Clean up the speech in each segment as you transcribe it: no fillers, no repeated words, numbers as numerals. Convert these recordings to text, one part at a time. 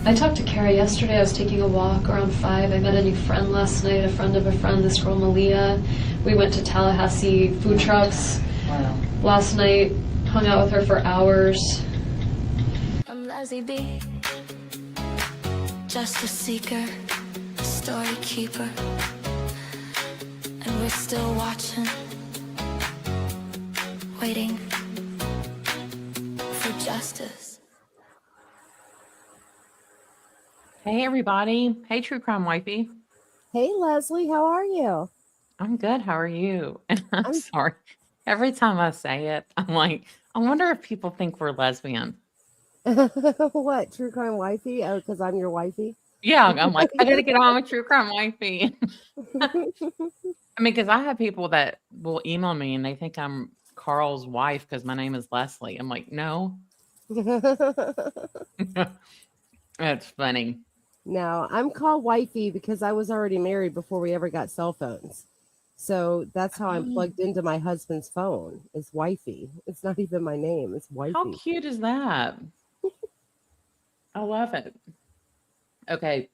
I talked to Kara yesterday. I was taking a walk around 5. I met a new friend last night, a friend of a friend, this girl Malia. We went to Tallahassee food trucks last night, hung out with her for hours. I'm Leslie B, just a seeker, a story keeper, and we're still watching, waiting for justice. Hey everybody. Hey True Crime Wifey. Hey Leslie, how are you? I'm good. How are you? And I'm sorry. Every time I say it, I'm like, I wonder if people think we're lesbian. What, True Crime Wifey? Oh, because I'm your wifey? Yeah, I'm like, I gotta get on with True Crime Wifey. I mean, because I have people that will email me and they think I'm Carl's wife because my name is Leslie. I'm like, no. That's funny. No, I'm called wifey because I was already married before we ever got cell phones. So that's how I'm plugged into my husband's phone. It's wifey. It's not even my name. It's wifey. How cute is that? I love it. Okay.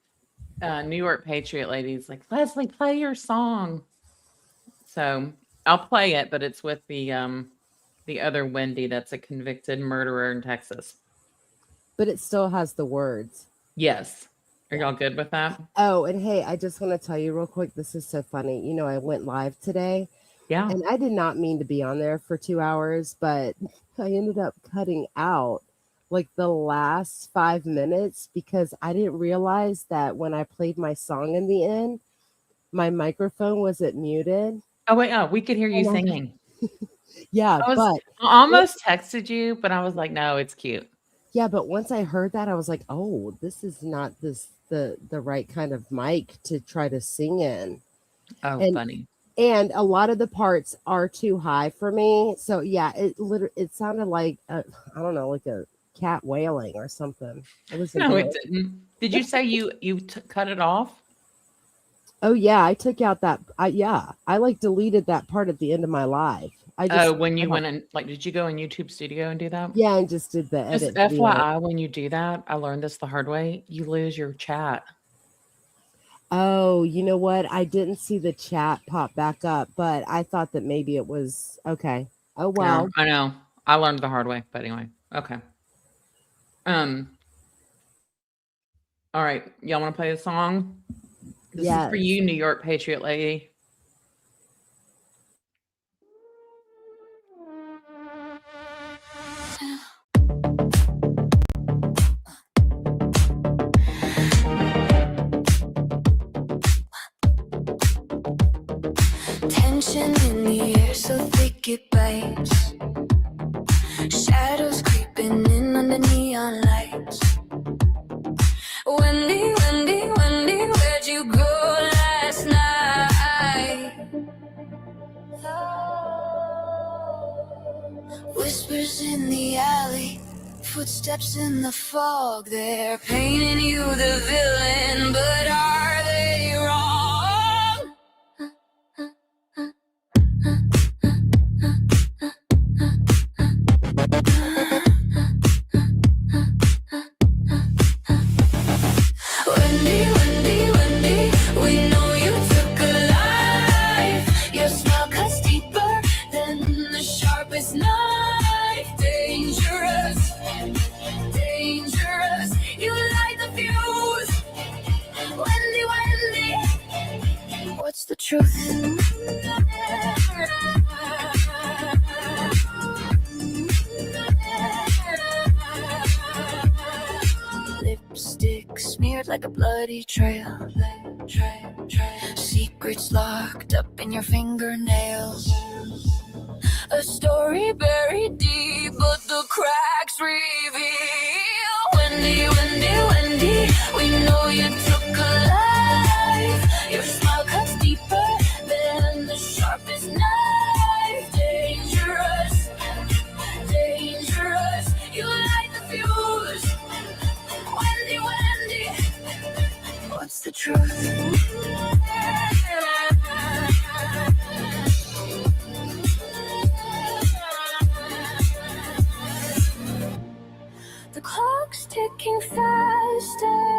New York Patriot lady's like, Leslie, play your song. So I'll play it, but it's with the other Wendy that's a convicted murderer in Texas. But it still has the words. Yes. Are y'all good with that? Oh, and hey, I just want to tell you real quick. This is so funny. You know, I went live today. Yeah. And I did not mean to be on there for 2 hours, but I ended up cutting out like the last 5 minutes because I didn't realize that when I played my song in the end, my microphone wasn't muted. Oh, wait. Oh, we could hear you singing. Yeah, I almost texted you, but I was like, no, it's cute. Yeah, but once I heard that, I was like, oh, this is not the right kind of mic to try to sing in. Oh, funny. And a lot of the parts are too high for me. So yeah, it sounded like I don't know, like a cat wailing or something. No, it didn't. Did you say you cut it off? Oh yeah, I took out that. I like deleted that part at the end of my live. When you went in, like, did you go in YouTube Studio and do that? Yeah, and just did the edit. Just FYI, when you do that, I learned this the hard way. You lose your chat. Oh, you know what? I didn't see the chat pop back up, but I thought that maybe it was okay. Oh well. Yeah, I know. I learned the hard way, but anyway. Okay. All right. Y'all want to play the song? This is for you, New York Patriot lady. Tension in the air so thick it bites. Shadows creeping in under neon lights. Wendy, Wendy, Wendy, where'd you go last night? Whispers in the alley, footsteps in the fog. They're painting you the villain, but are they wrong? Wendy, Wendy, Wendy, we know you took a life. Your smile cuts deeper than the sharpest knife. Dangerous, dangerous, you light the fuse. Wendy, Wendy, what's the truth? Lipstick smeared like a bloody trail. Secrets locked up in your fingernails. A story buried deep, but the cracks reveal. Wendy, Wendy, Wendy, we know you took a life. Your smile cuts deeper than the sharpest knife. Dangerous, dangerous, you light the fuse. Wendy, Wendy, what's the truth? The clock's ticking faster.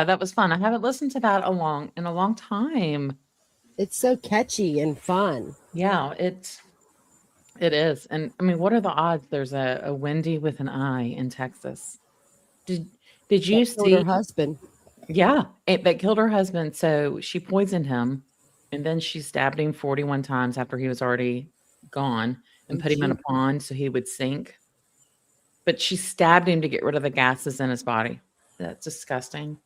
That was fun. I haven't listened to that in a long time. It's so catchy and fun. Yeah, it is. And I mean, what are the odds there's a Wendy with an I in Texas? Did did That you killed her see? husband. Yeah, that killed her husband. So she poisoned him, and then she stabbed him 41 times after he was already gone, and Oh, put him in a gee. pond so he would sink. But she stabbed him to get rid of the gases in his body. That's disgusting.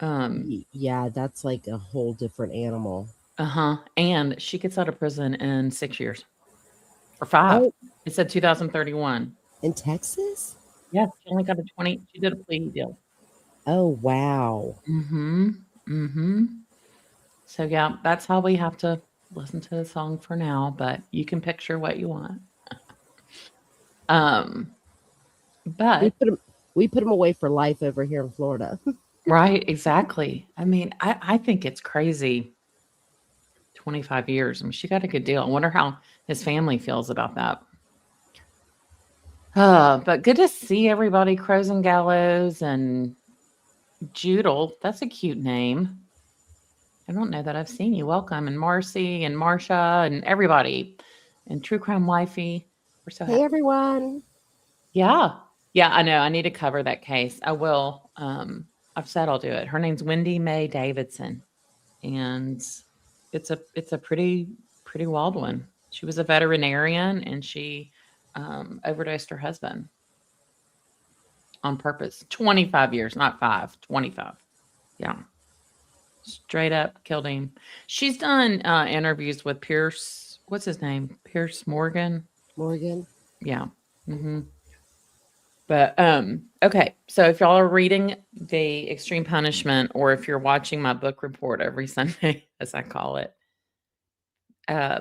Um, Yeah, that's like a whole different animal. uh-huh. And she gets out of prison in 6 years or 5. Oh, It said 2031. in Texas? Yes, she only got a 20. She did a plea deal. Oh, wow. Mm-hmm. Mm-hmm. So yeah, that's how we have to listen to the song for now, but you can picture what you want. Um, We but put him we put him away for life over here in Florida. right, exactly. I mean, I think it's crazy. 25 years. I mean, she got a good deal. I wonder how his family feels about that. But good to see everybody, Crows and Gallows and Judel. That's a cute name. I don't know that I've seen you. Welcome. And Marcy and Marsha and everybody. And True Crime Wifey. We're so Hey, happy. everyone. Yeah. Yeah, I know. I need to cover that case. I will. I've said I'll do it. Her name's Wendy Mae Davidson. And it's a pretty wild one. She was a veterinarian and she overdosed her husband on purpose. 25 years, not 5, 25. Yeah. Straight up killed him. She's done interviews with Pierce. What's his name? Pierce Morgan. Morgan. Yeah. Hmm. But okay. So if y'all are reading the Extreme Punishment, or if you're watching my book report every Sunday, as I call it, uh,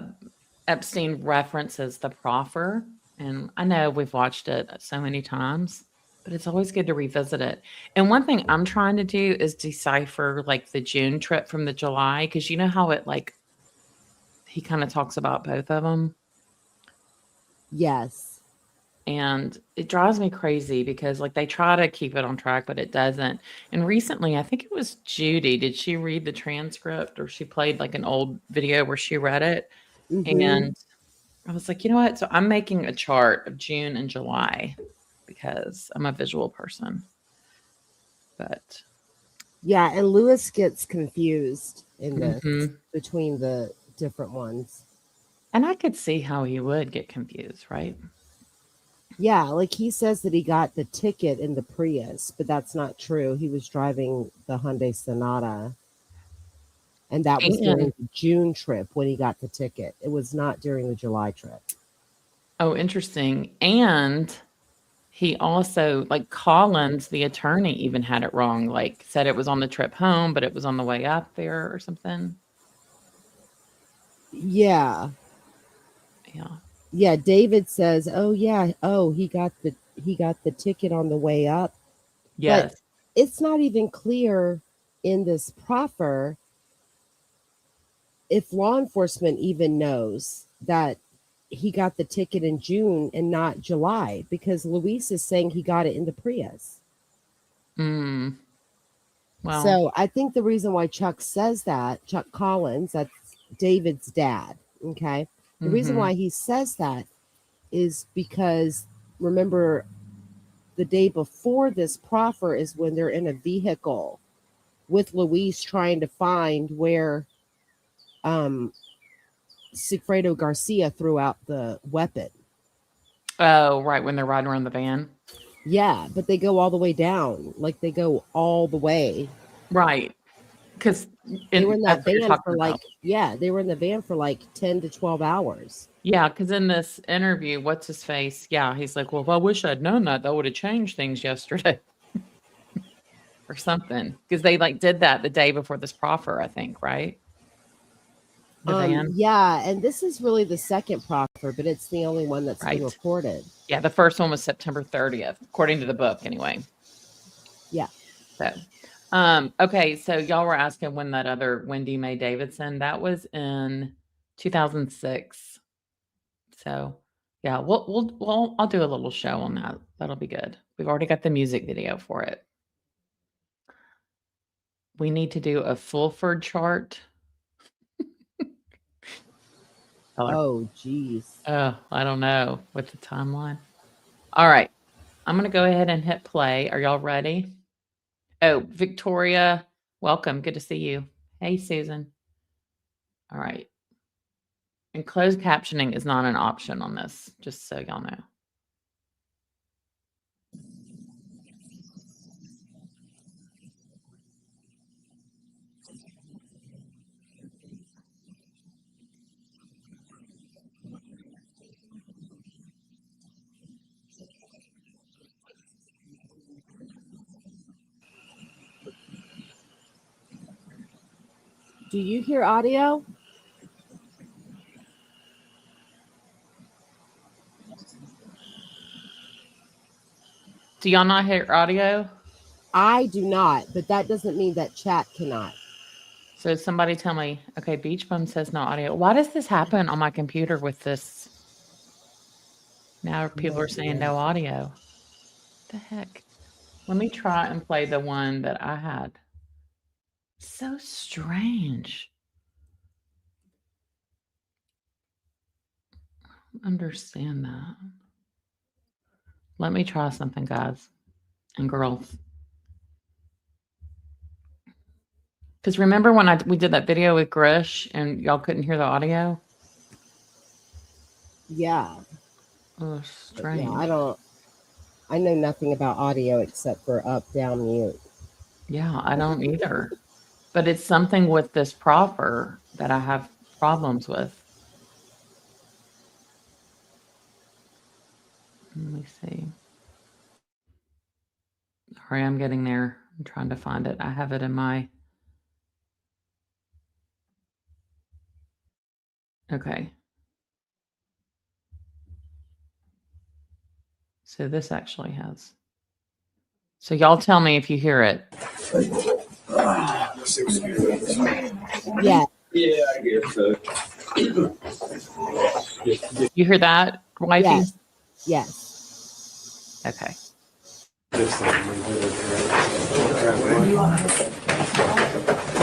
Epstein references the Proffer, and I know we've watched it so many times, but it's always good to revisit it. And one thing I'm trying to do is decipher like the June trip from the July, because you know how it like he kind of talks about both of them, Yes. and it drives me crazy because like they try to keep it on track, but it doesn't. And recently, I think it was Judy. Did she read the transcript, or she played like an old video where she read it? Mm-hmm. And I was like, you know what? So I'm making a chart of June and July because I'm a visual person. But Yeah, and Lewis gets confused in this mhm. between the different ones. And I could see how he would get confused, right? Yeah, like he says that he got the ticket in the Prius, but that's not true. He was driving the Hyundai Sonata, and that was during And the June trip when he got the ticket. It was not during the July trip. oh, interesting. And he also, like Collins, the attorney, even had it wrong. Like said it was on the trip home, but it was on the way up there or something. Yeah. Yeah. Yeah, David says, "Oh yeah, oh he got the ticket on the way up." But Yes. it's not even clear in this proffer if law enforcement even knows that he got the ticket in June and not July, because Luis is saying he got it in the Prius. Mm. Well, So I think the reason why Chuck says that, Chuck Collins, that's David's dad, okay? The reason mm-hmm. why he says that is because, remember, the day before this proffer is when they're in a vehicle with Luis trying to find where Sigfredo Garcia threw out the weapon. Oh, right. When they're riding around the van. Yeah, but they go all the way down. Like they go all the way. Right. Because They were in that's that what you're van talking for about. they were in the van for like 10 to 12 hours. Yeah, because in this interview, what's his face? Yeah, he's like, well, if I wish I'd known that, that would have changed things yesterday or something. Because they like did that the day before this proffer, I think, right? The van. Yeah, and this is really the second proffer, but it's the only one that's been Right. reported. Yeah, the first one was September 30th, according to the book, anyway. Yeah. So, okay, so y'all were asking when that other Wendy Mae Davidson, that was in 2006. So, yeah, I'll do a little show on that. That'll be good. We've already got the music video for it. we need to do a Fulford chart. Oh, geez. I don't know with the timeline. All right. I'm going to go ahead and hit play. Are y'all ready? Oh, Victoria, welcome. Good to see you. Hey, Susan. All right. And closed captioning is not an option on this, just so y'all know. Do you hear audio? Do y'all not hear audio? I do not, but that doesn't mean that chat cannot. So somebody tell me, okay, Beach Bum says no audio. Why does this happen on my computer with this? Now people are saying no audio. What the heck? Let me try and play the one that I had. So strange. I don't understand that. Let me try something, guys and girls. Because remember when we did that video with Grush and y'all couldn't hear the audio? Yeah. Oh, strange. Yeah, I know nothing about audio except for up, down, mute. Yeah, I don't either. But it's something with this Proffer that I have problems with. Let me see. Sorry, I'm getting there. I'm trying to find it. I have it in my... Okay. So this actually has... So y'all tell me if you hear it. Yeah. Yeah, I guess so. You hear that, wifey? Yes. Yes. Okay.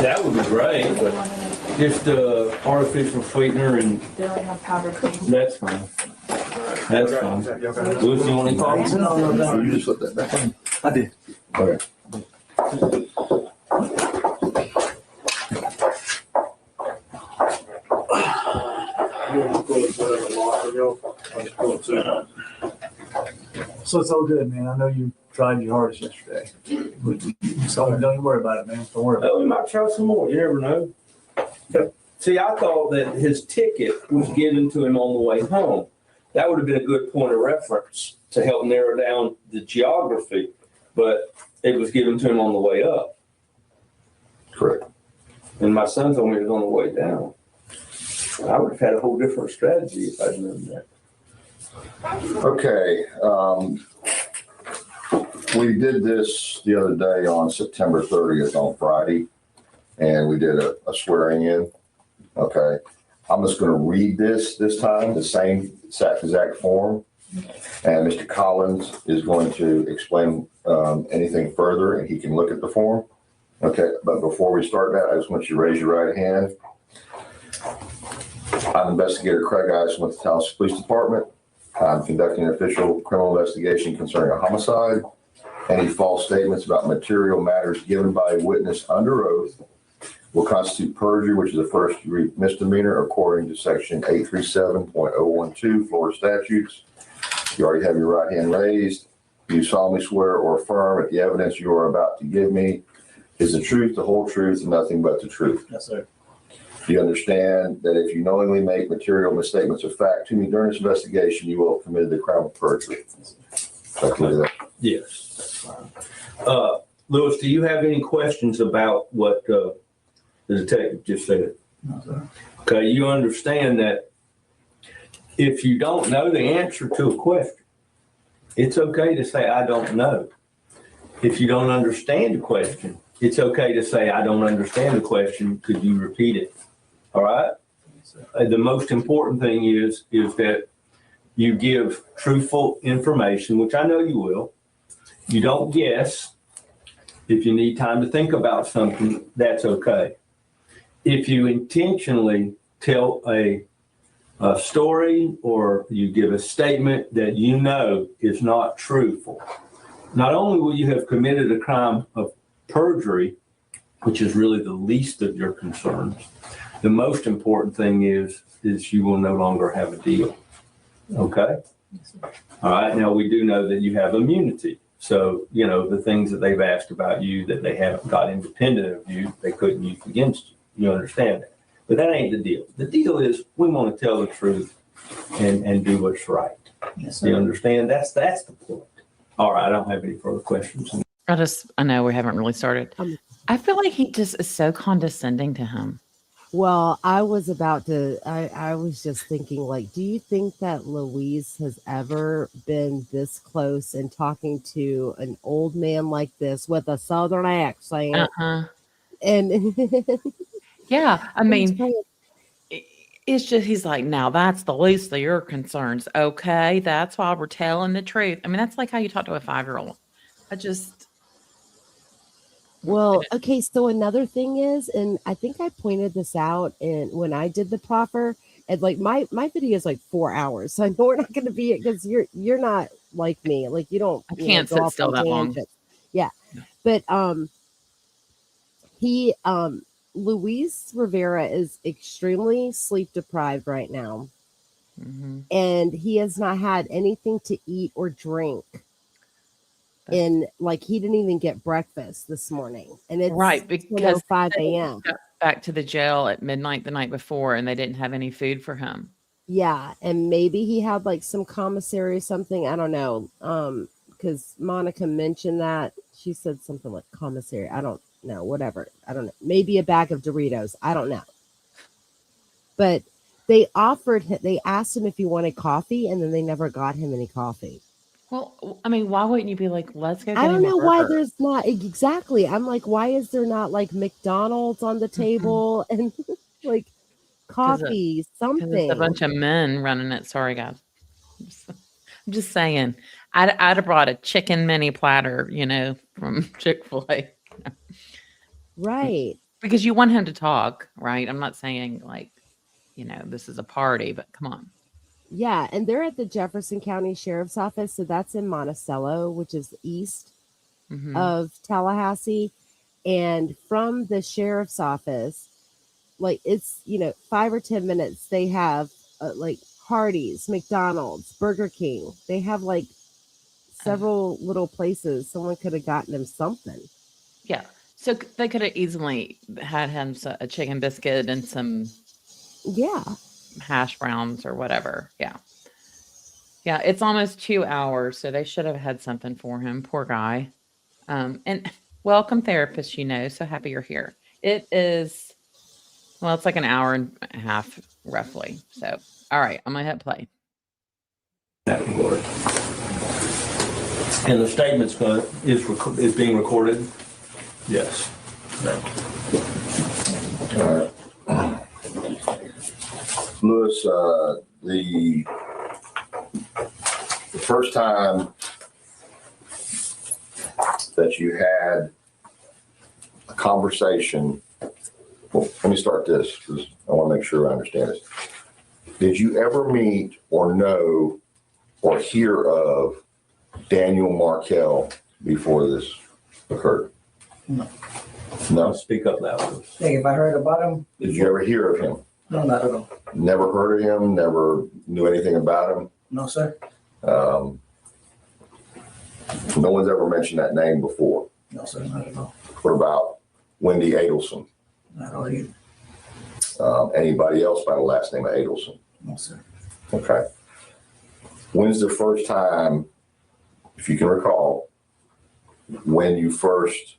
That would be great, but just artificial sweetener and They don't have powder cream. that's fine. That's fine. Louis, you want any coffee? No. You just put that back in. I did. Okay. So it's all good, man. I know you tried your hardest yesterday. So don't even worry about it, man. Don't worry about Oh, we might try some more. You never know. See, I thought that his ticket was given to him on the way home. That would have been a good point of reference to help narrow down the geography, but it was given to him on the way up. Correct. And my son told me it was on the way down. I would have had a whole different strategy if I'd known that. Okay. We did this the other day on September 30th on Friday, and we did a swearing in. Okay. I'm just going to read this time, the same exact form. And Mr. Collins is going to explain anything further, and he can look at the form. Okay. But before we start that, I just want you to raise your right hand. I'm Investigator Craig Eisen with the Tallahassee Police Department. I'm conducting an official criminal investigation concerning a homicide. Any false statements about material matters given by a witness under oath will constitute perjury, which is a first-degree misdemeanor according to Section 837.012 Florida statutes. You already have your right hand raised. Do you solemnly swear or affirm that the evidence you are about to give me is the truth, the whole truth, and nothing but the truth? Yes, sir. Do you understand that if you knowingly make material misstatements of fact to me during this investigation, you will have committed the crime of perjury? Yes, that's fine. Louis, do you have any questions about what the detective just said? No, sir. Okay, you understand that if you don't know the answer to a question, it's okay to say, I don't know. If you don't understand the question, it's okay to say, I don't understand the question. Could you repeat it? All right? The most important thing is that you give truthful information, which I know you will. You don't guess, If you need time to think about something, that's okay. If you intentionally tell a story or you give a statement that you know is not truthful, not only will you have committed a crime of perjury, which is really the least of your concerns, the most important thing is you will no longer have a deal. Okay? All right. Now, we do know that you have immunity. So, you know, the things that they've asked about you that they haven't got independent of you, they couldn't use against you. You understand that? But that ain't the deal. The deal is we want to tell the truth and do what's right. Yes, Do you sir. understand? That's the point. All right. I don't have any further questions. I know we haven't really started. Um, I feel like he just is so condescending to him. Well, I was just thinking, like, do you think that Louise has ever been this close and talking to an old man like this with a Southern accent? Uh-huh. And Yeah. I mean, it's just, he's like, now that's the least of your concerns. Okay. That's why we're telling the truth. I mean, that's like how you talk to a 5-year-old. well, okay, so another thing is, and I think I pointed this out when I did the proffer, and like my video is like 4 hours, so I know we're not going to be it because you're not like me, like you don't. I can't sit still that long. Yeah, but he Luis Rivera is extremely sleep deprived right now, and he has not had anything to eat or drink. And like he didn't even get breakfast this morning, and it's right because 5 a.m. got back to the jail at midnight the night before, and they didn't have any food for him. Yeah, and maybe he had like some commissary or something. I don't know. Because Monica mentioned that she said something like commissary. I don't know. Whatever. I don't know. Maybe a bag of Doritos. I don't know. But they asked him if he wanted coffee, and then they never got him any coffee. Well, I mean, why wouldn't you be like, let's go get I don't him a know why burger? there's not exactly. I'm like, why is there not like McDonald's on the table and like coffee, Because it's something? a bunch of men running it. Sorry, guys. I'm just saying. I'd have brought a chicken mini platter, you know, from Chick-fil-A. Right. Because you want him to talk, right? I'm not saying like, you know, this is a party, but come on. Yeah, and they're at the Jefferson County Sheriff's Office, so that's in Monticello, which is east of Tallahassee. And from the sheriff's office, like it's 5 or 10 minutes, they have like Hardee's, McDonald's, Burger King. They have like several little places. Someone could have gotten him something. Yeah, so they could have easily had him a chicken biscuit and some hash browns or whatever. Yeah, it's almost 2 hours, so they should have had something for him. Poor guy. And welcome, therapist. So happy you're here. It is, well, it's like an hour and a half roughly. So all right, I'm gonna hit play. And the statement's is being recorded. Yes. All right. Lewis, the first time that you had a conversation, well, let me start this because I want to make sure I understand this. Did you ever meet or know or hear of Daniel Markell before this occurred? No. No? Speak up loud. Hey, if I heard about him, Did you ever hear of him? no, not at all. Never heard of him? Never knew anything about him? No, sir. No one's ever mentioned that name before. No, sir, not at all. What about Wendy Adelson? Not at all either. Anybody else by the last name of Adelson? No, sir. Okay. When's the first time, if you can recall, when you first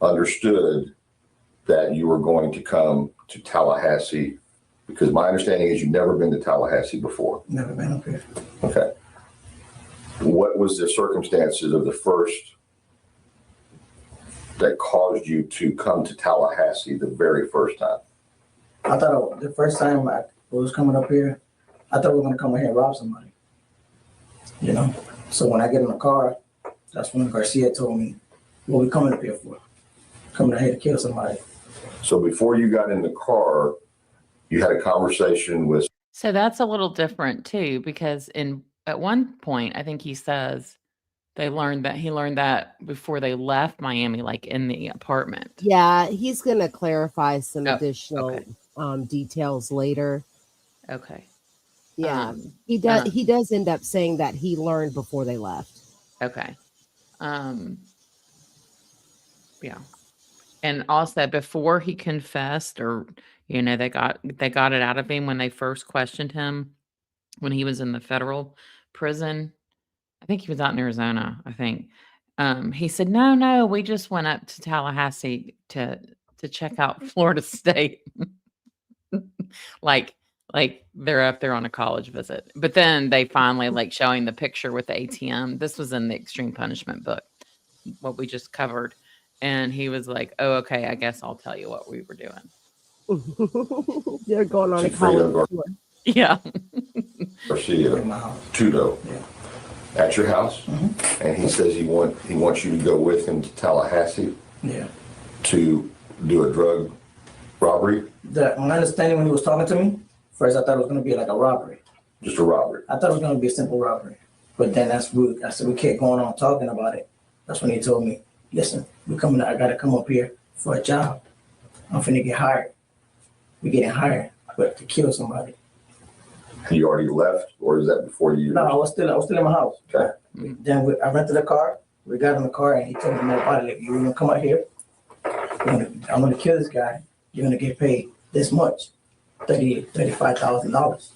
understood that you were going to come to Tallahassee? Because my understanding is you've never been to Tallahassee before. Never been up here. Okay. What was the circumstances of the first that caused you to come to Tallahassee the very first time? I thought the first time I was coming up here, I thought we were going to come in here and rob somebody. So when I get in the car, that's when Garcia told me, What we coming up here for? Coming out here to kill somebody. So before you got in the car, you had a conversation with, So that's a little different too, because at one point, I think he says he learned that before they left Miami, like in the apartment. Yeah, he's going to clarify some Oh, additional okay. details later. Okay. Yeah, he does end up saying that he learned before they left. Okay. Yeah. And also before he confessed, or they got it out of him when they first questioned him when he was in the federal prison. I think he was out in Arizona, I think. He said, no, we just went up to Tallahassee to check out Florida State. like they're up there on a college visit. But then they finally like showing the picture with the ATM. This was in the Extreme Punishment book, what we just covered. And he was like, oh, okay, I guess I'll tell you what we were doing. They're going on a college tour. Yeah. Garcia Tudo at your house, and he says he wants you to go with him to Tallahassee to do a drug robbery. My understanding when he was talking to me, first I thought it was going to be like a robbery. Just a robbery. I thought it was going to be a simple robbery. But then I said, we kept going on talking about it. That's when he told me, listen, I got to come up here for a job. I'm finna get hired. We're getting hired, but to kill somebody. You already left, or is that before you? No, I was still in my house. Okay. Then I rented a car. We got in the car, and he told me more about it. Like, you're gonna come out here. I'm gonna kill this guy. You're gonna get paid this much, $35,000.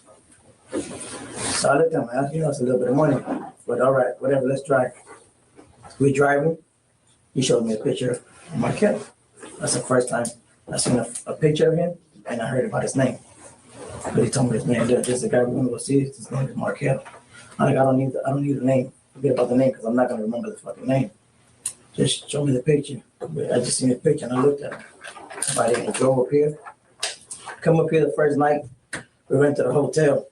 So I looked at him. It's a little bit of money, but all right, whatever. Let's drive. We're driving. He showed me a picture of Markel. That's the first time I seen a picture of him, and I heard about his name. But he told me his name. This is the guy we're gonna go see. His name is Markel. I'm like, I don't need the name. Forget about the name because I'm not gonna remember the fucking name. Just show me the picture. I just seen the picture and I looked at him. Somebody drove up here. Come up here the first night. We went to the hotel.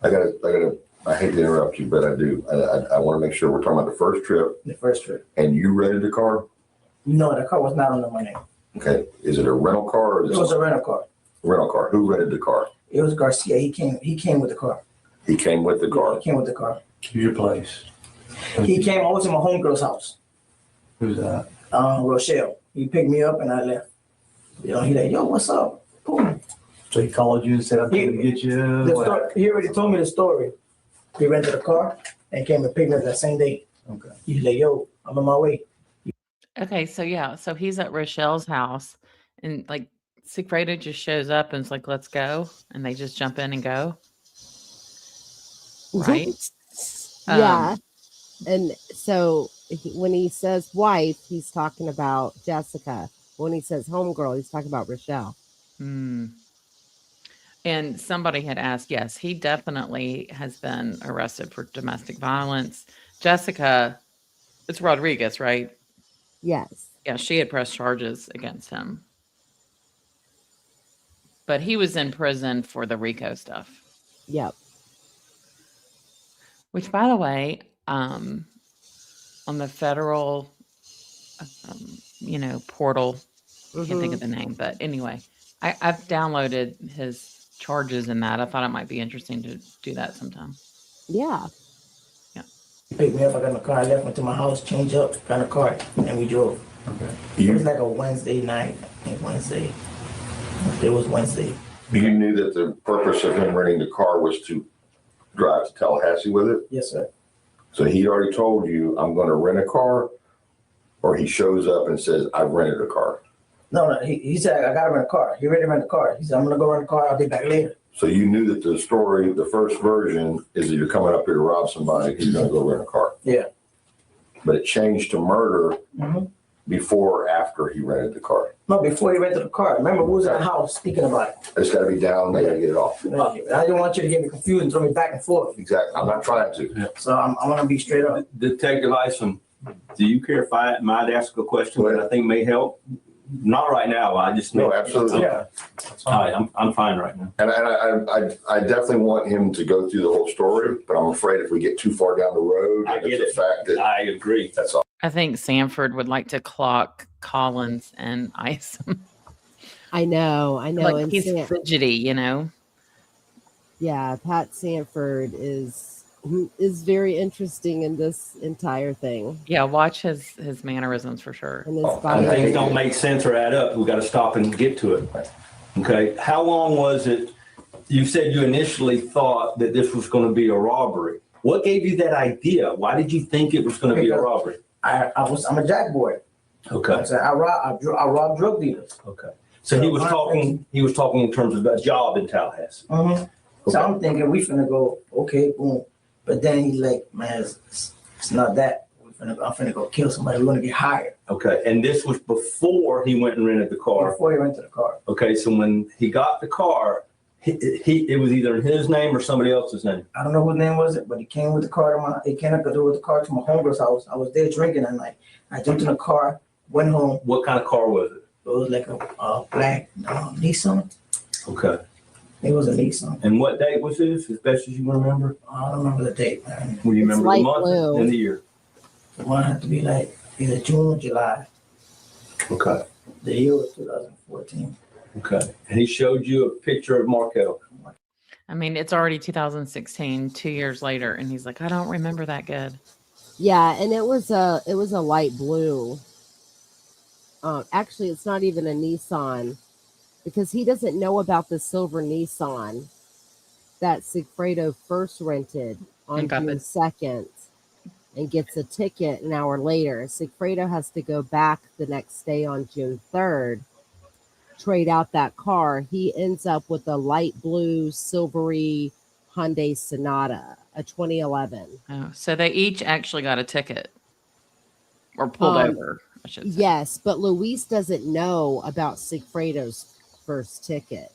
I hate to interrupt you, but I do. I want to make sure we're talking about the first trip. The first trip. And you rented the car? No, the car was not under my name. Okay. Is it a rental car? Or it was a rental car. Rental car. Who rented the car? It was Garcia. He came with the car. He came with the car? Yeah, he came with the car. To your place. He came over to my homegirl's house. Who's that? Rochelle. He picked me up and I left. He like, yo, what's up? Boom. So he called you and said, I'm going to get you. He already told me the story. He rented a car and came and picked me up that same day. Okay. He's like, yo, I'm on my way. Okay, so he's at Rochelle's house, and like Sigfredo just shows up and is like, let's go, and they just jump in and go. Right? Yeah. And so when he says wife, he's talking about Jessica. When he says homegirl, he's talking about Rochelle. And somebody had asked, yes, he definitely has been arrested for domestic violence. Jessica, it's Rodriguez, right? Yes. Yeah, she had pressed charges against him. But he was in prison for the RICO stuff. Yep. Which, by the way, on the federal, portal, I can't think of the name, but anyway, I've downloaded his charges in that. I thought it might be interesting to do that sometime. Yeah. He picked me up. I got in the car. I left, went to my house, changed up, got in a car, and we drove. Okay. It was like a Wednesday night. It was Wednesday. You knew that the purpose of him renting the car was to drive to Tallahassee with it? Yes, sir. So he already told you, I'm going to rent a car, or he shows up and says, I've rented a car? No, he said, I got to rent a car. He already rented a car. He said, I'm going to go rent a car. I'll be back later. So you knew that the story, the first version, is that you're coming up here to rob somebody because you're going to go rent a car. Yeah. But it changed to murder before or after he rented the car? No, before he rented the car. Remember, we was in the house speaking about it. It's got to be down. They got to get it off. I didn't want you to get me confused and throw me back and forth. Exactly. I'm not trying to. Yeah. So I'm going to be straight up. Detective Isom, do you care if I might ask a question that I think may help? Not right now. I just No, absolutely. Yeah. All right, I'm fine right now. And I definitely want him to go through the whole story, but I'm afraid if we get too far down the road, I get it's it. the fact that I agree. that's all. I think Sanford would like to clock Collins and ice him. I know. Like And he's fidgety, you know? yeah, Pat Sanford is very interesting in this entire thing. Yeah, watch his mannerisms for sure. And his When body. things don't make sense or add up, we got to stop and get to it. Okay. How long was it? You said you initially thought that this was going to be a robbery. What gave you that idea? Why did you think it was going to be a robbery? I'm a jack boy. Okay. I said I rob drug dealers. Okay. So he was talking in terms of a job in Tallahassee. Mm-hmm. So I'm thinking we finna go, okay, boom. But then he's like, man, it's not that. I'm finna go kill somebody. We're gonna get hired. Okay. And this was before he went and rented the car. Before he rented the car. Okay. So when he got the car, it was either in his name or somebody else's name. I don't know whose name was it, but he came with the car he came up with the car to my homegirl's house. I was there drinking and like I jumped in the car, went home. What kind of car was it? It was like a black Nissan. Okay. It was a Nissan. And what date was this, as best as you remember? I don't remember the date, man. Will you remember the light month blue. and the year? The one had to be like either June or July. Okay. The year was 2014. Okay. And he showed you a picture of Markel. I mean, it's already 2016, 2 years later, and he's like, I don't remember that good. Yeah, and it was a light blue. Actually, it's not even a Nissan because he doesn't know about the silver Nissan that Sigfredo first rented on June 2nd and gets a ticket an hour later. Sigfredo has to go back the next day on June 3rd, trade out that car. He ends up with a light blue, silvery Hyundai Sonata, a 2011. Oh, so they each actually got a ticket or pulled over, I should say. Yes, but Luis doesn't know about Sigfredo's first ticket.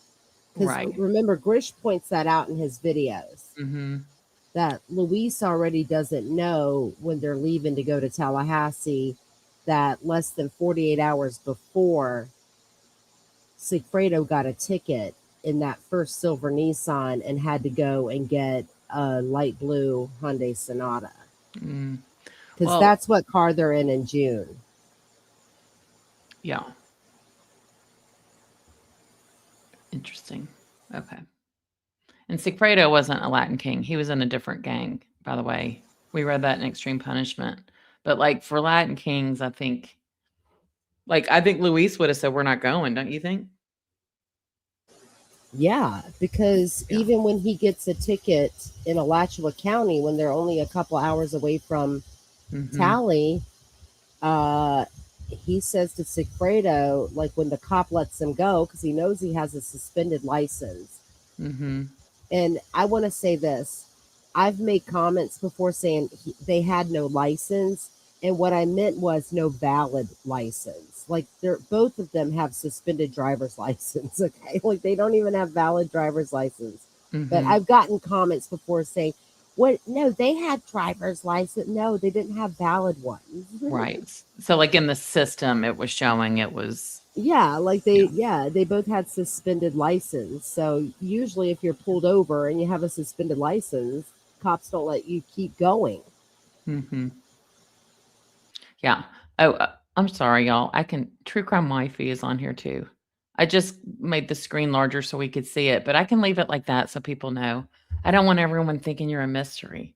Because Right. remember, Grish points that out in his videos. Mm-hmm. That Luis already doesn't know when they're leaving to go to Tallahassee that less than 48 hours before Sigfredo got a ticket in that first silver Nissan and had to go and get a light blue Hyundai Sonata. Mm. Because Well- that's what car they're in June. Yeah. Interesting. Okay. And Sigfredo wasn't a Latin King. He was in a different gang, by the way. We read that in Extreme Punishment. But like for Latin Kings, I think Luis would have said, we're not going, don't you think? Yeah, because Yeah. even when he gets a ticket in Alachua County, when they're only a couple hours away from Mhm. Tally, he says to Sigfredo, like when the cop lets him go, because he knows he has a suspended license. Mhm. And I want to say this. I've made comments before saying they had no license. And what I meant was no valid license. Like both of them have suspended driver's license. Okay. Like they don't even have valid driver's license. But Mhm. I've gotten comments before saying, what? No, they had driver's license. No, they didn't have valid ones. Right. So like in the system, it was showing it was. Yeah, like they both had suspended license. So usually if you're pulled over and you have a suspended license, cops don't let you keep going. Mhm. Yeah. Oh, I'm sorry, y'all. True Crime Wifey is on here too. I just made the screen larger so we could see it, but I can leave it like that so people know. I don't want everyone thinking you're a mystery.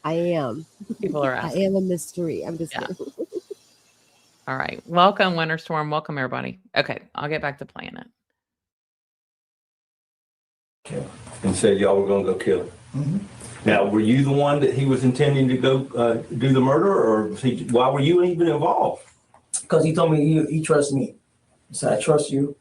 I am. People are I asking. am a mystery. I'm just Yeah. kidding. All right. Welcome, Winter Storm. Welcome, everybody. Okay. I'll get back to playing it. And said y'all were going to go kill him. Mm-hmm. Now, were you the one that he was intending to go do the murder, or why were you even involved? Because he told me he trusts me. He said, I trust you,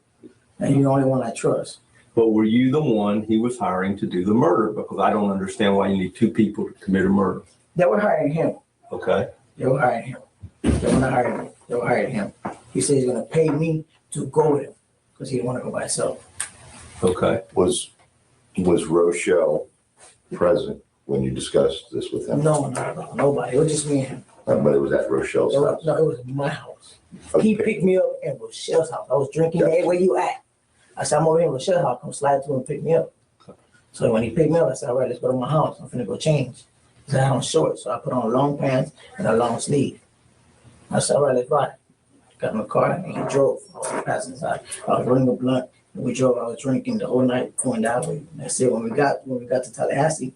and you're the only one I trust. But were you the one he was hiring to do the murder? Because I don't understand why you need two people to commit a murder. They were hiring him. Okay. They were hiring him. They were not hiring me. They were hiring him. He said he's going to pay me to go with him because he didn't want to go by himself. Okay. Was Rochelle present when you discussed this with him? No, not at all. Nobody. It was just me and him. But it was at Rochelle's house. No, it was my house. Okay. He picked me up at Rochelle's house. I was drinking. Hey, where you at? I said, I'm over here at Rochelle's house. Come slide to him and pick me up. So when he picked me up, I said, all right, let's go to my house. I'm finna go change. 'Cause I had on shorts, so I put on long pants and a long sleeve. I said, all right, let's ride. Got in the car and he drove. I was passing side. I was running a blunt and we drove. I was drinking the whole night going that way. And that's it. When we got to Tallahassee,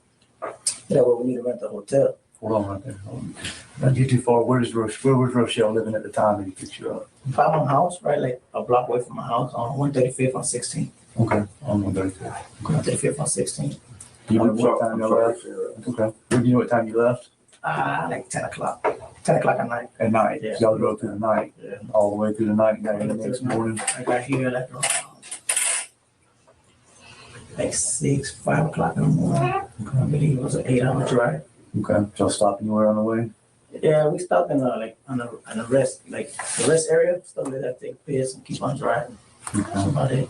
that way we need to rent the hotel. Hold on right there. Hold on. Not get too far. Where was Rochelle living at the time that he picked you up? Found my house, right, like a block away from my house on 135th on 16. Okay. On 135. 135th on 16. Do you know I'm what time you sorry. left? Okay. Do you know what time you left? Like 10 o'clock. 10 o'clock at night. At night. Yeah. Y'all drove through the night. Yeah. All the way through the night and got here the next morning. I got here like 6, 5 o'clock in the morning. I believe it was an 8-hour drive. Okay. Y'all stop anywhere on the way? Yeah, we stopped in like on the rest, like the rest area. Stuff like that, take piss and keep on driving. That's Okay. about it.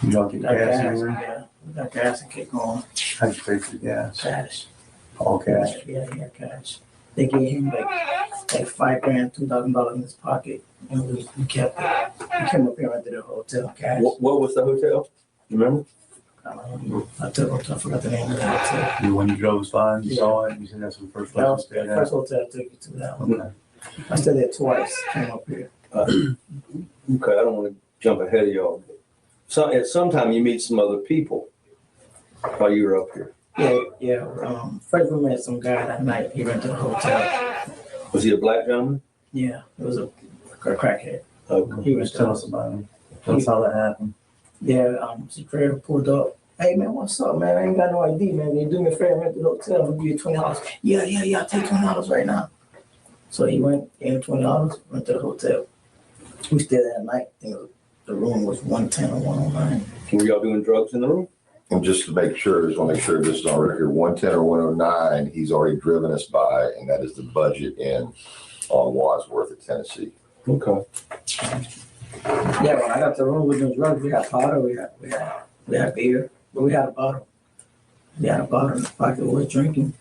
You y'all get Got gas gas, anywhere? yeah. We got gas and keep going. How'd you pay for the gas? Cash. All cash. Yeah, cash. They gave him like $5,000, $2,000 in his pocket, and we kept it. We came up here and rented a hotel cash. What was the hotel? You remember? I forgot the name of the hotel. When you drove was fine, you Yeah. saw it, you said that's the first place That you was the stayed at? first hotel I took you to. That one. Okay. I stayed there twice. Came up here. Okay, I don't want to jump ahead of y'all. So at some time you meet some other people while you were up here. Yeah. First we met some guy that night. He rented a hotel. Was he a black gentleman? Yeah, it was a crackhead. Okay. He was Just tell us about him. Tell us how that happened. Yeah, security pulled up. Hey man, what's up, man? I ain't got no ID, man. You do me a favor, rent the hotel. I'll give you $20. Yeah. I'll take $20 right now. So he went, gave him $20, went to the hotel. We stayed there at night. I think the room was 110 or 109. Were y'all doing drugs in the room? And just to make sure, just want to make sure this is on record, 110 or 109, he's already driven us by, and that is the budget in on Wadsworth of Tennessee. Okay. Yeah, when I got to the room, we doing drugs. We had powder, we had beer, but we had a bottle. We had a bottle in the pocket. We was drinking.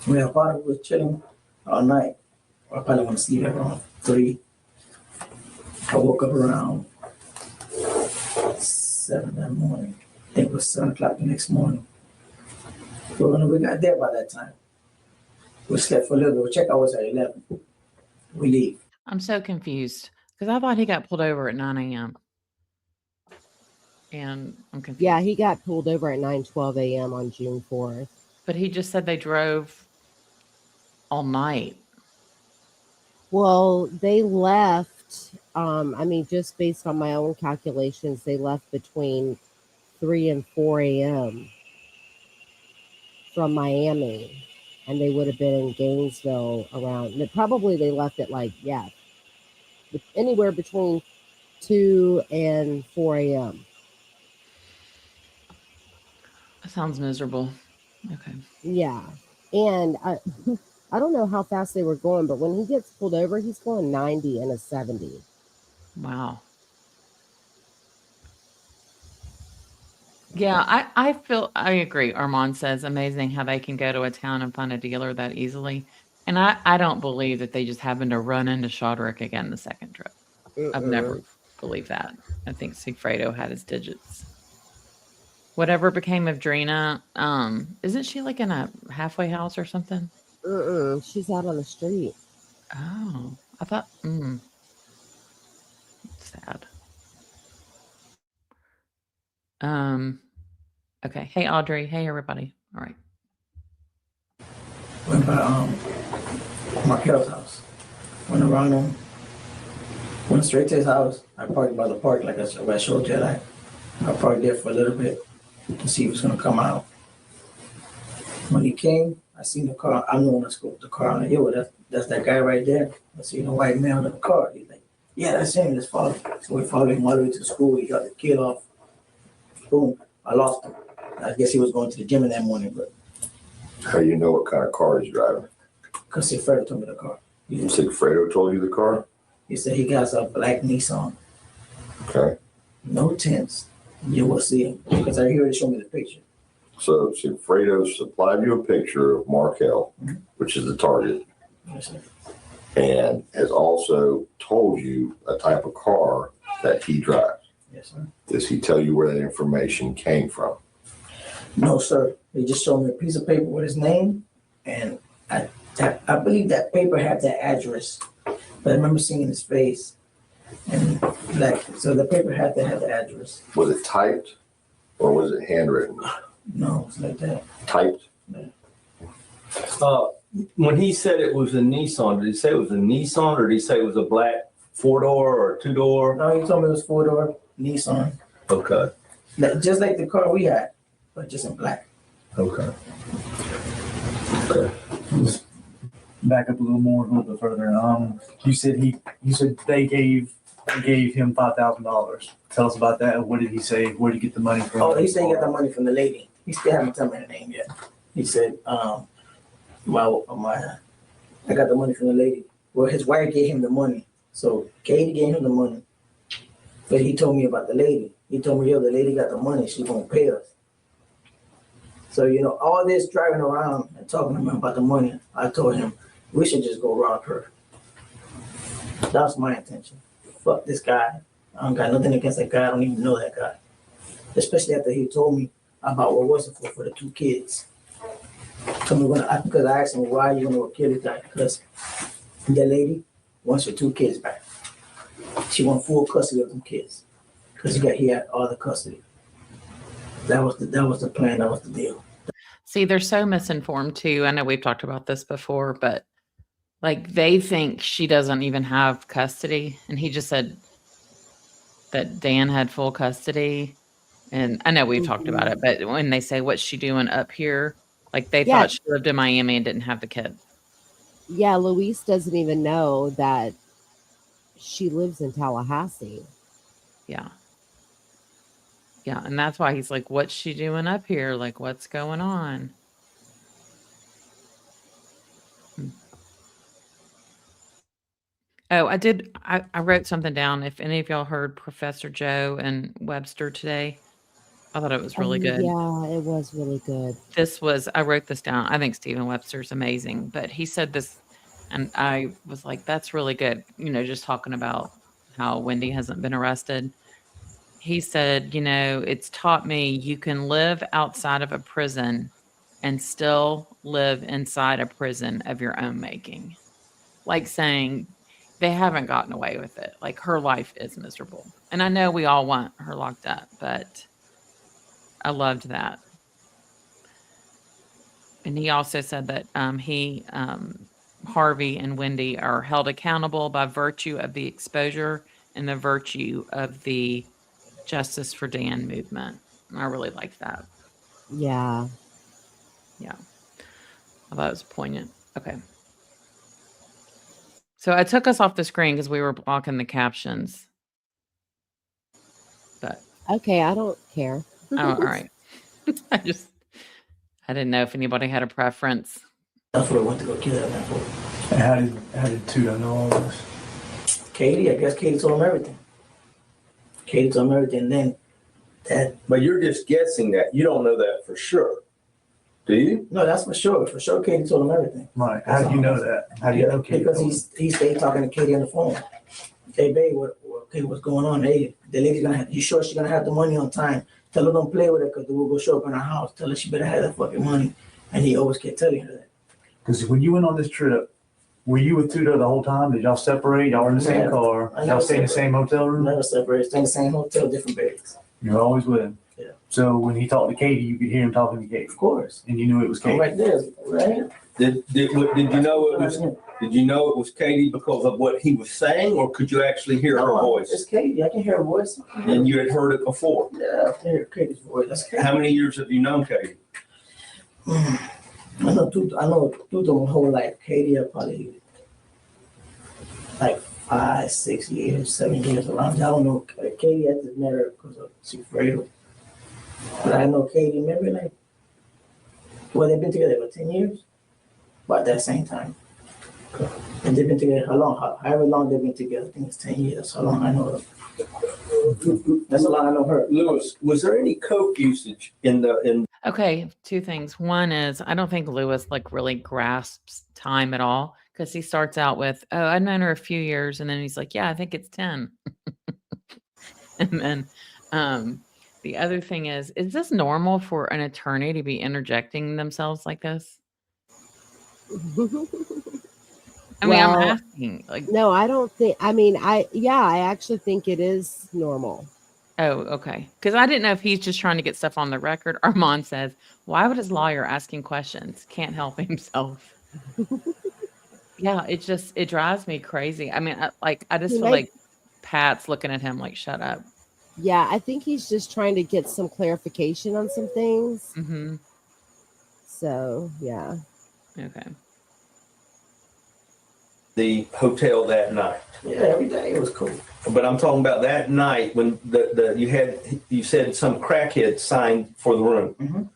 We had a bottle. We was chilling all night. I probably went to sleep at around 3. I woke up around 7 that morning. I think it was 7 o'clock the next morning. So when we got there by that time, we slept for a little bit. Check out was at 11. We leave. I'm so confused because I thought he got pulled over at 9 a.m. And I'm confused. Yeah, he got pulled over at 9:12 a.m. on June 4th. But he just said they drove all night. Well, they left. Just based on my own calculations, they left between 3 and 4 a.m. from Miami, and they would have been in Gainesville around. Probably they left at anywhere between 2 and 4 a.m. That sounds miserable. Okay. Yeah, and I don't know how fast they were going, but when he gets pulled over, he's going 90 and a 70. Wow. Yeah, I agree. Armand says amazing how they can go to a town and find a dealer that easily. And I don't believe that they just happened to run into Shodrick again the second trip. I've never believed that. I think Sigfredo had his digits. Whatever became of Drina, isn't she like in a halfway house or something? She's out on the street. Oh, I thought, sad. Okay. Hey, Audrey. Hey, everybody. All right. Went by Markel's house. Went around him. Went straight to his house. I parked by the park like I showed you. I parked there for a little bit to see if he was gonna come out. When he came, I seen the car. I'm the one that scoped the car. I'm like, yo, that's that guy right there. I seen a white man in the car. He's like, yeah, that's him. Let's follow him. So we followed him all the way to the school. He got the kid off. Boom. I lost him. I guess he was going to the gym in that morning, but How you know what kind of car he's driving? because Sigfredo told me the car. Sigfredo told you the car? He said he got a black Nissan. Okay. No tints. You will see him because he already showed me the picture. So Sigfredo supplied you a picture of Markel, which is the target, Yes, sir. and has also told you a type of car that he drives. Yes, sir. Does he tell you where that information came from? No, sir. He just showed me a piece of paper with his name and I believe that paper had that address, but I remember seeing his face. And like, so the paper had to have the address. Was it typed or was it handwritten? No, it's like that. Typed? When he said it was a Nissan, did he say it was a Nissan or did he say it was a black 4-door or 2-door? No, he told me it was 4-door Nissan. Okay. Just like the car we had, but just in black. Okay. Back up a little more, a little bit further. You said they gave him $5,000. Tell us about that. What did he say? Where did he get the money from? Oh, he said he got the money from the lady. He still haven't told me her name yet. He said, I got the money from the lady. Well, his wife gave him the money. So Katie gave him the money. But he told me about the lady. He told me, yo, the lady got the money. She's going to pay us. So, all this driving around and talking to him about the money, I told him, we should just go rob her. That's my intention. Fuck this guy. I don't got nothing against that guy. I don't even know that guy. Especially after he told me about what was it for the 2 kids. Told me because I asked him, why you want to kill this guy? Because the lady wants her 2 kids back. She wants full custody of them kids. Because he had all the custody. That was the plan. That was the deal. See, they're so misinformed too. I know we've talked about this before, but like they think she doesn't even have custody. And he just said that Dan had full custody. And I know we've talked about it, but when they say, what's she doing up here? Like they thought she lived in Miami and didn't have the kid. Yeah, Luis doesn't even know that she lives in Tallahassee. Yeah. Yeah. And that's why he's like, what's she doing up here? Like, what's going on? Oh, I wrote something down. If any of y'all heard Professor Joe and Webster today, I thought it was really good. Yeah, it was really good. I wrote this down. I think Stephen Webster's amazing, but he said this, and I was like, that's really good. Just talking about how Wendy hasn't been arrested. He said, it's taught me you can live outside of a prison and still live inside a prison of your own making. Like saying they haven't gotten away with it. Like her life is miserable. And I know we all want her locked up, but I loved that. And he also said that Harvey and Wendy are held accountable by virtue of the exposure and the virtue of the Justice for Dan movement. I really liked that. Yeah. Yeah. I thought it was poignant. Okay. So I took us off the screen because we were blocking the captions. But okay, I don't care. Oh, all right. I didn't know if anybody had a preference. That's what I went to go kill that man for. And how did Tudo know all this? Katie, I guess Katie told him everything. Then But you're just guessing that. You don't know that for sure. Do you? No, that's for sure. For sure, Katie told him everything. Right. How do you know that? How do you know Katie? Because he stayed talking to Katie on the phone. Hey, babe, what's going on? Hey, the lady's you sure she's gonna have the money on time? Tell her don't play with her because we'll go show up in her house. Tell her she better have that fucking money. And he always kept telling her that. Because when you went on this trip, were you with Tudo the whole time? Did y'all separate? Y'all were in the same car? Y'all stay in the same hotel room? Never separated. Stay in the same hotel, different beds. You were always with him? Yeah. So when he talked to Katie, you could hear him talking to Katie? Of course. And you knew it was Katie? Right there, right? Did you know it was? Did you know it was Katie because of what he was saying, or could you actually hear her voice? It's Katie. I can hear her voice. And you had heard it before? Yeah, I can hear Katie's voice. That's Katie. How many years have you known Katie? I know Tudo my whole life. Katie, probably like 5, 6 years, 7 years around. I don't know. Katie, I just met her because she's afraid. But I know Katie maybe they've been together for 10 years, about that same time. And they've been together however long they've been together. I think it's 10 years. How long I know her. That's how long I know her. Lewis, was there any coke usage in Okay, 2 things. One is I don't think Lewis really grasps time at all because he starts out with, oh, I've known her a few years. And then he's like, yeah, I think it's 10. And then the other thing is this normal for an attorney to be interjecting themselves like this? I mean, I'm Well, asking. Like, no, I don't think. I mean, I actually think it is normal. oh, okay. Because I didn't know if he's just trying to get stuff on the record. Armand says, "Why would his lawyer asking questions? Can't help himself." Yeah, it drives me crazy. I mean, I just He feel might. like Pat's looking at him like, "Shut up." Yeah, I think he's just trying to get some clarification on some things. Mm-hmm. So yeah. Okay. The hotel that night. Yeah, every day it was cool. But I'm talking about that night when you said some crackhead signed for the room. Mhm.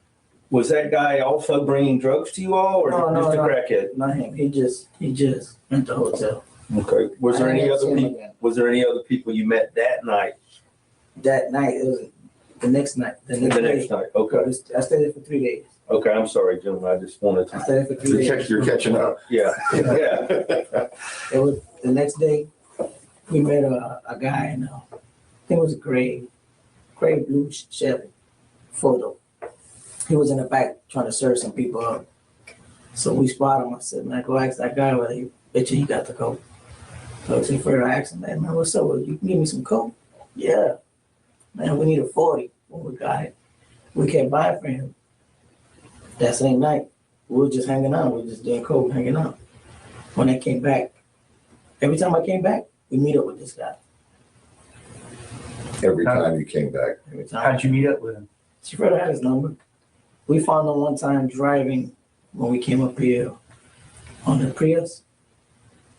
Was that guy also bringing drugs to you all, or No, just a no. crackhead? Not him. He just went to the hotel. Okay. Was there I any didn't other see him people? again. Was there any other people you met that night? That night, it was the next night. The next The day. next night. Okay. I stayed there for 3 days. Okay. I'm sorry, gentlemen. I just wanted I to. stayed there for 3 days. You're catching up. Yeah. Yeah. It was the next day. We met a guy in I think it was a gray blue Chevy photo. He was in the back trying to serve some people up. So we spotted him. I said, "Man, go ask that guy whether he bet you he got the coke." So I further I asked him, "Man, what's up? You can give me some coke?" "Yeah, man, we need a 40 when we got it." We kept buying for him. That same night, we were just hanging out. We were just doing coke, hanging out. When I came back, every time I came back, we meet up with this guy. Every time you came back. Every time. How'd you meet up with him? She Fred had his number. We found him one time driving when we came up here on the Prius.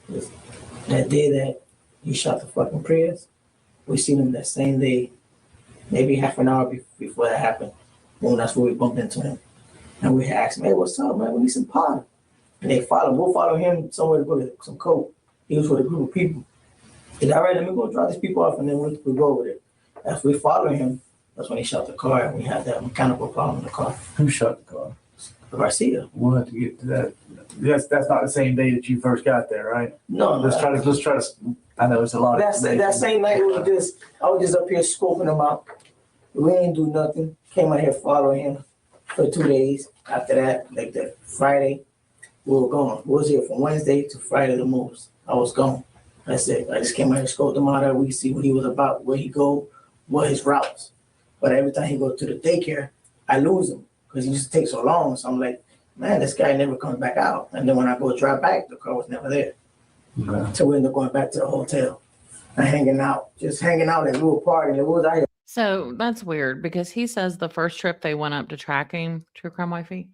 That day that he shot the fucking Prius, we seen him that same day, maybe half an hour before that happened. Well, that's where we bumped into him. And we asked him, "Hey, what's up, man? We need some pot." And we'll follow him somewhere to go to some coke. He was with a group of people. He said, "All right, let me go drop these people off and then we'll go over there." As we follow him, that's when he shot the car and we had that mechanical problem in the car. Who shot the car? Garcia. We'll have to get to that. That's not the same day that you first got there, right? No, Let's try to. I know it's a lot. That same night, I was just up here scoping him out. We ain't do nothing. Came out here following him for 2 days. After that, like that Friday, we were gone. We was here from Wednesday to Friday the most. I was gone. That's it. I just came out here, scoped him out every week, see what he was about, where he go, what his routes. But every time he go to the daycare, I lose him because he just takes so long. So I'm like, man, this guy never comes back out. And then when I go drive back, the car was never there. Okay. So we ended up going back to the hotel and hanging out and we were partying. It was out here. So that's weird because he says the first trip they went up to track him, True Crime Wifey.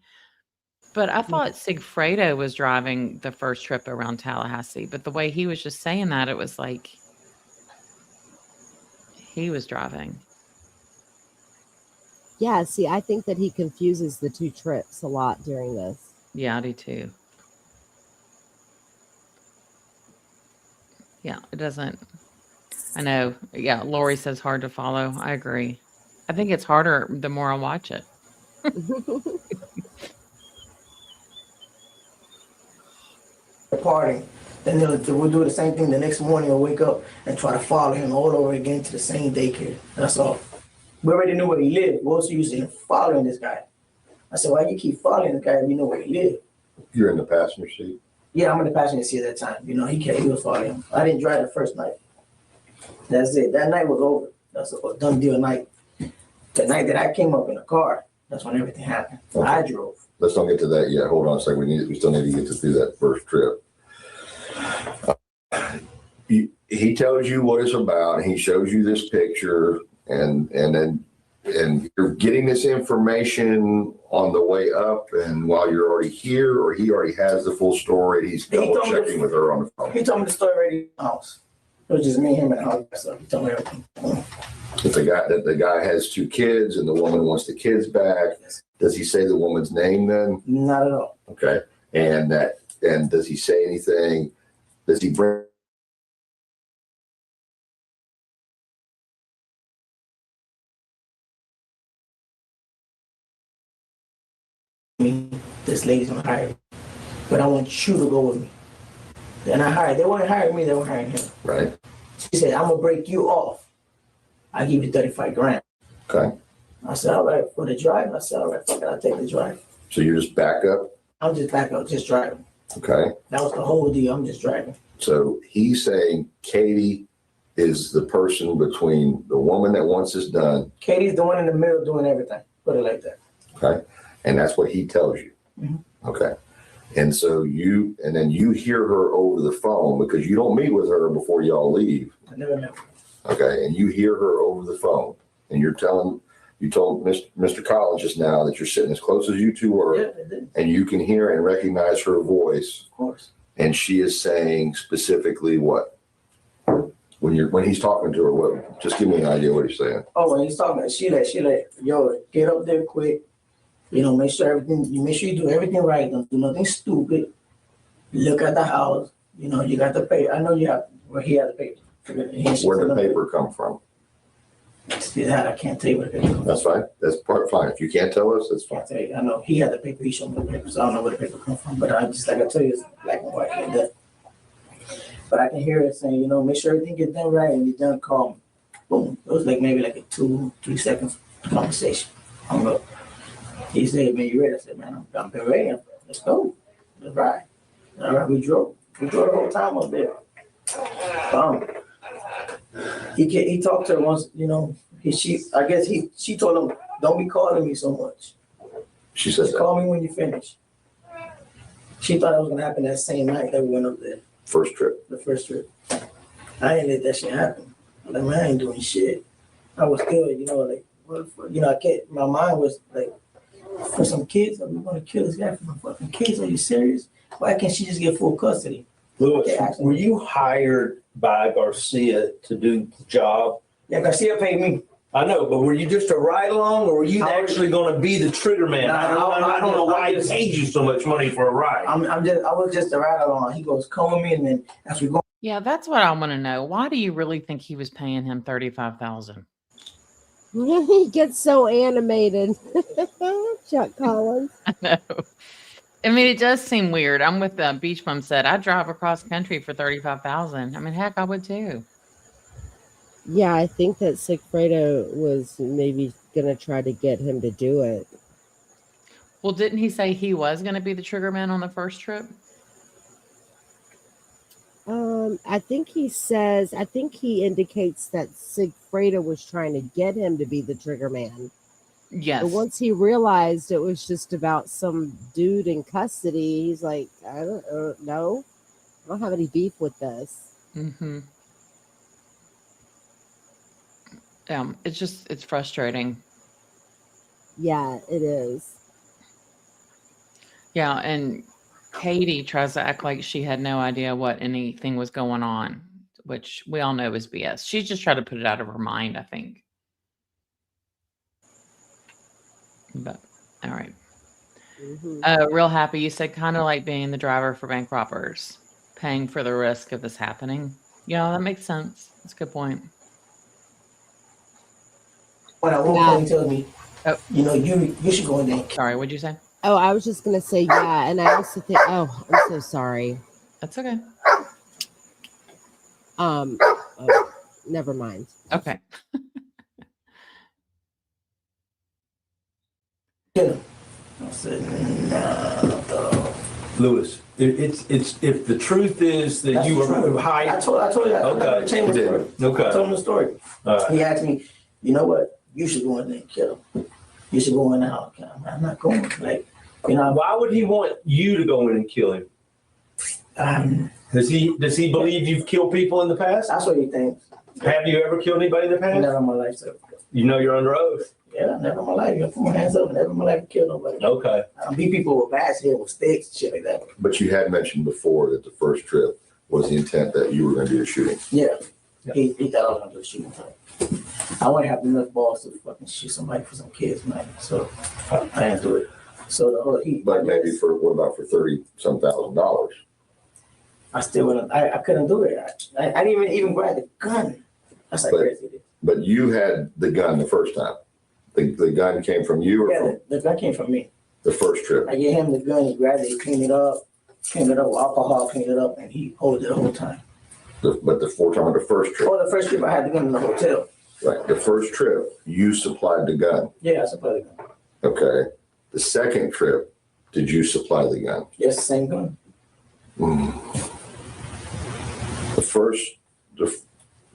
But I thought Sigfredo was driving the first trip around Tallahassee. But the way he was just saying that, it was like he was driving. Yeah, see, I think that he confuses the two trips a lot during this. Yeah, I do too. Yeah, it doesn't. I know. Yeah, Lori says hard to follow. I agree. I think it's harder the more I watch it. Partying. Then we'll do the same thing the next morning. I'll wake up and try to follow him all over again to the same daycare. That's all. We already knew where he lived. We also used to following this guy. I said, "Why you keep following this guy if you know where he lived?" You're in the passenger seat. Yeah, I'm in the passenger seat at that time. You know, he was following him. I didn't drive the first night. That's it. That night was over. That's a done deal night. The night that I came up in the car, that's when everything happened. Okay. I drove. Let's don't get to that yet. Hold on a second. We still need to get through that first trip. He tells you what it's about. He shows you this picture, and you're getting this information on the way up, and while you're already here, or he already has the full story. He's double checking with her on the phone. He told me the story already in the house. It was just me, him, and the house. So he told me everything. That the guy has 2 kids, and the woman wants the kids back. Does he say the woman's name then? Not at all. Okay, and does he say anything? Does he bring? This lady's gonna hire me, but I want you to go with me. Then I hired. They weren't hiring me. They were hiring him. Right. She said, "I'm gonna break you off. I give you 35 grand." Okay. I said, "All right." For the drive, I said, "All right, fuck it, I'll take the drive." So you're just back up. I'm just back up, just driving. Okay. That was the whole deal. I'm just driving. So he's saying Katie is the person between the woman that wants this done. Katie's the one in the middle doing everything. Put it like that. Okay. And that's what he tells you. Okay. And so and then you hear her over the phone because you don't meet with her before y'all leave. I never met her. Okay. And you hear her over the phone and you told Mr. Collins just now that you're sitting as close as you two were. Yeah, I did. And you can hear and recognize her voice. Of course. And she is saying specifically what? When he's talking to her, what? Just give me an idea what he's saying. Oh, when he's talking, she like, yo, get up there quick. Make sure you do everything right. Don't do nothing stupid. Look at the house. You got the paper. I know you have. Well, he had the paper. Where did the paper come from? That I can't tell you what the paper. That's fine. That's fine. If you can't tell us, that's fine. Can't tell you. I know he had the paper. He showed me the paper, so I don't know where the paper come from. But I just like I tell you, it's black and white. Like that. But I can hear it saying, make sure everything gets done right and you're done. Call me. Boom. It was maybe a 2-3 seconds conversation. Hung up. He said, man, you ready? I said, man, I'm been ready. Let's go. Let's ride. All right, we drove. We drove the whole time up there. He talked to her once, I guess she told him, don't be calling me so much. She said Just call me when you finish. She thought it was going to happen that same night that we went up there. First trip. The first trip. I didn't let that shit happen. I'm like, man, I ain't doing shit. I was still, I can't, my mind was like, for some kids, we want to kill this guy for some fucking kids. Are you serious? Why can't she just get full custody? Louis, were you hired by Garcia to do the job? Yeah, Garcia paid me. I know, but were you just a ride along, or were you actually going to be the trigger man? I don't know why he paid you so much money for a ride. I was just a ride along. He goes, come with me, and then as we go. Yeah, that's what I want to know. Why do you really think he was paying him $35,000? He gets so animated. Chuck Collins. I know. I mean, it does seem weird. I'm with Beach Bum said, I'd drive across country for $35,000. I mean, heck, I would too. Yeah, I think that Sigfredo was maybe going to try to get him to do it. Well, didn't he say he was going to be the trigger man on the first trip? I think he indicates that Sigfredo was trying to get him to be the trigger man. Yes. But once he realized it was just about some dude in custody, he's like, I don't have any beef with this. Mm-hmm. It's frustrating. Yeah, it is. Yeah, and Katie tries to act like she had no idea what anything was going on, which we all know is BS. She's just trying to put it out of her mind, I think. But all right. Mm-hmm. Real happy. You said kind of like being the driver for bank robbers, paying for the risk of this happening. Yeah, that makes sense. That's a good point. When I woke up, he told me, Oh. you should go in there. Sorry, what'd you say? Oh, I was just going to say, yeah. And I also think, I'm so sorry. That's okay. Never mind. Okay. I said, nah. Louis, it's if the truth is that That's you were true. hired. I told you. Okay. I told him the story. He asked me, you know what? You should go in there and kill him. You should go in the house. I'm not going. Why would he want you to go in and kill him? Does he believe you've killed people in the past? That's what he thinks. Have you ever killed anybody in the past? Never in my life, sir. You know you're under oath. Yeah, never in my life. I put my hands up. Never in my life killed nobody. Okay. I beat people with bats here with sticks and shit like that. But you had mentioned before that the first trip was the intent that you were going to do the shooting. Yeah. He thought I was going to do a shooting. I wouldn't have enough balls to fucking shoot somebody for some kids, man. So I didn't do it. So the whole But maybe what about for $30-some thousand? I still wouldn't. I couldn't do it. I didn't even grab the gun. That's like crazy. But you had the gun the first time. The gun came from you, or from the gun came from me. the first trip? I gave him the gun. He grabbed it. He cleaned it up with alcohol. Cleaned it up, and he held it the whole time. But the first trip. Oh, the first trip I had the gun in the hotel. Right. The first trip you supplied the gun. Yeah, I supplied the gun. Okay. The second trip, did you supply the gun? Yes, the same gun. The first,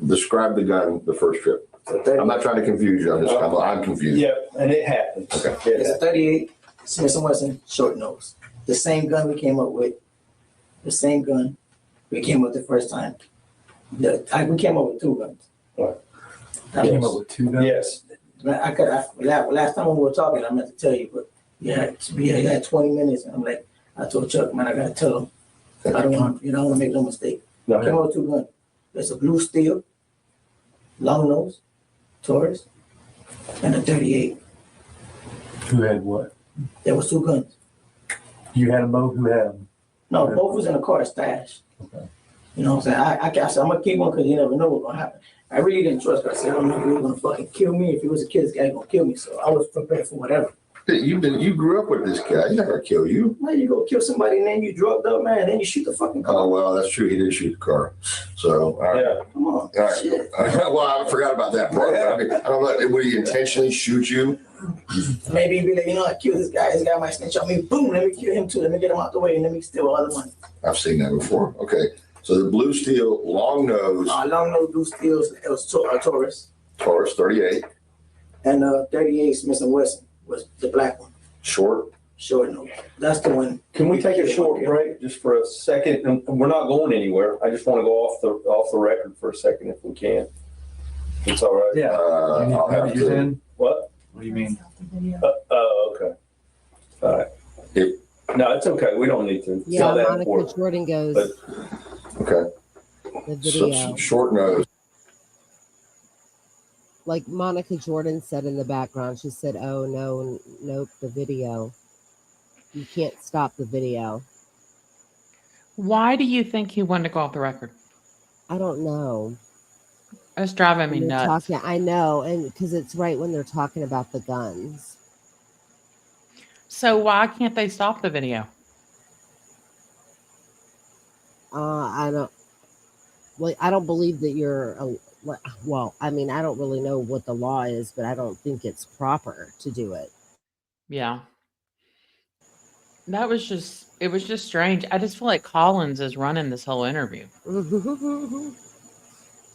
describe the gun, the first trip. I'm not trying to confuse you. I'm confused. Yeah, and it happens. Okay. It's a 38 Smith & Wesson short nose. The same gun we came up with. The same gun we came up the first time. We came up with two guns. Right. Came up with two guns? Yes. Last time when we were talking, I meant to tell you, but you had 20 minutes, and I'm like, I told Chuck, man, I gotta tell him. I don't want to make no mistake. No. Came up with two guns. There's a blue steel, long nose, Taurus, and a 38. Who had what? There was two guns. You had them both? Who had them? No, both was in the car stashed. Okay. You know what I'm saying? I said, I'm gonna keep one because you never know what's gonna happen. I really didn't trust her. I said, I don't know if he was gonna fucking kill me. If he was a kid, this guy gonna kill me. So I was prepared for whatever. You grew up with this guy. He's not gonna kill you. Man, you go kill somebody and then you drugged up, man, and then you shoot the fucking car. Oh well, that's true. He did shoot the car. So all right. Yeah. Come on. All right. Shit. Well, I forgot about that part. I mean, I don't know. Would he intentionally shoot you? Maybe he'd be like, I killed this guy. This guy might snitch on me. Boom, let me kill him too. Let me get him out the way and let me steal all the money. I've seen that before. Okay. So the blue steel, long nose, Long nose blue steels, it was Taurus. Taurus 38, And 38 Smith & Wesson was the black one. short. Short nose. That's the one. Can we take a short break just for a second? And we're not going anywhere. I just want to go off the record for a second if we can. It's all right. Yeah. I'll have You to. in? What? What do you mean? Oh, okay. All right. No, it's okay. We don't need to. It's Yeah, not that Monica important. Jordan goes, But- Okay. the So, video. short nose. Like Monica Jordan said in the background, she said, oh, no, nope, the video. You can't stop the video. Why do you think he wanted to go off the record? I don't know. It's driving me When they're nuts. talking, I know, and because it's right when they're talking about the guns. So why can't they stop the video? I don't. Well, I don't believe that well, I mean, I don't really know what the law is, but I don't think it's proper to do it. Yeah. It was just strange. I just feel like Collins is running this whole interview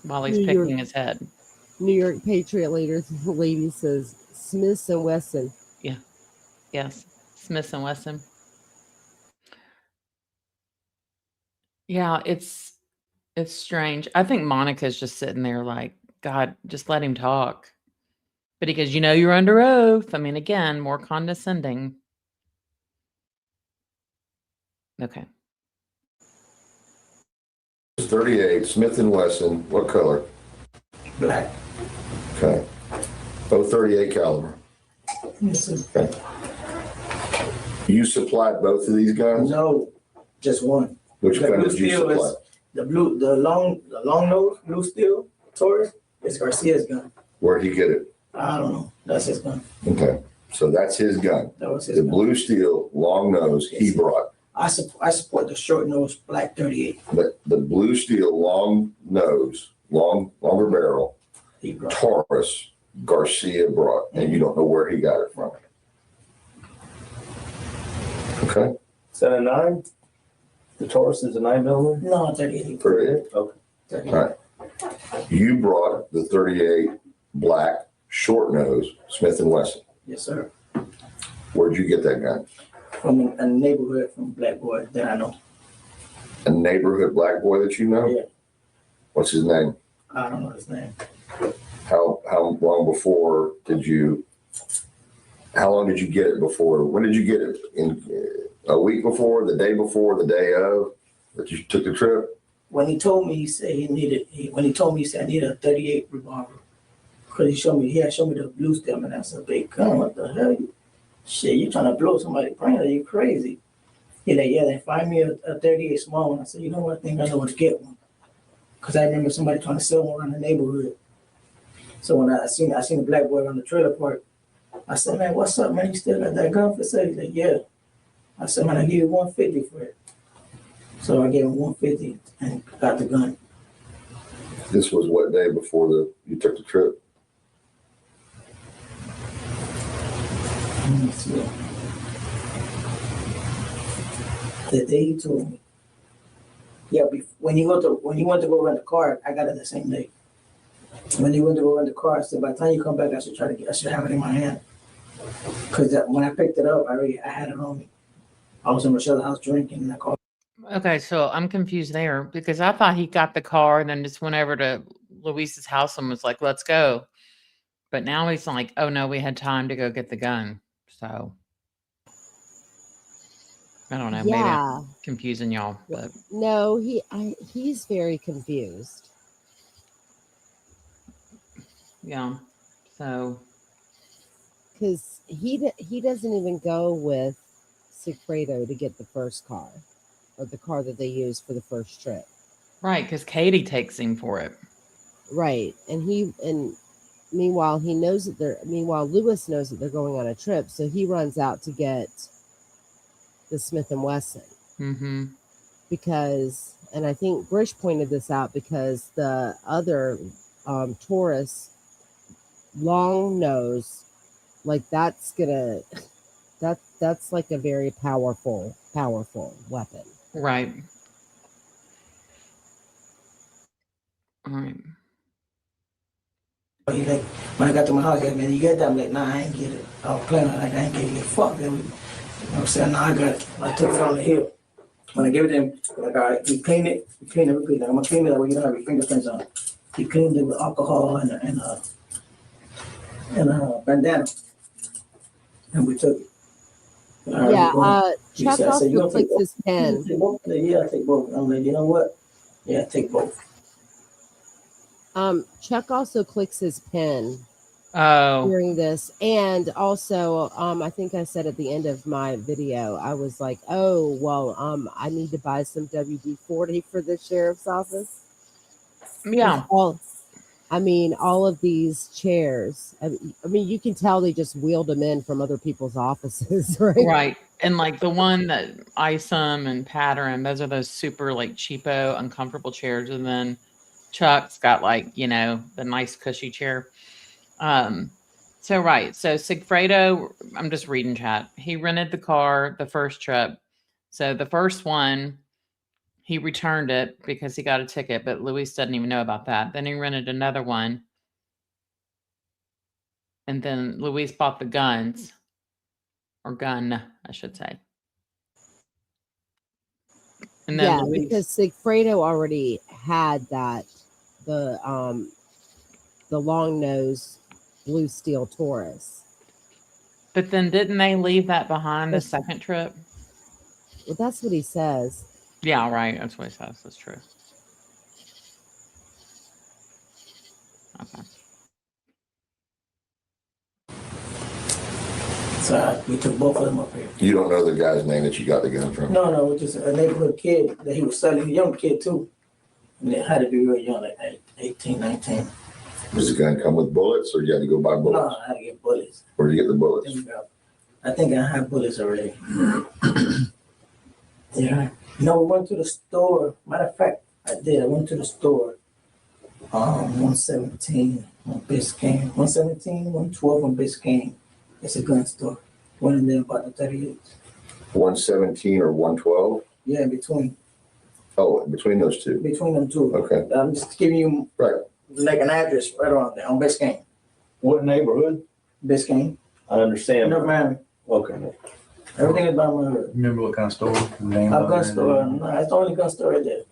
while he's New picking York. his head. New York Patriot lady says Smith & Wesson. Yes. Smith & Wesson. Yeah, it's strange. I think Monica's just sitting there like, God, just let him talk. But he goes, you're under oath. I mean, again, more condescending. Okay. 38, Smith & Wesson. What color? Black. Okay. 038 caliber. Yes, sir. Okay. You supplied both of these guns? No, just one. Which The gun blue did you steel supply? is the long nose blue steel Taurus is Garcia's gun. Where'd he get it? I don't know. That's his gun. Okay. So that's his gun. That was his The gun. blue steel, long nose, he Yes. brought. I support the short nose black 38. The blue steel, long nose, longer barrel, He brought. Taurus, Garcia brought, and you don't know where he got it from. Okay. Is that a 9? The Taurus is a 9mm? No, 38. 38. Okay. 38. All right. You brought the 38 black short nose Smith & Wesson. Yes, sir. Where'd you get that gun? From a neighborhood from Black Boy that I know. A neighborhood black boy that you know? Yeah. What's his name? I don't know his name. How long before did you? How long did you get it before? When did you get it? In a week before, the day before, the day of that you took the trip? When he told me, he said he needed. When he told me, he said I needed a 38 revolver. Because he had showed me the blue stem, and that's a big gun. What the hell? Shit, you trying to blow somebody's brain? Are you crazy? He like, yeah, then find me a 38 small one. I said, you know what? I think I know where to get one. Because I remember somebody trying to sell one around the neighborhood. So when I seen the black boy on the trailer park, I said, man, what's up, man? You still got that gun for sale? He's like, yeah. I said, man, I give you $150 for it. So I gave him $150 and got the gun. This was what day before you took the trip? Let me see. The day he told me. Yeah, when you went to go rent the car, I got it the same day. When you went to go rent the car, I said by the time you come back, I should have it in my hand. Because when I picked it up, I had it on me. I was in Rochelle's house drinking in the car. Okay, so I'm confused there because I thought he got the car and then just went over to Luis's house and was like, let's go. But now he's like, oh no, we had time to go get the gun. So I don't know. Maybe Yeah. I'm confusing y'all, but No, he's very confused. yeah. So Because he doesn't even go with Sigfredo to get the first car, or the car that they used for the first trip. right, because Katie takes him for it. Right. And meanwhile Lewis knows that they're going on a trip, so he runs out to get the Smith and Wesson. Mm-hmm. Because, and I think Grish pointed this out, because the other Taurus long nose, like that's like a very powerful weapon. Right. All right. He like, when I got to my house, he like, man, you get that? I'm like, nah, I ain't get it. I was playing like, I ain't get it. Fuck them. You know what I'm saying? Nah, I got it. I took it on the hill. When I gave it to him, like, all right, we clean it. Like, I'm gonna clean it that way you don't have your fingerprints on it. He cleaned it with alcohol and a bandana. And we took it. Chuck also clicks his pen. Yeah, I take both. I'm like, you know what? Yeah, take both. Chuck also clicks his pen Oh, during this, and also I think I said at the end of my video, I was like, oh well, I need to buy some WD-40 for the sheriff's office. yeah. All of these chairs, I mean you can tell they just wheeled them in from other people's offices. Right. And like the one that Isom and Pattern, those are those super like cheapo, uncomfortable chairs. And then Chuck's got like, the nice cushy chair. So right. So Sigfredo, I'm just reading chat. He rented the car the first trip. So the first one, he returned it because he got a ticket, but Luis doesn't even know about that. Then he rented another one. And then Luis bought the guns, or gun, I should say. And then Luis, because Sigfredo already had that, the long nose blue steel Taurus. but then didn't they leave that behind the second trip? Well, that's what he says. Yeah, right. That's what he says. That's true. Okay. So we took both of them up here. You don't know the guy's name that you got the gun from? No, just a neighborhood kid that he was selling, a young kid too. And it had to be real young, like 18, 19. Does the gun come with bullets, or you had to go buy bullets? No, I had to get bullets. Where did you get the bullets? There you go. I think I have bullets already. Yeah. We went to the store. Matter of fact, I did. I went to the store. 117 on Biscayne. 117, 112 on Biscayne. It's a gun store. Went in there about the 38. 117 or 112? Yeah, in between. Oh, between those two. Between them two. Okay. I'm just giving you like an address right on there on Biscayne. What neighborhood? Biscayne. I understand. North Miami. Okay. Everything is by my hood. Remember what kind of store? A gun store. No, it's the only gun store right there.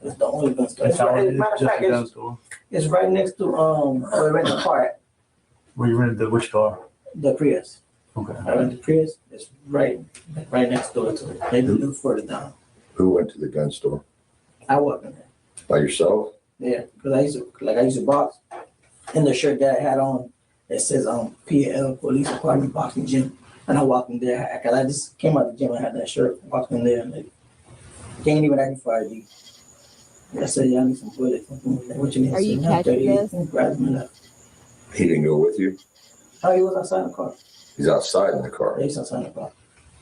It's the only gun store. That's how it is, Matter of just fact, a gun store. it's right next to where we rent the car at, Where you rented which car? the Prius. Okay. I rent the Prius. It's right next door to it. Maybe a little further down. Who went to the gun store? I walk in there. By yourself? Yeah, because I used to box. And the shirt that I had on, it says PL Police Department Boxing Gym. And I walked in there because I just came out of the gym and had that shirt. Walked in there and like, can't even ask for ID. I said, yeah, I need some bullets. What you need? Are you catching this? He didn't go with you? Oh, he was outside the car. He's outside in the car. Yeah, he's outside the car.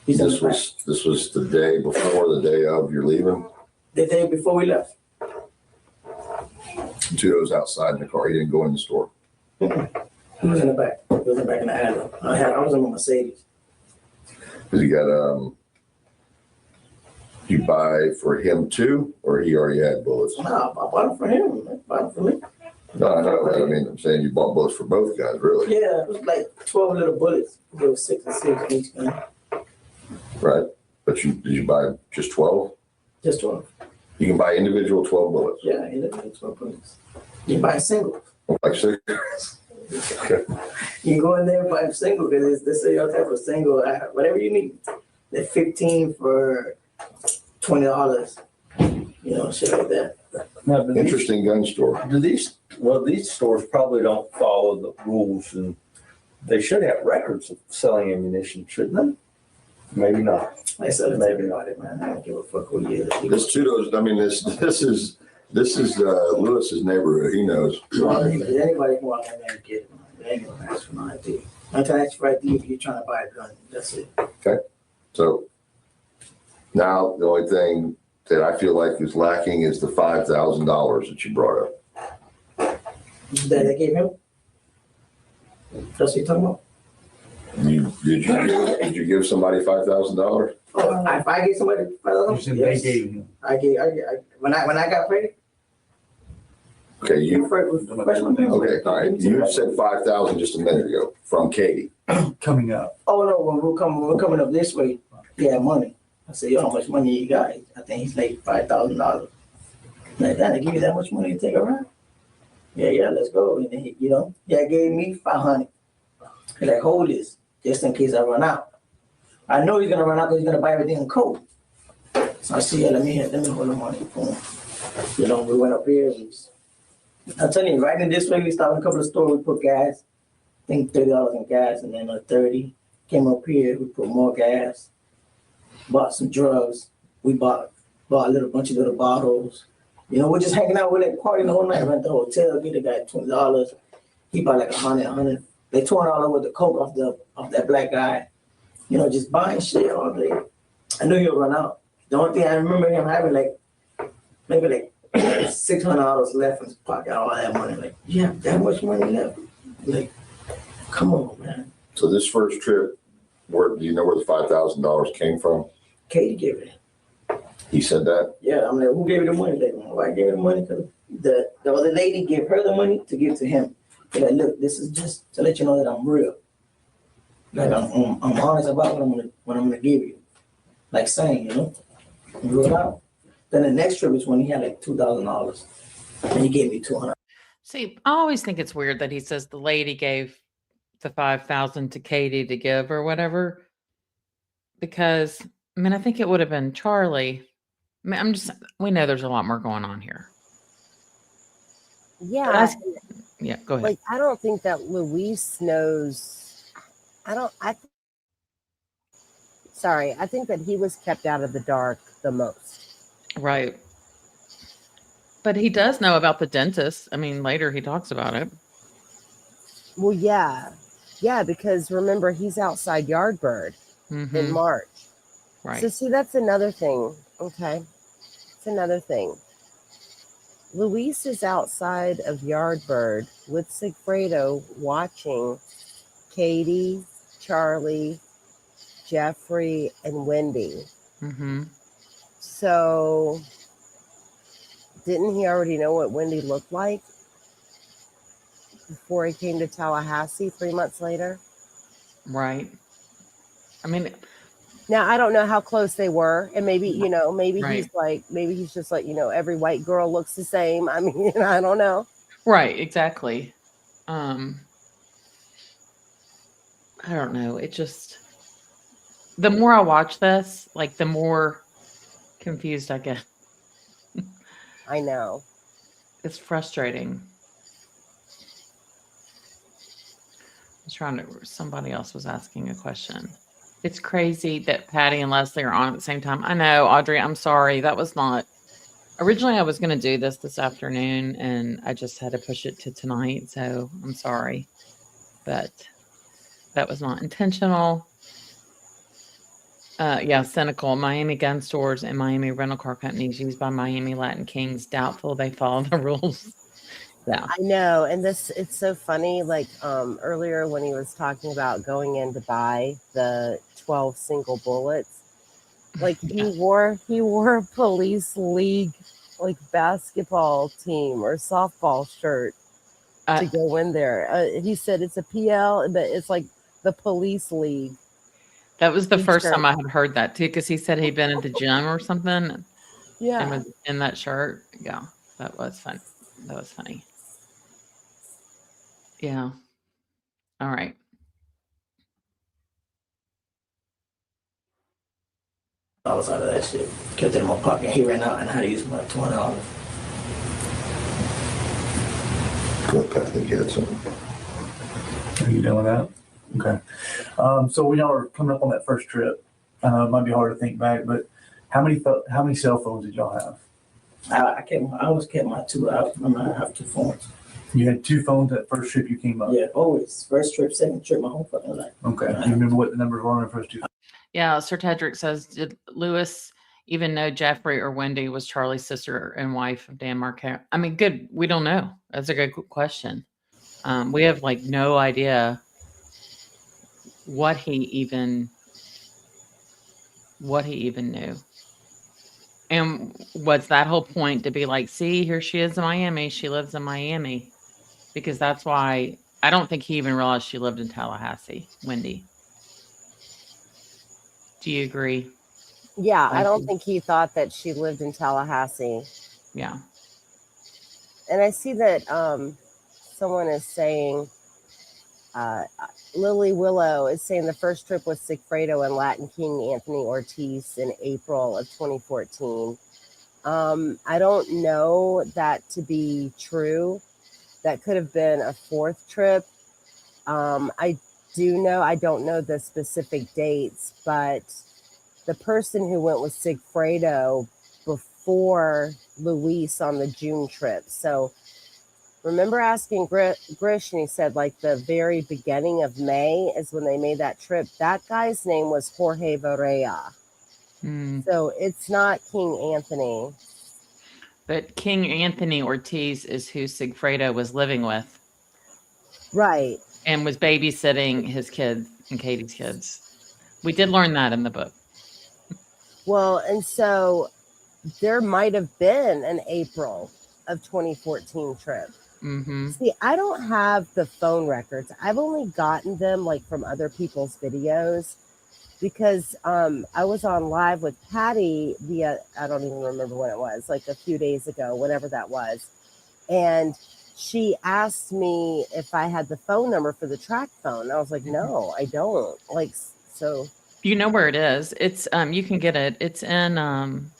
He's in the This back. was the day before, the day of your leaving? The day before we left. Judo's outside in the car. He didn't go in the store. He was in the back. He was in the back in the alley. I was in my Mercedes. Cause he You buy for him too, or he already had bullets? No, I bought them for him. I bought them for me. No, I know. I mean, I'm saying you bought bullets for both guys, really. Yeah, it was like 12 little bullets. There was 6 and 6 in each gun. Right. But did you buy just 12? Just 12. You can buy individual 12 bullets. Yeah, individual 12 bullets. You can buy a single. Like cigarettes. Okay. You can go in there and buy a single because they say your type of single, whatever you need. They're 15 for $20. You know, shit like that. No, but Interesting gun store. these stores probably don't follow the rules, and they should have records of selling ammunition, shouldn't they? Maybe not. I said, maybe not it, man. I don't give a fuck who you is. This Tudo's, I mean, this is Lewis's neighborhood. He knows. Well, anybody can walk in there and get it, man. They ain't gonna ask for no ID. I'm gonna ask for ID if you're trying to buy a gun. That's it. Okay. So now the only thing that I feel like is lacking is the $5,000 that you brought up. That they gave him? That's what you're talking about? Did you give somebody $5,000? Oh, if I get somebody You $5,000, said yes. they gave him. I when I got paid. Okay, you Okay, okay, all right. You said 5,000 just a minute ago from Katie. Coming up. Oh no, when we're coming up this way, he had money. I said, yo, how much money you got? I think he's like $5,000. Like that, I give you that much money to take around? Yeah, let's go. And then he gave me 500. He's like, hold this, just in case I run out. I know he's gonna run out because he's gonna buy everything in cold. So I see, let me hold the money for him. We went up here. I'm telling you, right in this way, we stopped in a couple of stores, we put gas. I think $30 in gas, and then 30. Came up here, we put more gas. Bought some drugs. We bought a bunch of little bottles. We're just hanging out with that party the whole night. Rent the hotel, get the guy $20. He bought like 100. They $200 worth of coke off that black guy. Just buying shit all day. I knew he'll run out. The only thing I remember him having maybe $600 left in his pocket, all that money. Like, yeah, that much money left. Like, come on, man. So this first trip, do you know where the $5,000 came from? Katie gave it. He said that? Yeah, I'm like, who gave you the money? Like, why gave you the money? Because the other lady gave her the money to give to him. They're like, look, this is just to let you know that I'm real. Like, I'm honest about what I'm gonna give you. Like saying, and wrote out. Then the next trip is when he had like $2,000, and he gave me 200. See, I always think it's weird that he says the lady gave the 5,000 to Katie to give or whatever, because I think it would have been Charlie. We know there's a lot more going on here. Yeah. Yeah, go ahead. Like, I don't think that Luis knows. I think that he was kept out of the dark the most. Right. But he does know about the dentist. Later he talks about it. Well, yeah. Yeah, because remember, he's outside Yardbird in March. Right. So, see, that's another thing. Okay. It's another thing. Luis is outside of Yardbird with Sigfredo watching Katie, Charlie, Jeffrey, and Wendy. Mm-hmm. So, didn't he already know what Wendy looked like before he came to Tallahassee 3 months later? Right. Now, I don't know how close they were. And maybe, maybe Right. he's just like, every white girl looks the same. I don't know. Right, exactly. I don't know. It just, the more I watch this, the more confused I get. I know. It's frustrating. Somebody else was asking a question. It's crazy that Patty and Leslie are on at the same time. I know, Audrey, I'm sorry. That was not, originally I was going to do this afternoon, and I just had to push it to tonight. So I'm sorry, but that was not intentional. Cynical. Miami gun stores and Miami rental car companies used by Miami Latin Kings. Doubtful they follow the rules. Yeah, I know. And it's so funny. Earlier when he was talking about going in to buy the 12 single bullets, Like he wore a police league like basketball team or softball shirt to go in there. He said it's a PL, but it's like the police league. That was the first T-shirt. time I had heard that too, because he said he'd been at the gym or something and Yeah. was in that shirt. Yeah, that was fun. That was funny. Yeah. All right. I was out of that shit. Kept it in my pocket. He ran out and I had to use my $20. Go back and get some. Are you done with that? Okay. So when y'all are coming up on that first trip, it might be hard to think back, but how many cell phones did y'all have? I always kept my two. I have two phones. You had 2 phones that first trip you came up? Yeah, always. First trip, second trip, my whole fucking life. Okay. Do you remember what the numbers were on the first 2? Yeah, Sir Tedrick says, did Lewis even know Jeffrey or Wendy was Charlie's sister and wife of Dan Marquez? I mean, good. We don't know. That's a good question. We have like no idea what he even knew. And was that whole point to be like, see, here she is in Miami. She lives in Miami. Because that's why I don't think he even realized she lived in Tallahassee, Wendy. Do you agree? Yeah, I don't think he thought that she lived in Tallahassee. Yeah. And I see that someone is saying, Lily Willow is saying the first trip was Sigfredo and Latin King Anthony Ortiz in April of 2014. I don't know that to be true. That could have been a 4th trip. I don't know the specific dates, but the person who went with Sigfredo before Luis on the June trip. So remember asking Grish, and he said like the very beginning of May is when they made that trip. That guy's name was Jorge Varela. So it's not King Anthony. But King Anthony Ortiz is who Sigfredo was living with. Right. And was babysitting his kids and Katie's kids. We did learn that in the book. Well, and so there might have been an April of 2014 trip. See, I don't have the phone records. I've only gotten them like from other people's videos because I was on live with Patty I don't even remember when it was, like a few days ago, whenever that was. And she asked me if I had the phone number for the track phone. I was like, no, I don't. Like, so. You know where it is. It's you can get it. It's in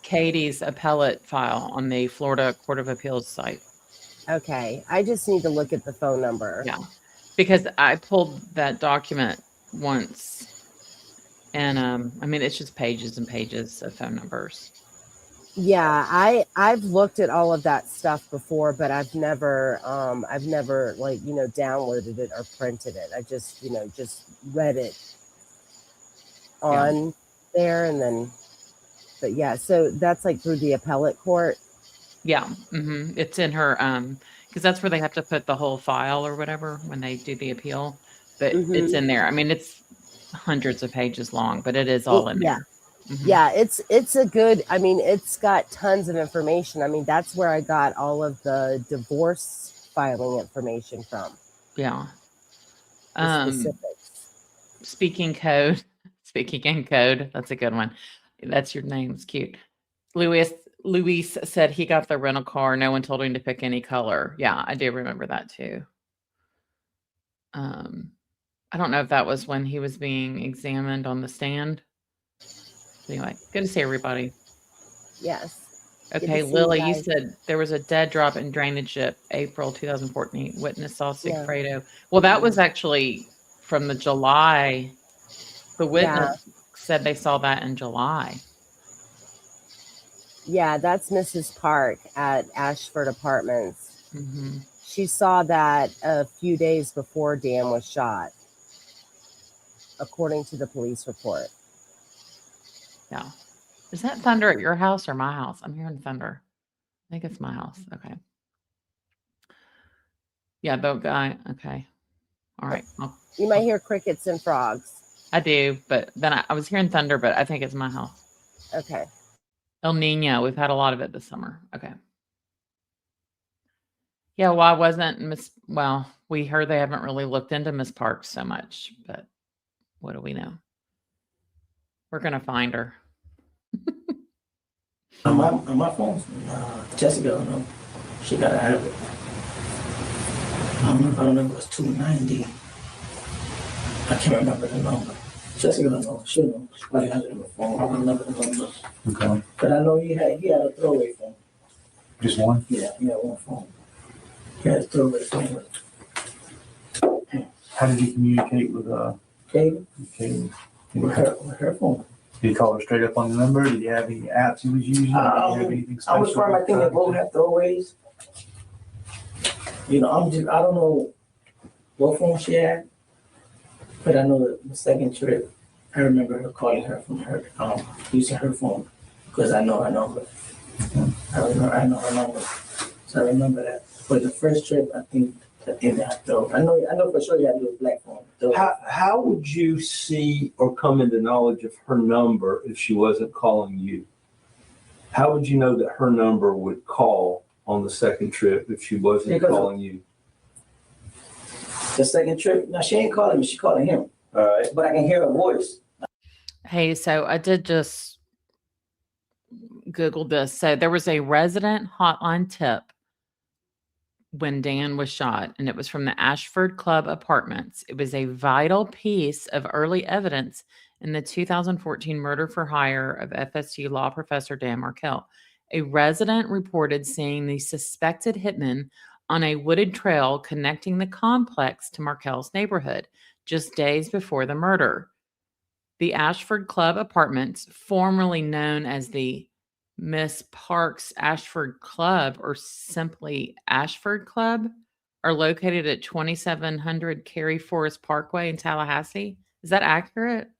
Katie's appellate file on the Florida Court of Appeals site. Okay. I just need to look at the phone number. Yeah. Because I pulled that document once. And I mean, it's just pages and pages of phone numbers. Yeah, I've looked at all of that stuff before, but I've never like, downloaded it or printed it. I just, just read it on there and then, but yeah, so that's like through the appellate court. Yeah. It's in her, because that's where they have to put the whole file or whatever when they do the appeal, but it's in there. I mean, it's hundreds of pages long, but it is all in there. Yeah, it's a good, I mean, it's got tons of information. I mean, that's where I got all of the divorce filing information from. Yeah. The specifics. Speaking in code, that's a good one. That's your name. It's cute. Luis said he got the rental car. No one told him to pick any color. Yeah, I do remember that too. I don't know if that was when he was being examined on the stand. Anyway, good to see everybody. Yes. Okay, Lily, you said there was a dead drop in drainage at April 2014. Witness saw Sigfredo. Yeah. Well, that was actually from the July. The witness said they saw that in July. Yeah, that's Mrs. Park at Ashford Apartments. She saw that a few days before Dan was shot, according to the police report. Yeah. Is that thunder at your house or my house? I'm hearing thunder. I think it's my house. Okay. Yeah, the guy. Okay. All right. You might hear crickets and frogs. I do, but then I was hearing thunder, but I think it's my house. Okay. El Nino. We've had a lot of it this summer. Okay. Yeah, why wasn't Miss? Well, we heard they haven't really looked into Miss Parks so much, but what do we know? We're gonna find her. On my phone, Jessica, don't know. She gotta have it. I don't know if it was 290. I can't remember the number. Jessica don't know. She'll know. She probably has it on the phone. I don't remember the number. Okay. But I know he had a throwaway phone. Just one? Yeah, he had one phone. He had a throwaway phone with How did you communicate with Katie, Katie? with her phone. Did he call her straight up on the number? Did he have any apps he was using? Did he have anything I was special? from, I think they both have throwaways. You know, I don't know what phone she had, but I know that the second trip, I remember her calling her from her, using her phone, because I know her number. I know her number, so I remember that. But the first trip, I think they had throw. I know for sure you had a little black phone. How would you see or come into knowledge of her number if she wasn't calling you? How would you know that her number would call on the second trip if she wasn't calling you? The second trip, no, she ain't calling me, she calling him. All right. But I can hear her voice. Hey, so I did just Google this. So there was a resident hotline tip when Dan was shot, and it was from the Ashford Club Apartments. It was a vital piece of early evidence in the 2014 murder for hire of FSU law professor Dan Markell. A resident reported seeing the suspected hitman on a wooded trail connecting the complex to Markell's neighborhood just days before the murder. The Ashford Club Apartments, formerly known as the Miss Parks Ashford Club, or simply Ashford Club, are located at 2700 Cary Forest Parkway in Tallahassee. Is that accurate?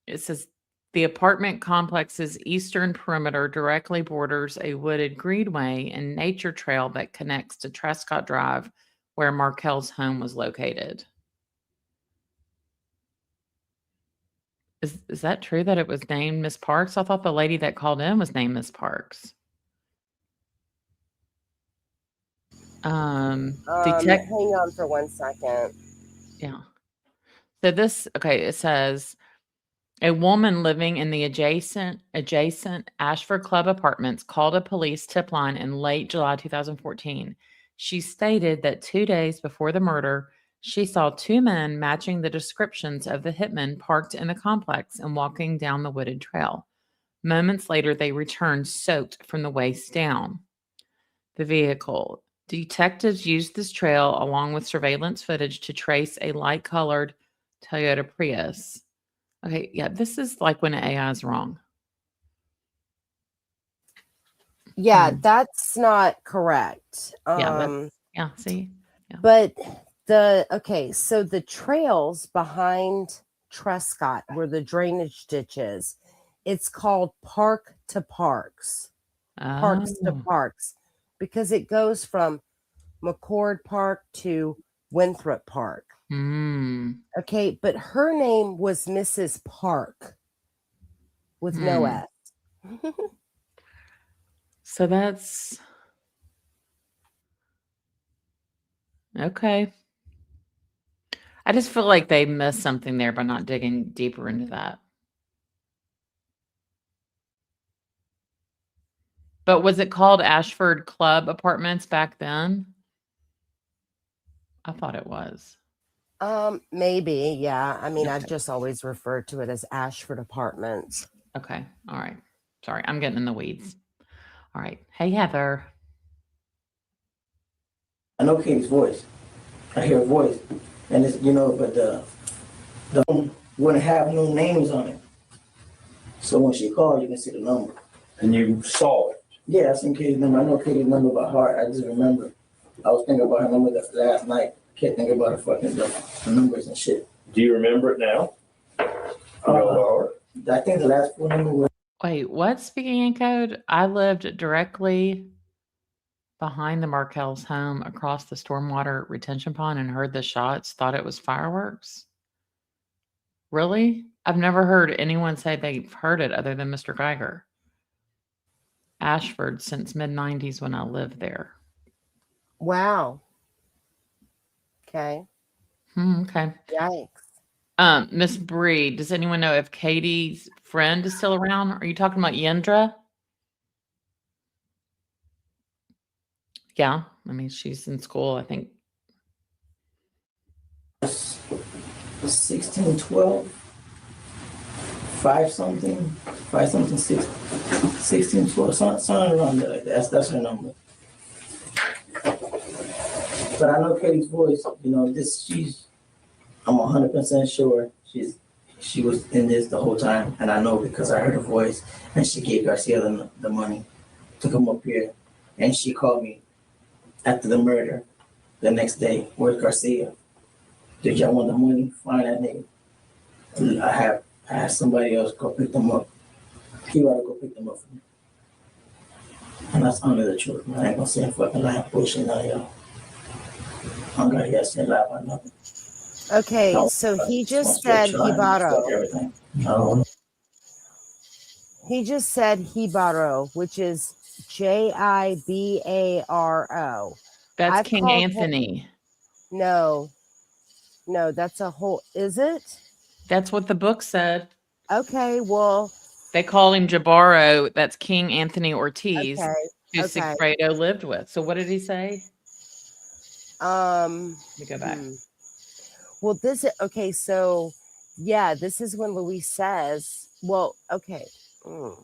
It says the apartment complex's eastern perimeter directly borders a wooded greenway and nature trail that connects to Trescott Drive, where Markell's home was located. Is that true that it was named Miss Parks? I thought the lady that called in was named Miss Parks. Hang on for 1 second. Yeah. So this, okay, it says a woman living in the adjacent Ashford Club Apartments called a police tip line in late July 2014. She stated that 2 days before the murder, she saw two men matching the descriptions of the hitman parked in the complex and walking down the wooded trail. Moments later, they returned soaked from the waist down. The vehicle. Detectives used this trail along with surveillance footage to trace a light-colored Toyota Prius. Okay, yeah, this is like when AI is wrong. Yeah, that's not correct. Yeah, see? Yeah. But so the trails behind Trescott where the drainage ditch is, it's called Park to Parks. Parks to Parks, because it goes from McCord Park to Winthrop Park. Okay, but her name was Mrs. Park with no S. So that's okay. I just feel like they missed something there by not digging deeper into that. But was it called Ashford Club Apartments back then? I thought it was. Maybe, yeah. I mean, I've just always referred to it as Ashford Apartments. Okay, all right. Sorry, I'm getting in the weeds. All right. Hey, Heather. I know Katie's voice. I hear her voice. And it's, but the phone wouldn't have no names on it. So when she called, you can see the number. And you saw it. Yeah, I seen Katie's number. I know Katie's number by heart. I just remember. I was thinking about her number last night. Can't think about her fucking the numbers and shit. Do you remember it now? I think the last four number was. Wait, what? Speaking in code? I lived directly behind the Markell's home across the stormwater retention pond and heard the shots, thought it was fireworks. Really? I've never heard anyone say they've heard it other than Mr. Geiger. Ashford since mid-90s when I lived there. Wow. Okay. Okay. Yikes. Miss Bree, does anyone know if Katie's friend is still around? Are you talking about Yendra? Yeah. I mean, she's in school, I think. 16, 12, 5 something, 5 something, 6, 16, 12, something around there like that. That's her number. But I know Katie's voice, you know, I'm 100% sure she was in this the whole time. And I know because I heard her voice and she gave Garcia the money to come up here. And she called me after the murder the next day. Where's Garcia? Did y'all want the money? Find that nigga. I had somebody else go pick them up. He ought to go pick them up for me. And that's under the truth, man. I ain't gonna say a fucking lie. Bullshit, none of y'all. I'm gonna hear say lie about nothing. Okay, No, so he just straight said trying to fuck Hibaro. everything. No. He just said Hibaro, which is Jibaro. That's I've King called him- Anthony. No, that's a whole. Is it? That's what the book said. Okay, well, They call him Jabaro. That's King Anthony Ortiz, okay, who okay. Sigfredo lived with. So what did he say? Let me go back. Well, this is okay. So, yeah, this is when Luis says, "Well, okay, No,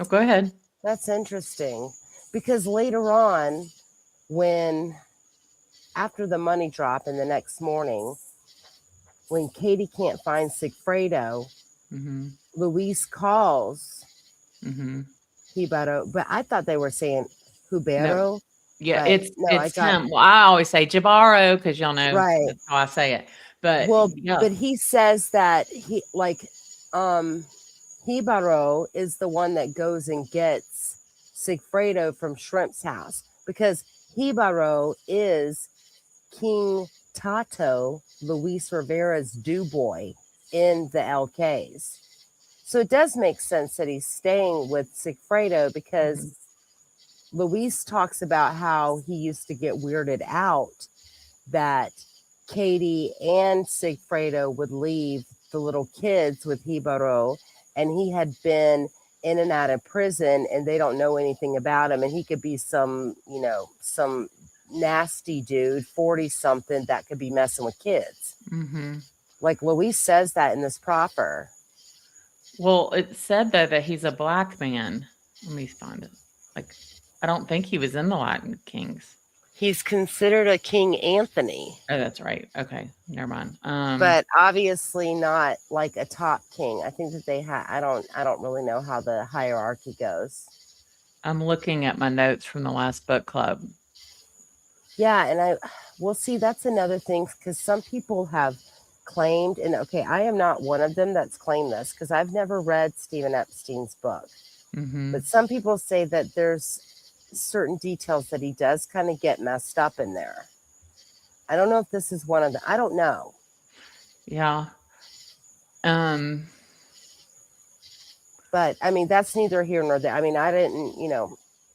go ahead. that's interesting," because later on, when after the money drop and the next morning, when Katie can't find Sigfredo, Luis calls Hibaro, but I thought they were saying Hubero. No. Yeah, but it's him. Well, I always say Jabaro because y'all know Right. that's how I say it. But Well, yeah. but he says that Hibaro is the one that goes and gets Sigfredo from Shrimp's house because Hibaro is King Tato, Luis Rivera's do boy in the LKs. So it does make sense that he's staying with Sigfredo because Luis talks about how he used to get weirded out that Katie and Sigfredo would leave the little kids with Hibaro, and he had been in and out of prison and they don't know anything about him, and he could be some nasty dude, 40 something that could be messing with kids. Like Luis says that in this proffer. Well, it said that he's a black man. Let me find it. Like, I don't think he was in the Latin Kings. He's considered a King Anthony. Oh, that's right. Okay, never mind. But obviously not like a top king. I think that they have. I don't really know how the hierarchy goes. I'm looking at my notes from the last book club. Yeah, and we'll see. That's another thing because some people have claimed, and okay, I am not one of them that's claimed this because I've never read Stephen Epstein's book. But some people say that there's certain details that he does kind of get messed up in there. I don't know if this is one of them. I don't know. Yeah. But I mean, that's neither here nor there. I mean, I didn't,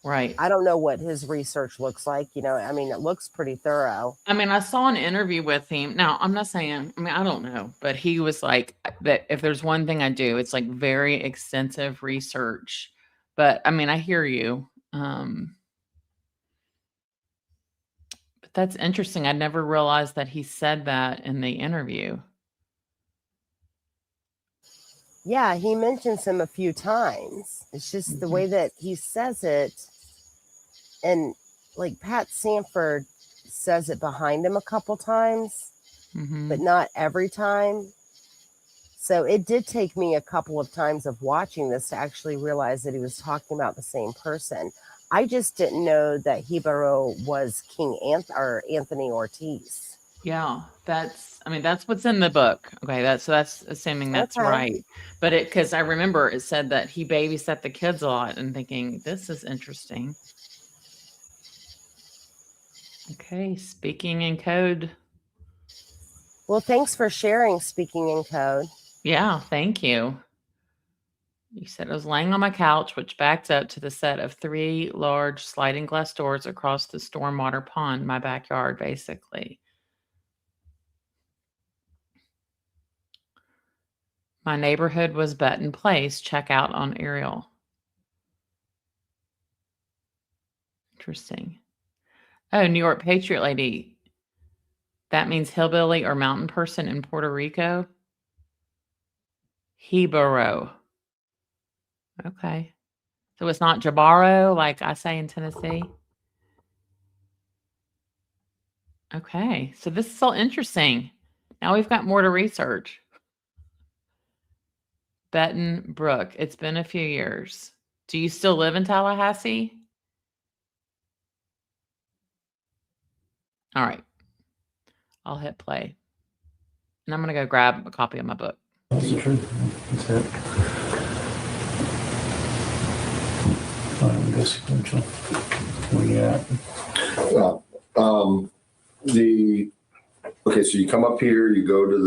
right. I don't know what his research looks like. I mean, it looks pretty thorough. I mean, I saw an interview with him. Now, I'm not saying, I don't know, but he was like that. If there's one thing I do, it's like very extensive research. But I mean, I hear you. But that's interesting. I never realized that he said that in the interview. Yeah, he mentions him a few times. It's just the way that he says it. And like Pat Sanford says it behind him a couple times, but not every time. So it did take me a couple of times of watching this to actually realize that he was talking about the same person. I just didn't know that Hibaro was King Anthony Ortiz. Yeah, that's what's in the book. Okay, that's assuming that's right. But because I remember it said that he babysat the kids a lot and thinking, this is interesting. Okay, speaking in code. Well, thanks for sharing Speaking in Code. Yeah, thank you. You said I was laying on my couch, which backed up to the set of 3 large sliding glass doors across the stormwater pond, my backyard, basically. My neighborhood was Button Place. Check out on Ariel. Interesting. Oh, New York Patriot Lady. That means hillbilly or mountain person in Puerto Rico. Heboro. Okay. So it's not Jabaro, like I say in Tennessee. Okay. So this is all interesting. Now we've got more to research. Benton Brook. It's been a few years. Do you still live in Tallahassee? All right. I'll hit play. And I'm going to go grab a copy of my book. That's the truth. That's it. All right, we go sequential. Where you at? Okay, so you come up here, you go to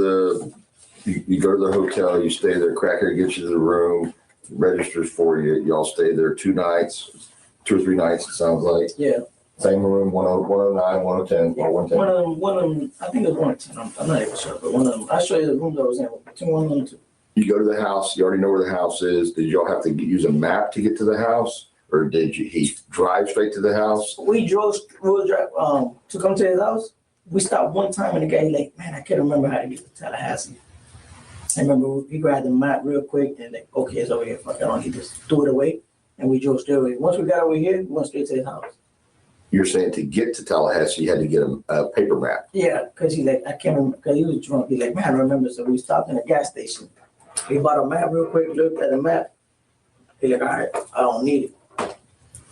the hotel, you stay there, Cracker gets you to the room, registers for you, y'all stay there 2 nights, 2 or 3 nights, it sounds like. Yeah. Same room, 109, 110, or 110. One of them, I think it was 110. I'm not even sure, but one of them. I'll show you the room that I was in. Between 1 and 2. You go to the house, you already know where the house is. Did y'all have to use a map to get to the house? Or did he drive straight to the house? We drove to come to his house. We stopped one time and the guy like, man, I can't remember how to get to Tallahassee. I remember he grabbed the map real quick and like, okay, it's over here. Fuck it on. He just threw it away and we drove straight away. Once we got over here, we went straight to his house. You're saying to get to Tallahassee, you had to get a paper map. Yeah, because he like, I can't remember, because he was drunk. He like, man, I remember. So we stopped in a gas station. He bought a map real quick, looked at the map. He like, all right, I don't need it.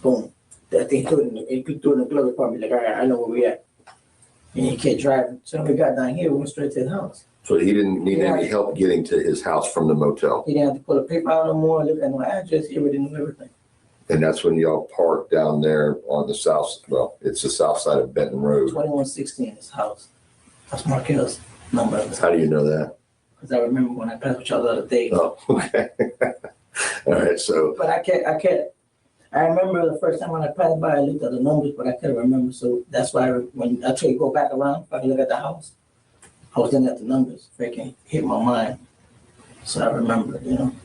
Boom. That thing threw it in the glove compartment. Like, all right, I know where we at. And he kept driving. So when we got down here, we went straight to his house. So he didn't need any help getting to his house from the motel. He didn't have to pull a paper out no more, look at no address. He already knew everything. And that's when y'all parked down there on the south, well, it's the south side of Benton Road. 2116, his house. That's Markel's number. How do you know that? Because I remember when I passed with y'all the other day. Oh, okay. All right, so. But I remember the first time when I passed by, I looked at the numbers, but I couldn't remember. So that's why when I tried to go back around, if I can look at the house, I was looking at the numbers. Freaking hit my mind. So I remember, you know.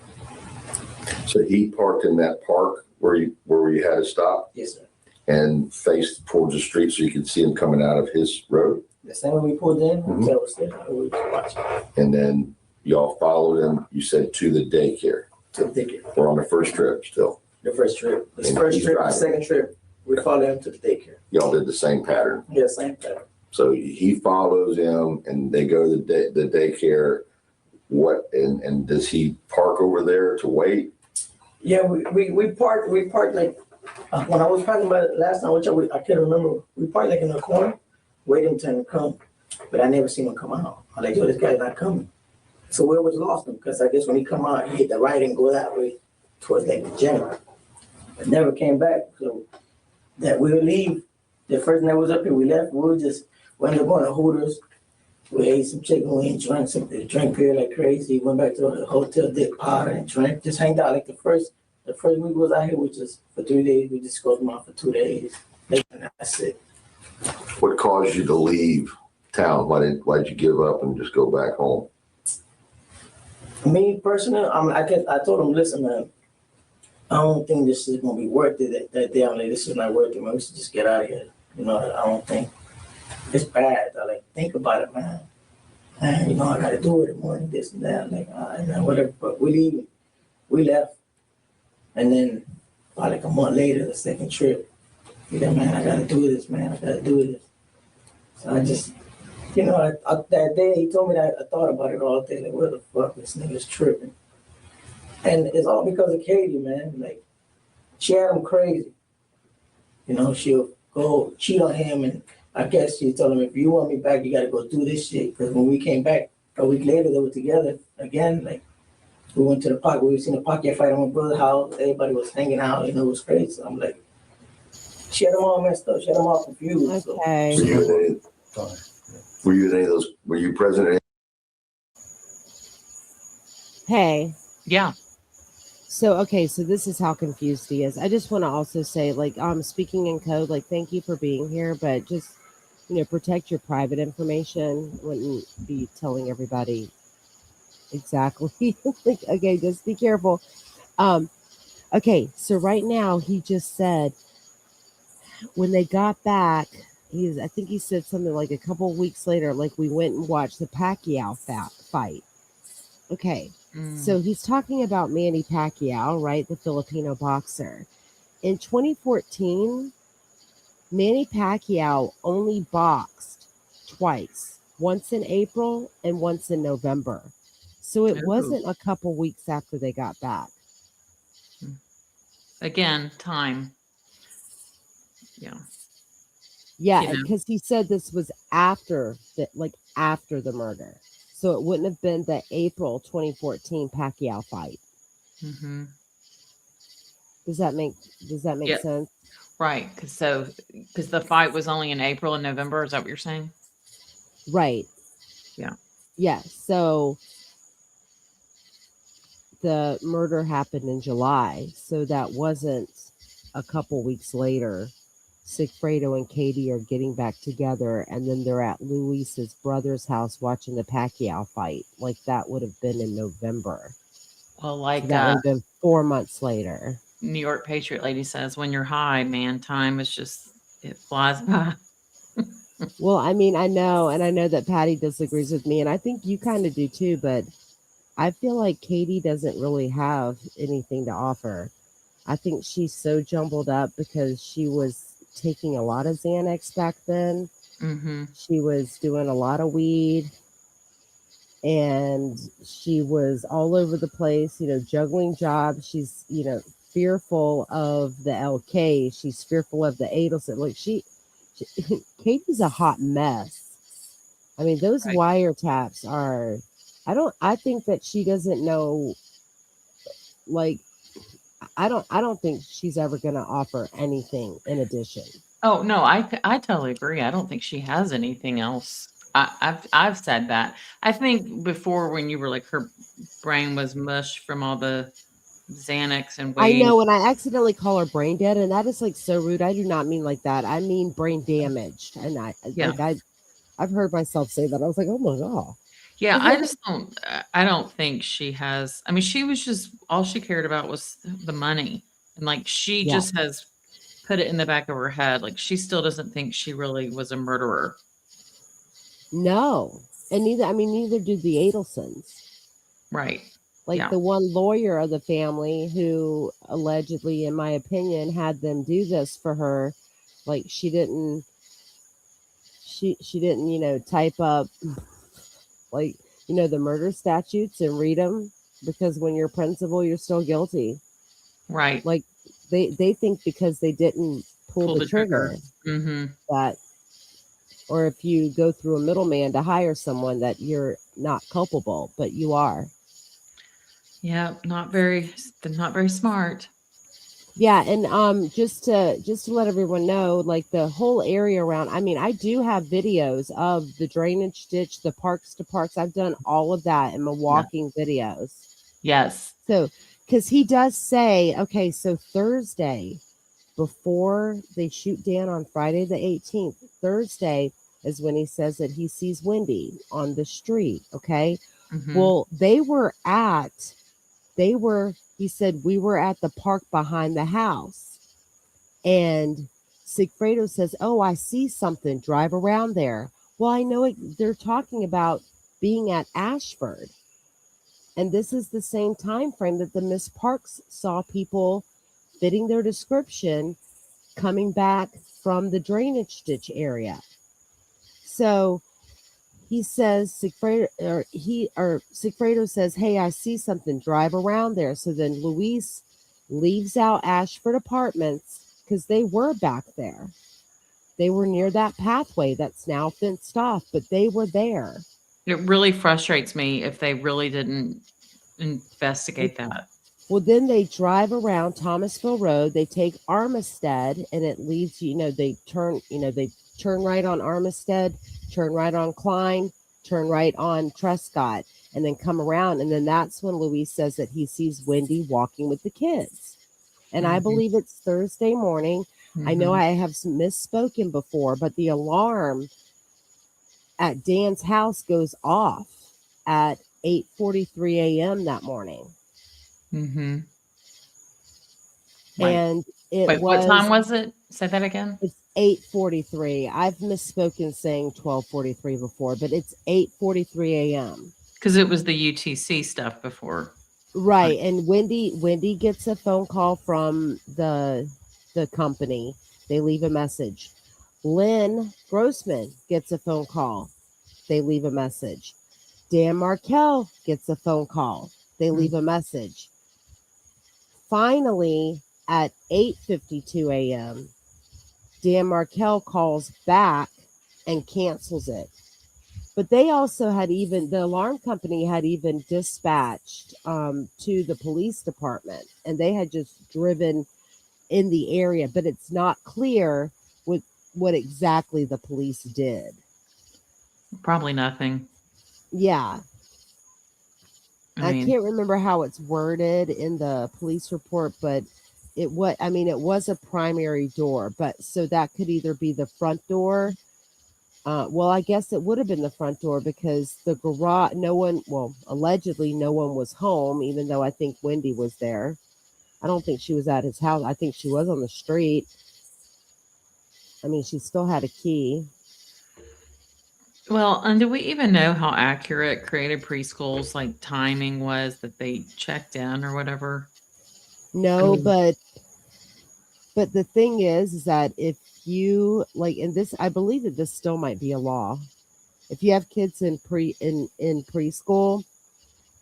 So he parked in that park where you had to stop? Yes, sir. And faced towards the street so you could see him coming out of his road? The same way we pulled in, hotel was there. We was watching. And then y'all followed him, you said, to the daycare. To the daycare. We're on the first trip still. The first trip. The And first he's trip, the driving. second trip, we followed him to the daycare. Y'all did the same pattern. Yeah, same pattern. So he follows him and they go to the daycare. What, and does he park over there to wait? Yeah, we parked like, when I was talking about it last time, which I can't remember, we parked like in the corner, waiting until him to come, but I never seen him come out. I'm like, yo, this guy's not coming. So we always lost him, because I guess when he come out, he hit the right and go that way towards like the gym. But never came back, so that we would leave. The first night was up here, we left, we ended up going to Hooters. We ate some chicken wings, drank something, drank beer like crazy. Went back to the hotel, did pot and drank. Just hanged out. Like the first week was out here, we just for 3 days. We just scoped them out for 2 days. And that's it. What caused you to leave town? Why did you give up and just go back home? Me personally, I told him, listen, man, I don't think this is gonna be worth it. That day, I'm like, this is not worth it, man. We should just get out of here. You know, I don't think. It's bad. I like think about it, man. And you know, I gotta do it in the morning, this and that. Like, man, whatever. But we left, and then about like a month later, the second trip, you know, man, I gotta do this, man. I gotta do this. So I just, you know, that day he told me that I thought about it all day. Like, where the fuck this nigga's tripping? And it's all because of Katie, man. Like, she had him crazy. You know, she'll go cheat on him and. I guess she told him, if you want me back, you got to go do this shit. Because when we came back a week later, they were together again. Like, we went to the park. We seen a pocket fight at my brother's house. Everybody was hanging out. You know, it was crazy. So I'm like, she had them all messed up. She had them all confused. Okay. Were you in any of those? Were you present? Hey, Yeah. so okay, so this is how confused he is. I just want to also say, like, speaking in code, like, thank you for being here, but just protect your private information. Wouldn't be telling everybody exactly. Like, okay, just be careful. Um, okay, so right now he just said when they got back, I think he said something like a couple of weeks later, like we went and watched the Pacquiao fight. Okay, so he's talking about Manny Pacquiao, right? The Filipino boxer. In 2014, Manny Pacquiao only boxed twice, once in April and once in November. So it Ooh. wasn't a couple weeks after they got back. Again, time. Yeah. Yeah, because he said this was after after the murder. So it wouldn't have been the April 2014 Pacquiao fight. Mm-hmm. Does that make Yeah. sense? Right. Because the fight was only in April and November. Is that what you're saying? Right. Yeah. Yeah. So the murder happened in July. So that wasn't a couple weeks later. Sigfredo and Katie are getting back together, and then they're at Luis's brother's house watching the Pacquiao fight. Like that would have been in November. Well, like So that would have been 4 months later. New York Patriot lady says, when you're high, man, time is just, it flies by. Well, I mean, I know, and I know that Patty disagrees with me, and I think you kind of do too, but I feel like Katie doesn't really have anything to offer. I think she's so jumbled up because she was taking a lot of Xanax back then. Mm-hmm. She was doing a lot of weed, and she was all over the place, juggling jobs. She's, fearful of the LK. She's fearful of the Adelson. Like Katie's a hot mess. I mean, those Right. wiretaps are, I think that she doesn't know, like, I don't think she's ever going to offer anything in addition. Oh, no, I totally agree. I don't think she has anything else. I've said that. I think before when you were like her brain was mush from all the Xanax and I weed. know, and I accidentally call her brain dead, and that is like so rude. I do not mean like that. I mean brain damaged. And Yeah. I've heard myself say that. I was like, oh my God. Yeah, I don't think she has. I mean, she was just, all she cared about was the money. And like, she Yeah. just has put it in the back of her head. Like, she still doesn't think she really was a murderer. No. And neither do the Adelsons. Right. Like Yeah. the one lawyer of the family who allegedly, in my opinion, had them do this for her. Like she didn't, type up like, the murder statutes and read them, because when you're principal, you're still guilty. Right. Like they think because they didn't pull the trigger Mm-hmm. that, or if you go through a middleman to hire someone, that you're not culpable, but you are. Yeah, not very smart. Yeah, and just to let everyone know, like the whole area around, I mean, I do have videos of the drainage ditch, the parks to parks. I've done all of that in my walking videos. Yes. So, because he does say, okay, so Thursday, before they shoot Dan on Friday the 18th, Thursday is when he says that he sees Wendy on the street. Okay. Mm-hmm. Well, he said, we were at the park behind the house. And Sigfredo says, oh, I see something. Drive around there. Well, I know they're talking about being at Ashford. And this is the same time frame that the Miss Parks saw people fitting their description coming back from the drainage ditch area. So he says, Sigfredo says, hey, I see something, drive around there. So then Luis leaves out Ashford Apartments because they were back there. They were near that pathway that's now fenced off, but they were there. It really frustrates me if they really didn't investigate that. Well, then they drive around Thomasville Road. They take Armistead, and it leads, they turn right on Armistead, turn right on Klein, turn right on Trescott, and then come around. And then that's when Luis says that he sees Wendy walking with the kids. And I believe it's Thursday morning. I know I have misspoken before, but the alarm at Dan's house goes off at 8:43 a.m. that morning. Mm-hmm. And it Wait, what time was it? Say that again. It's 8:43. I've misspoken saying 12:43 before, but it's 8:43 a.m. Because it was the UTC stuff before. Right. And Wendy gets a phone call from the company. They leave a message. Lynn Grossman gets a phone call. They leave a message. Dan Markel gets a phone call. They leave a message. Finally, at 8:52 a.m., Dan Markel calls back and cancels it. But they also had the alarm company had even dispatched to the police department, and they had just driven in the area, but it's not clear what exactly the police did. Probably nothing. Yeah. I can't remember how it's worded in the police report, but it was a primary door, but so that could either be the front door. Well, I guess it would have been the front door because the garage, allegedly no one was home, even though I think Wendy was there. I don't think she was at his house. I think she was on the street. I mean, she still had a key. Well, and do we even know how accurate Creative Preschool's like timing was that they checked in or whatever? No, but the thing is that if you like, and this, I believe that this still might be a law. If you have kids in preschool,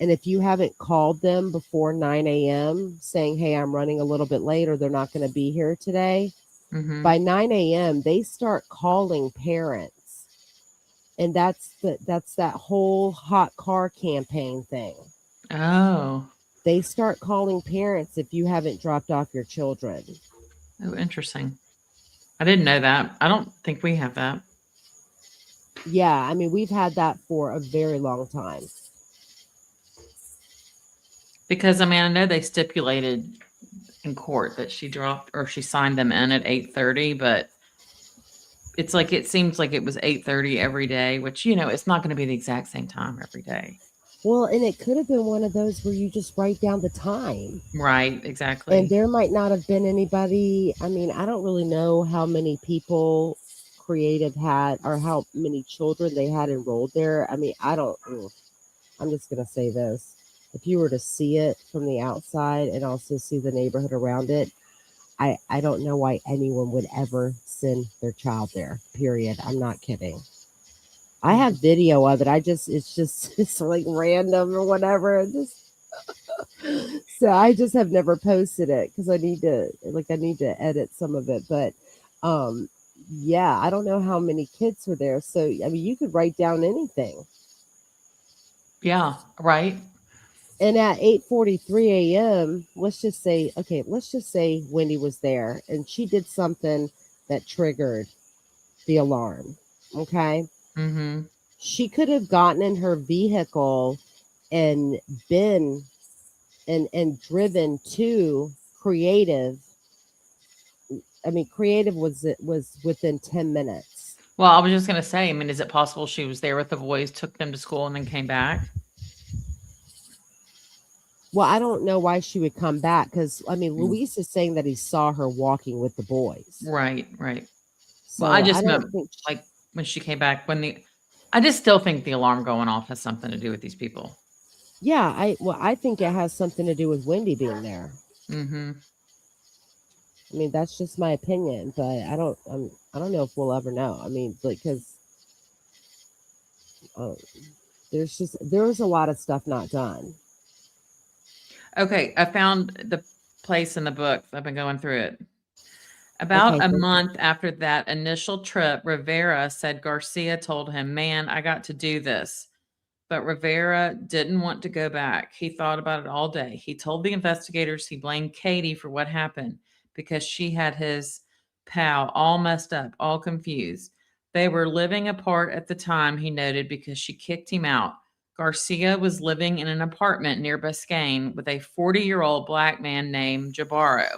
and if you haven't called them before 9 a.m. saying, "Hey, I'm running a little bit late," or "They're not going to be here today," by 9 a.m. they start calling parents. And that's that whole hot car campaign thing. Oh. They start calling parents if you haven't dropped off your children. Oh, interesting. I didn't know that. I don't think we have that. Yeah, I mean, we've had that for a very long time. Because, I know they stipulated in court that she dropped or she signed them in at 8:30, but it's like it seems like it was 8:30 every day, which it's not going to be the exact same time every day. Well, and it could have been one of those where you just write down the time. Right, exactly. And there might not have been anybody. I mean, I don't really know how many people Creative had or how many children they had enrolled there. I mean, I'm just going to say this. If you were to see it from the outside and also see the neighborhood around it, I don't know why anyone would ever send their child there, period. I'm not kidding. I have video of it. It's like random or whatever. So I just have never posted it because I need to edit some of it. But yeah, I don't know how many kids were there. So, I mean, you could write down anything. Yeah, right. And at 8:43 a.m., let's just say Wendy was there and she did something that triggered the alarm. Okay. Mm-hmm. She could have gotten in her vehicle and been and driven to Creative. I mean, Creative was within 10 minutes. Well, I was just going to say, is it possible she was there with the boys, took them to school, and then came back? Well, I don't know why she would come back because, Luis is saying that he saw her walking with the boys. Right. So well, I just meant like when she came back, I just still think the alarm going off has something to do with these people. Yeah, I think it has something to do with Wendy being there. Mm-hmm. I mean, that's just my opinion, but I don't know if we'll ever know. I mean, because there was a lot of stuff not done. Okay, I found the place in the book. I've been going through it. About a month after that initial trip, Rivera said Garcia told him, "Man, I got to do this." But Rivera didn't want to go back. He thought about it all day. He told the investigators he blamed Katie for what happened because she had his pal all messed up, all confused. They were living apart at the time, he noted, because she kicked him out. Garcia was living in an apartment near Biscayne with a 40-year-old black man named Jabaro.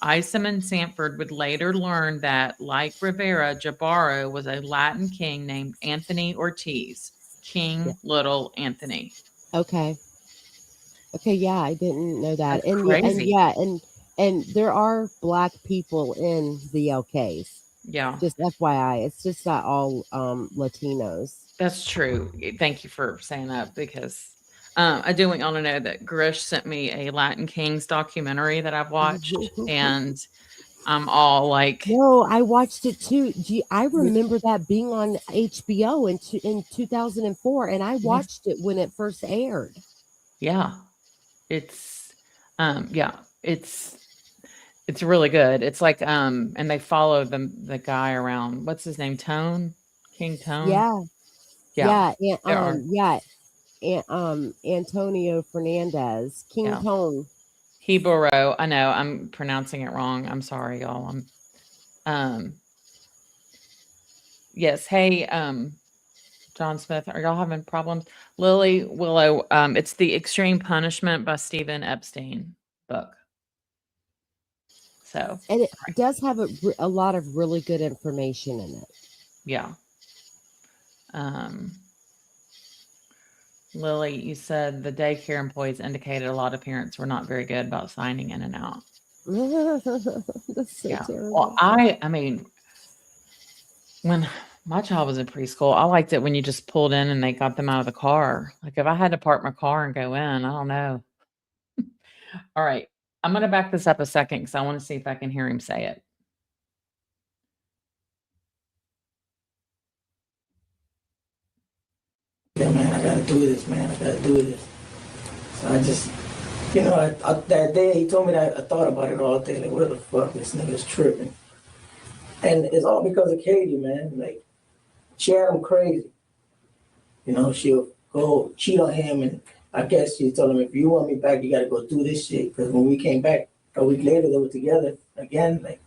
Isom and Sanford would later learn that, like Rivera, Jabaro was a Latin king named Anthony Ortiz. King Little Anthony. Okay. Okay, yeah, I didn't know that. That's And crazy. and there are black people in the LKs. Yeah, Just FYI, it's just not all Latinos. that's true. Thank you for saying that, because I do want y'all to know that Grish sent me a Latin Kings documentary that I've watched, and I'm all like, No, I watched it too. I remember that being on HBO in 2004, and I watched it when it first aired. yeah, it's yeah, it's really good. It's like and they follow the guy around. What's his name? Tone? King Tone? Yeah, Yeah. yeah, there are. Antonio Fernandez, King Yeah. Tone. Heboro. I know I'm pronouncing it wrong. I'm sorry, y'all. Yes. Hey, John Smith, are y'all having problems? Lily Willow, it's The Extreme Punishment by Stephen Epstein book. So, And it does have a lot of really good information in it. yeah. Lily, you said the daycare employees indicated a lot of parents were not very good about signing in and out. That's so terrible. Well, I mean, when my child was in preschool, I liked it when you just pulled in and they got them out of the car. Like if I had to park my car and go in, I don't know. All right. I'm going to back this up a second because I want to see if I can hear him say it. Yeah, man, I gotta do this, man. I gotta do this. So I just, you know, that day he told me that, I thought about it all day. Like, what the fuck? This nigga's tripping. And it's all because of Katie, man. Like, she had him crazy. You know, she'll go cheat on him, and I guess she told him, if you want me back, you gotta go do this shit. Because when we came back a week later, they were together again. Like,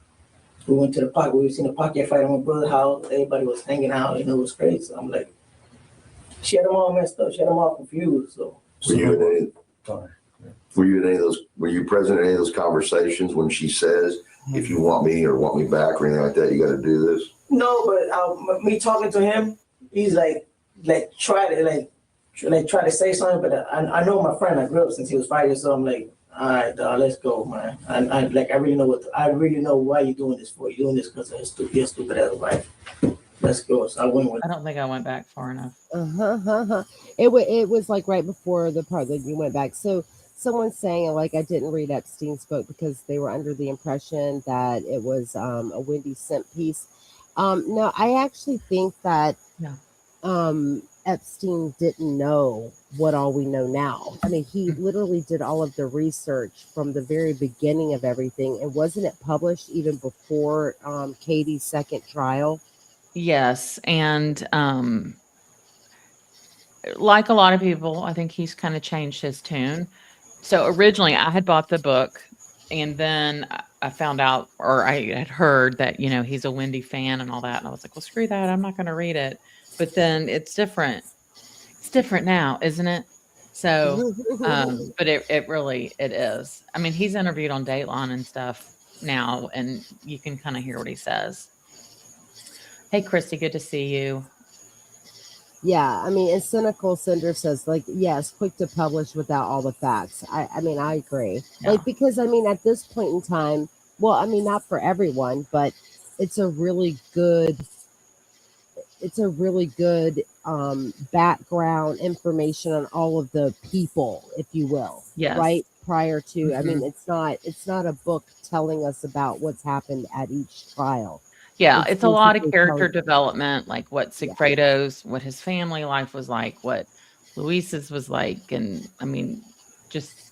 we went to the park. We seen a pocket fight at my brother's house. Everybody was hanging out. You know, it was crazy. So I'm like, she had them all messed up. She had them all confused. So Were you in any of those? Were you present in any of those conversations when she says, "If you want me or want me back or anything like that, you got to do this"? no, but me talking to him, he's like try to say something. But I know my friend. I grew up since he was 5 years old. I'm like, all right, dog, let's go, man. I really know why you're doing this for. You're doing this because of your stupid ass wife. Let's go. So I went with. I don't think I went back far enough. It was like right before the part that you went back. So someone's saying, like, I didn't read Epstein's book because they were under the impression that it was a Wendy Simp piece. No, I actually think that Epstein didn't know what all we know now. I mean, he literally did all of the research from the very beginning of everything. And wasn't it published even before Katie's second trial? Yes. And like a lot of people, I think he's kind of changed his tune. So originally I had bought the book, and then I found out, or I had heard that, you know, he's a Wendy fan and all that. And I was like, well, screw that. I'm not going to read it. But then it's different. It's different now, isn't it? So, but it really is. I mean, he's interviewed on Dateline and stuff now, and you can kind of hear what he says. Hey, Christy, good to see you. Yeah, I mean, and Cynical Cinder says, like, yes, quick to publish without all the facts. I mean, I agree. Yeah. Like, because, I mean, at this point in time, well, I mean, not for everyone, but it's a really good background information on all of the people, if you will. Yes. Right? Prior to, I mean, it's not a book telling us about what's happened at each trial. Yeah, it's a lot of character telling- development, like what Sigfredo's, what his family life was like, what Luis's was like, and I mean, just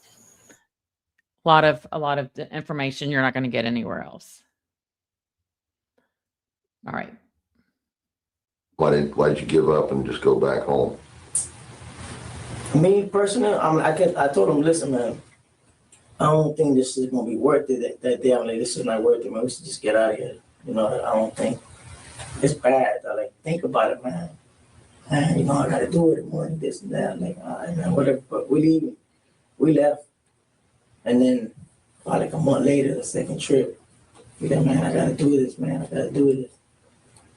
a lot of information you're not going to get anywhere else. All right. Why did you give up and just go back home? Me personally, I told him, listen, man, I don't think this is gonna be worth it. That day, I'm like, this is not worth it, man. We should just get out of here. You know, I don't think. It's bad. I like think about it, man. Man, you know, I gotta do it in the morning, this and that. Like, all right, man, whatever. But we leave. We left. And then about like a month later, the second trip, we like, man, I gotta do this, man. I gotta do this.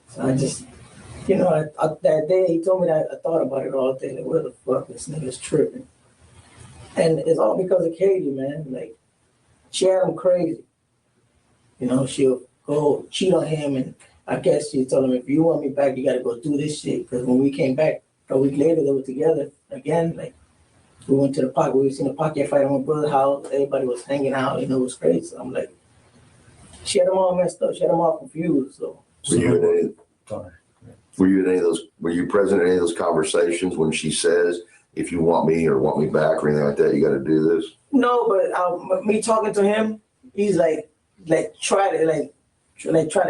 So I just, you know, that day he told me that I thought about it all day. Like, where the fuck this nigga's tripping? And it's all because of Katie, man. Like, she had him crazy. You know, she'll go cheat on him, and I guess she told him, if you want me back, you gotta go do this shit. Because when we came back a week later, they were together again. Like, we went to the park. We seen a pocket fight at my brother's house. Everybody was hanging out. You know, it was crazy. So I'm like, she had them all messed up. She had them all confused. So. Were you in any of those? Were you present in any of those conversations when she says, "If you want me or want me back or anything like that, you got to do this"? No, but me talking to him, he's like try to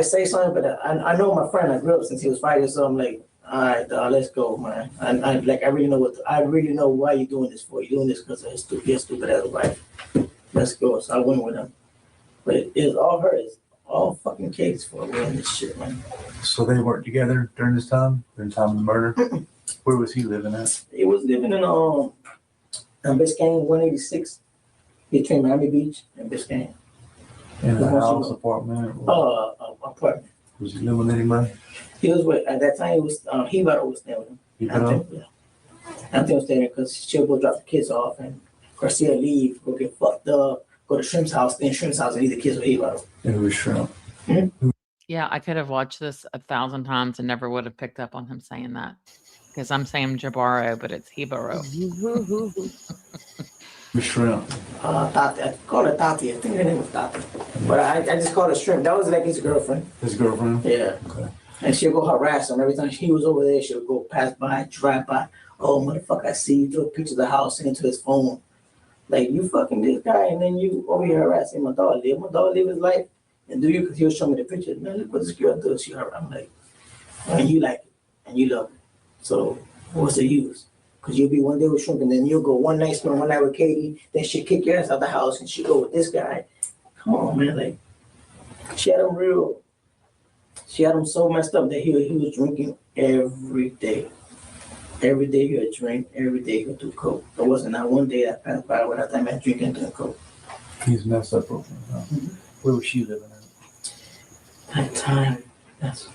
say something. But I know my friend. I grew up since he was 5 years old. I'm like, all right, let's go, man. I really know why you're doing this for. You're doing this because of your stupid ass wife. Let's go. So I went with him. But it's all her. It's all fucking Katie's for doing this shit, man. So they weren't together during this time? During the time of the murder? Where was he living at? He was living in Biscayne 186 between Miami Beach and Biscayne. In a house, apartment? Apartment. Was he living with anybody? He was with, at that time, he was, Rivera was staying with him. Anthony was staying there because she'll go drop the kids off and Garcia leave, go get fucked up, go to Shrimp's house, stay in Shrimp's house and leave the kids with Rivera. And it was Shrimp. Yeah, I could have watched this 1,000 times and never would have picked up on him saying that. Because I'm saying Jabaro, but it's Hebaro. Shrimp. Tati. I call her Tati. I think her name was Tati. But I just called her Shrimp. That was like his girlfriend. His girlfriend? Yeah. Okay. And she'll go harass him. Every time he was over there, she'll go pass by, drive by. Oh, motherfucker, I see you. Throw a picture of the house, send it to his phone. Like, you fucking this guy, and then you over here harassing my dog. Live my dog live his life. And do you? Because he'll show me the pictures. Man, look what this girl does. I'm like, and you like it. And you love it. So what's the use? Because you'll be one day with Shrimp, and then you'll go one night, spend one night with Katie, then she'll kick your ass out the house, and she'll go with this guy. Come on, man. Like, she had him so messed up that he was drinking every day. Every day he would drink, every day he would do coke. There wasn't not one day that passed by without that man drinking and doing coke. He's messed up. Where was she living at? That time, that's...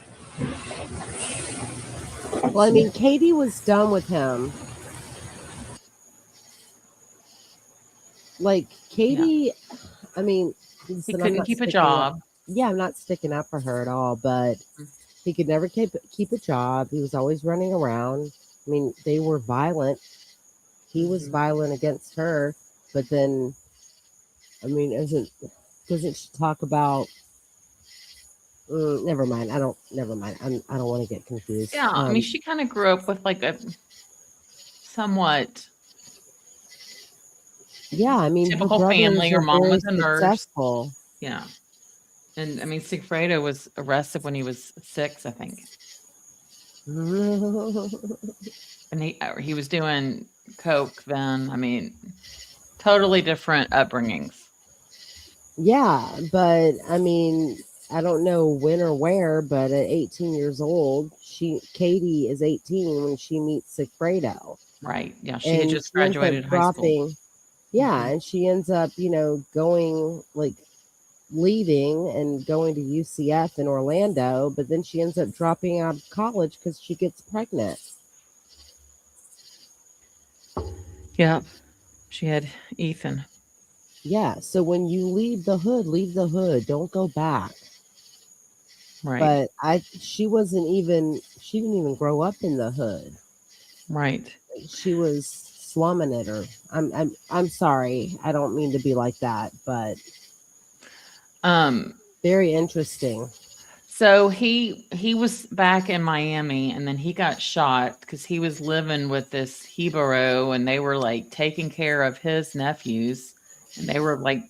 Well, I mean, Katie was done with him. Like, Katie, yeah. I mean, he couldn't keep a job. Yeah, I'm not sticking up for her at all, but he could never keep a job. He was always running around. I mean, they were violent. He was violent against her, but then, I mean, doesn't she talk about? Never mind. I don't want to get confused. Yeah, I mean, she kind of grew up with like a somewhat. Yeah, I mean, typical family. Her mom was a nurse. Successful. Yeah. And I mean, Sigfredo was arrested when he was 6, I think. And he was doing coke then. I mean, totally different upbringings. Yeah, but I mean, I don't know when or where, but at 18 years old, Katie is 18 when she meets Sigfredo. Right. Yeah, she had just graduated high school. Yeah, and she ends up, going leaving and going to UCF in Orlando, but then she ends up dropping out of college because she gets pregnant. Yeah, she had Ethan. Yeah, so when you leave the hood, don't go back. Right. But she didn't even grow up in the hood. Right. She was slumming it, or I'm sorry, I don't mean to be like that, but very interesting. So he was back in Miami, and then he got shot because he was living with this Hebero, and they were like taking care of his nephews, and they were like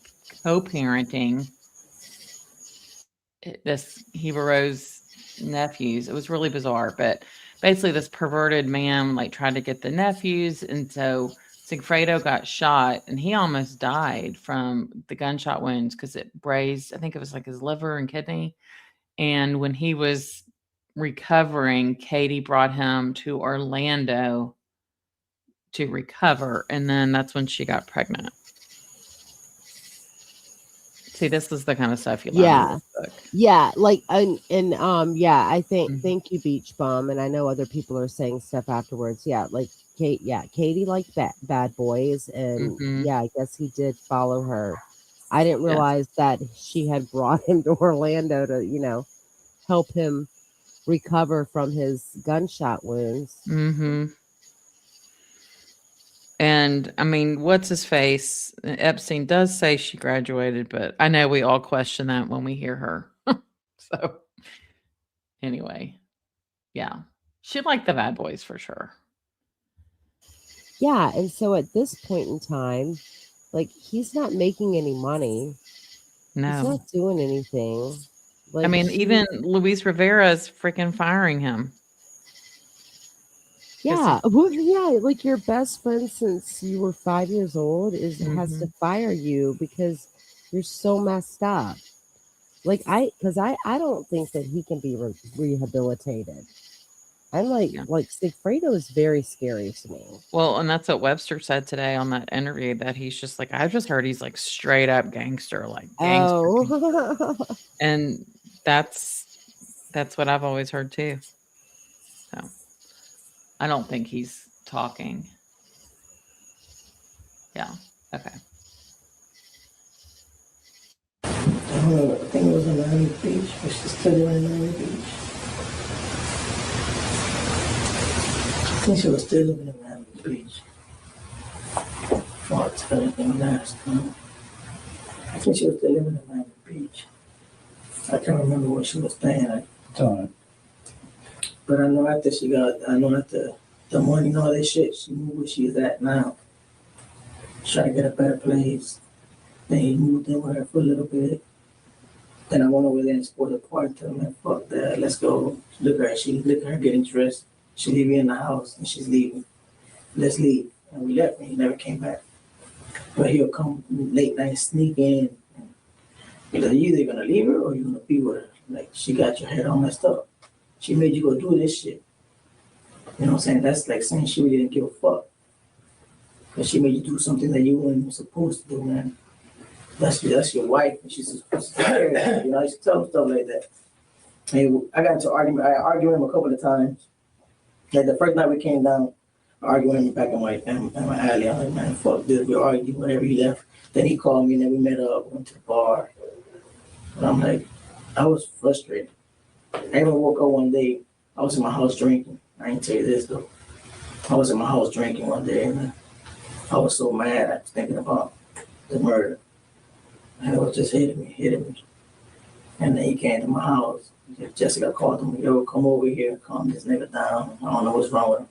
co-parenting this Hebero's nephews. It was really bizarre, but basically this perverted man like tried to get the nephews, and so Sigfredo got shot, and he almost died from the gunshot wounds because it grazed, I think it was like his liver and kidney. And when he was recovering, Katie brought him to Orlando to recover, and then that's when she got pregnant. See, this is the kind of stuff you learn in Yeah. this book. Yeah, like yeah, I think Mhm. thank you, Beach Bum, and I know other people are saying stuff afterwards. Yeah, like Katie liked bad boys, and Mhm. yeah, I guess he did follow her. I didn't Yes. realize that she had brought him to Orlando to, help him recover from his gunshot wounds. Mm-hmm. And I mean, what's his face? Epstein does say she graduated, but I know we all question that when we hear her. So anyway, yeah, she liked the bad boys for sure. Yeah, and so at this point in time, like he's not making any money. He's No, not doing anything. I mean, she- even Luis Rivera is freaking firing him. Yeah, well, yeah, like your best friend since you were 5 years old has to Mhm. fire you because you're so messed up. Like because I don't think that he can be rehabilitated. I'm Yeah. like Sigfredo is very scary to me. Well, and that's what Webster said today on that interview, that he's just like, I just heard he's like straight up gangster, like gangster. Oh, And that's what I've always heard too. So I don't think he's talking. Yeah. Okay. I don't know, I think it was in Miami Beach, but she's still living in Miami Beach. I think she was still living in Miami Beach. Oh, it's anything last time. I think she was still living in Miami Beach. I can't remember where she was staying. But I know after the money and all that shit, she moved where she's at now. Trying to get a better place. Then he moved in with her for a little bit. Then I went over there and spoiled the party to him, man, fuck that, let's go. Look at her getting dressed. She leaving in the house and she's leaving. Let's leave. And we left and he never came back. But he'll come late night, sneak in. You either gonna leave her or you're gonna be with her. Like, she got your head all messed up. She made you go do this shit. You know what I'm saying? That's like saying she really didn't give a fuck. But she made you do something that you weren't even supposed to do, man. That's your wife, and she's supposed to take care of that. You know, I used to tell him stuff like that. And I got into argument. I argued with him a couple of times. Like the first night we came down, I argued with him back in my alley. I'm like, man, fuck this. We argued, whatever. He left. Then he called me, and then we met up, went to the bar. And I'm like, I was frustrated. I even woke up one day. I was in my house drinking. I ain't tell you this though. I was in my house drinking one day, and I was so mad. I was thinking about the murder. And it was just hitting me. And then he came to my house. Jessica called him, yo, come over here, calm this nigga down. I don't know what's wrong with him.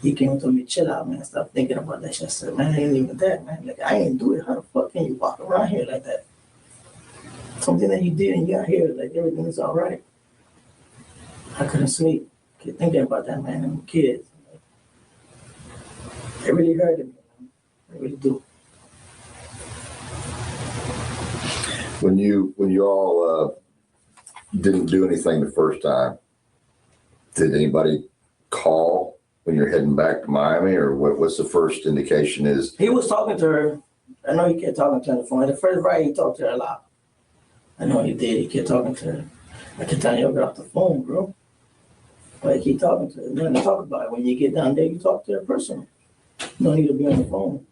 He came and told me, chill out, man. Stop thinking about that shit. I said, man, I ain't even that, man. Like, I ain't do it. How the fuck can you walk around here like that? Something that you did and you got here, like everything is all right. I couldn't sleep. Kept thinking about that, man, and the kids. It really hurted me, man. It really do. When you all didn't do anything the first time, did anybody call when you're heading back to Miami, or what's the first indication is? He was talking to her. I know he kept talking to her on the phone. The first ride, he talked to her a lot. I know he did. He kept talking to her. I kept telling you, get off the phone, bro. But he keep talking to her. Nothing to talk about. When you get down there, you talk to her personally. You don't need to be on the phone.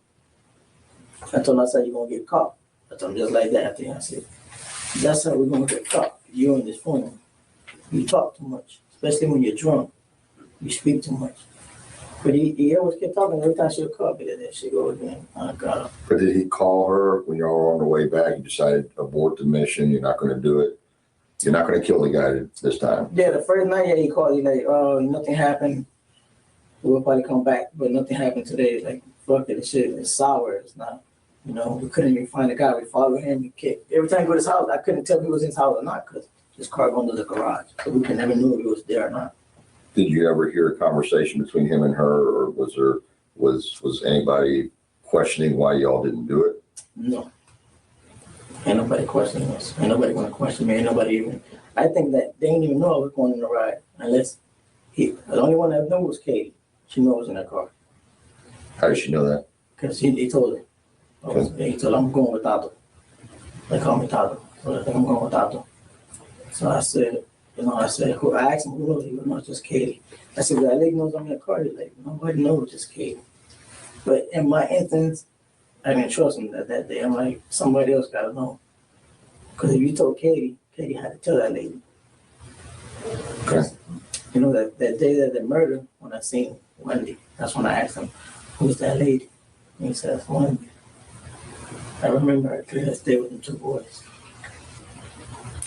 I told him, I said, you're going to get caught. I told him just like that. I think I said, that's how we're going to get caught. You on this phone. You talk too much, especially when you're drunk. You speak too much. But he always kept talking. Every time she'll call me, that she go again. Oh, God. But did he call her when y'all were on the way back? You decided to abort the mission. You're not going to do it. You're not going to kill the guy this time. Yeah, the first night, yeah, he called. He like, oh, nothing happened. We'll probably come back, but nothing happened today. Like, fuck it, this shit is sour. It's not, we couldn't even find the guy. We followed him. We kicked. Every time we go to his house, I couldn't tell if he was in his house or not because his car go under the garage. So we could never know if he was there or not. Did you ever hear a conversation between him and her, or was anybody questioning why y'all didn't do it? No. Ain't nobody questioning us. Ain't nobody gonna question me. Ain't nobody even. I think that they didn't even know I was going on the ride unless the only one that knew was Katie. She knew I was in that car How did she know that? because he told her. He told her I'm going with Tato. They call me Tato. So I think I'm going with Tato. So I said, I asked him who knows. He goes, no, it's just Katie. I said, that lady knows I'm in the car. He's like, nobody knows, just Katie. But in my instance, I didn't trust him that day. I'm like, somebody else gotta know. Because if you told Katie, Katie had to tell that lady. Okay. That day that they murdered, when I seen Wendy, that's when I asked him, who's that lady? And he said, it's Wendy. I remember I clear that day with them 2 boys.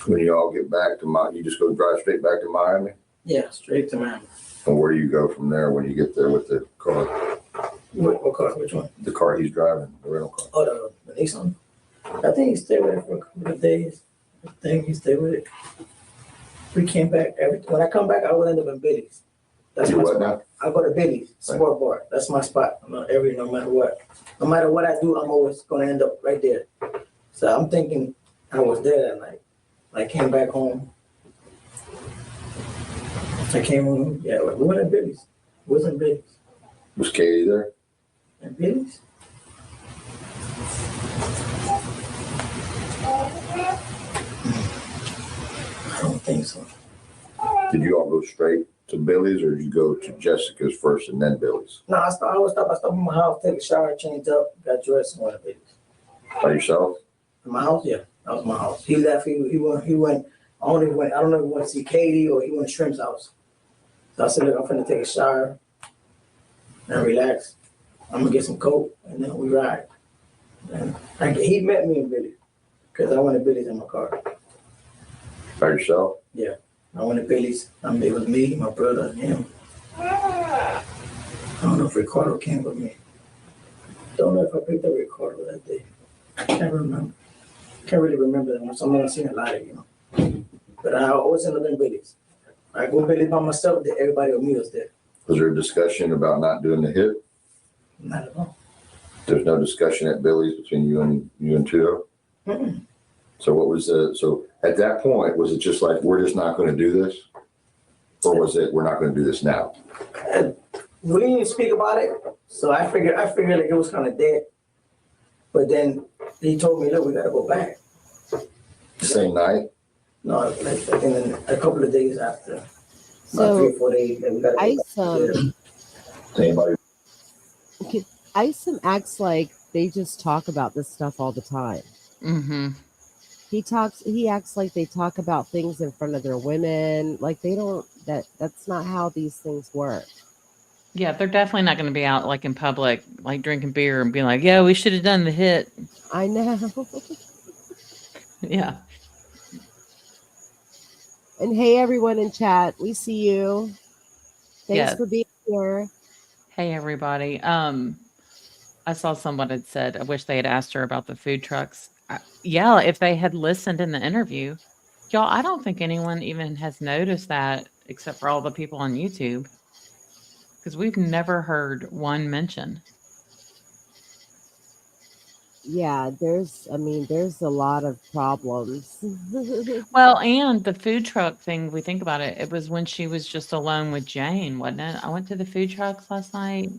When you all get back to you just go drive straight back to Miami? Yeah, straight to Miami. And where do you go from there when you get there with the car? What car? Which one? The car he's driving, the rental car. Oh, the Nissan. I think he stayed with it for a couple of days. I think he stayed with it. We came back. When I come back, I will end up in Billy's. That's You my what spot. now? I go to Billy's Sport Bar. That's my spot. No matter what. No matter what I do, I'm always gonna end up right there. So I'm thinking I was there that night. I came back home. I came home. Yeah, we went to Billy's. We was in Billy's. Was Katie there? In Billy's? I don't think so. Did you all go straight to Billy's or did you go to Jessica's first and then Billy's? No, I stopped at my house, take a shower, changed up, got dressed, and went to Billy's. By yourself? In my house, yeah. That was my house. He left, he went, I don't know if he went to see Katie or he went to Shrimp's house. So I said, look, I'm finna take a shower and relax. I'm gonna get some coke and then we ride. And he met me in Billy's because I went to Billy's in my car. By yourself? Yeah. I went to Billy's. It was me, my brother, and him. I don't know if Ricardo came with me. Don't know if I picked up Ricardo that day. I can't remember. Can't really remember that much. I've seen a lot of But I always end up in Billy's. I go to Billy's by myself, then everybody will meet us there. Was there a discussion about not doing the hit? Not at all. There's no discussion at Billy's between you and Tito? Mm-mm. So what was so at that point, was it just like, we're just not going to do this? Or was it, we're not going to do this now? We didn't speak about it, so I figured like it was kind of dead. But then he told me, look, we got to go back. The same night? No, like I think a couple of days after. About So 3 or 4 days, we got to go back. Anybody? Isom acts like they just talk about this stuff all the time. Mm-hmm. He acts like they talk about things in front of their women. Like they don't, that's not how these things work. Yeah, they're definitely not going to be out like in public, like drinking beer and being like, yeah, we should have done the hit. I know. Yeah. And hey, everyone in chat, we see you. Thanks Yes. for being here. Hey, everybody. I saw someone had said, I wish they had asked her about the food trucks. Yeah, if they had listened in the interview, y'all, I don't think anyone even has noticed that except for all the people on YouTube. Because we've never heard one mention. Yeah, there's a lot of problems. Well, and the food truck thing, we think about it, it was when she was just alone with Jane, wasn't it? I went to the food trucks last night.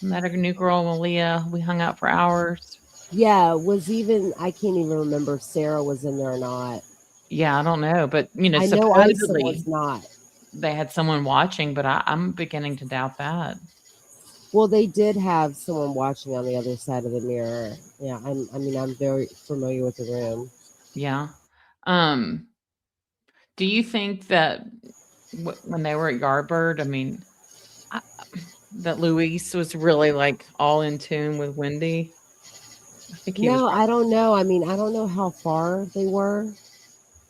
Met a new girl, Malia. We hung out for hours. Yeah, I can't even remember if Sarah was in there or not. Yeah, I don't know. But, I know Isom supposedly was not. they had someone watching, but I'm beginning to doubt that. Well, they did have someone watching on the other side of the mirror. Yeah, I'm very familiar with the room. Yeah. Do you think that when they were at Yardbird, that Luis was really like all in tune with Wendy? I think he was. I don't know. I don't know how far they were.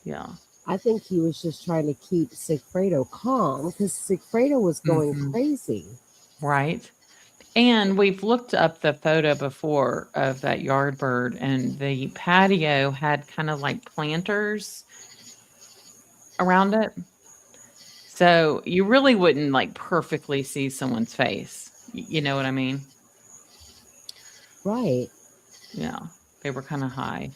Yeah. I think he was just trying to keep Sigfredo calm because Sigfredo was going crazy. Right. And we've looked up the photo before of that Yardbird, and the patio had kind of like planters around it. So you really wouldn't like perfectly see someone's face. You know what I mean? Right. Yeah. They were kind of high.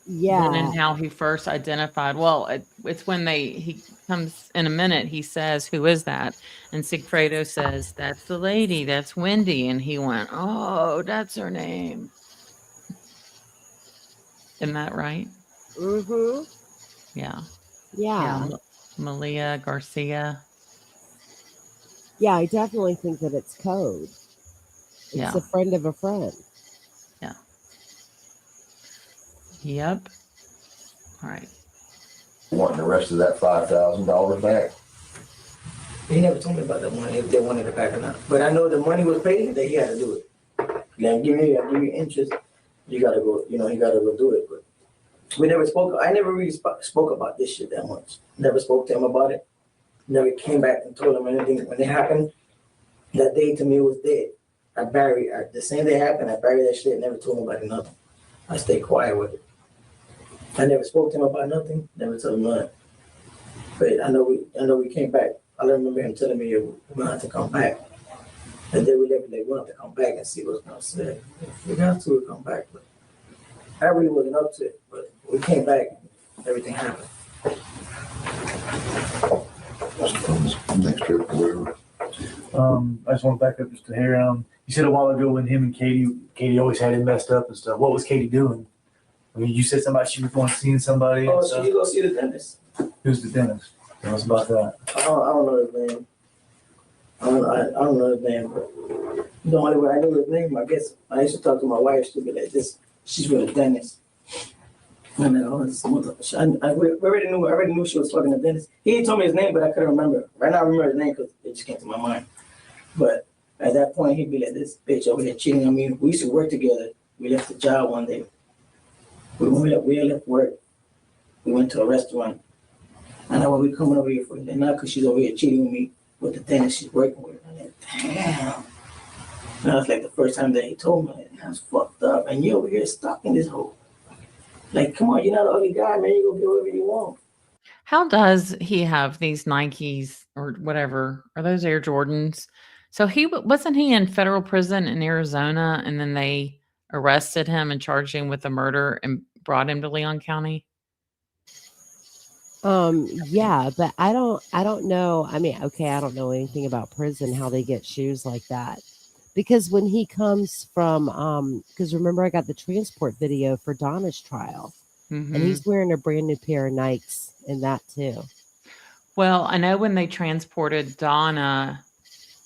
Then Yeah. and how he first identified. Well, it's when he comes in a minute. He says, "Who is that?" And Sigfredo says, "That's the lady. That's Wendy." And he went, "Oh, that's her name." Isn't that right? Mm-hmm. Yeah. Yeah. Yeah. Malia Garcia. Yeah, I definitely think that it's code. It's Yeah. a friend of a friend. Yeah. Yep. All right. Wanting the rest of that $5,000 back. He never told me about the money, if they wanted it back or not. But I know the money was paid, that he had to do it. Like, I'll give you interest. You gotta go, you gotta go do it. But we never spoke. I never really spoke about this shit that much. Never spoke to him about it. Never came back and told him anything. When it happened, that day to me was dead. The same day it happened, I buried that shit, never told nobody nothing. I stayed quiet with it. I never spoke to him about nothing, never told him nothing. But I know we came back. I remember him telling me we're gonna have to come back. And then we left, they wanted to come back and see what's gonna say. If we have to, we'll come back. But I really wasn't up to it. But we came back, everything happened. Next trip, whatever. I just want to back up just a hair. You said a while ago when him and Katie always had him messed up and stuff. What was Katie doing? I mean, you said somebody she was going seeing somebody. Oh, and so stuff. you go see the dentist? Who's the dentist? Tell us about that. I don't know his name. I don't know his name, but the only way I knew his name, I guess, I used to talk to my wife. She'd be like, she's with a dentist. And then I already knew she was talking to the dentist. He told me his name, but I couldn't remember. Right now I remember his name because it just came to my mind. But at that point, he'd be like, this bitch over here cheating on me. We used to work together. We left the job one day. We left work. We went to a restaurant. And I was, we coming over here for it. Now because she's over here cheating with me with the dentist she's working with. I'm like, damn. And that was like the first time that he told me, like, that's fucked up. And you over here stalking this hoe. Like, come on, you're not an ugly guy, man. You go get whatever you want. How does he have these Nikes or whatever? Are those Air Jordans? So wasn't he in federal prison in Arizona, and then they arrested him and charged him with a murder and brought him to Leon County? Yeah, but I don't know. I mean, okay, I don't know anything about prison, how they get shoes like that. Because when he comes from because remember I got the transport video for Donna's trial, and he's wearing a brand new pair of Nikes in that too. Well, I know when they transported Donna,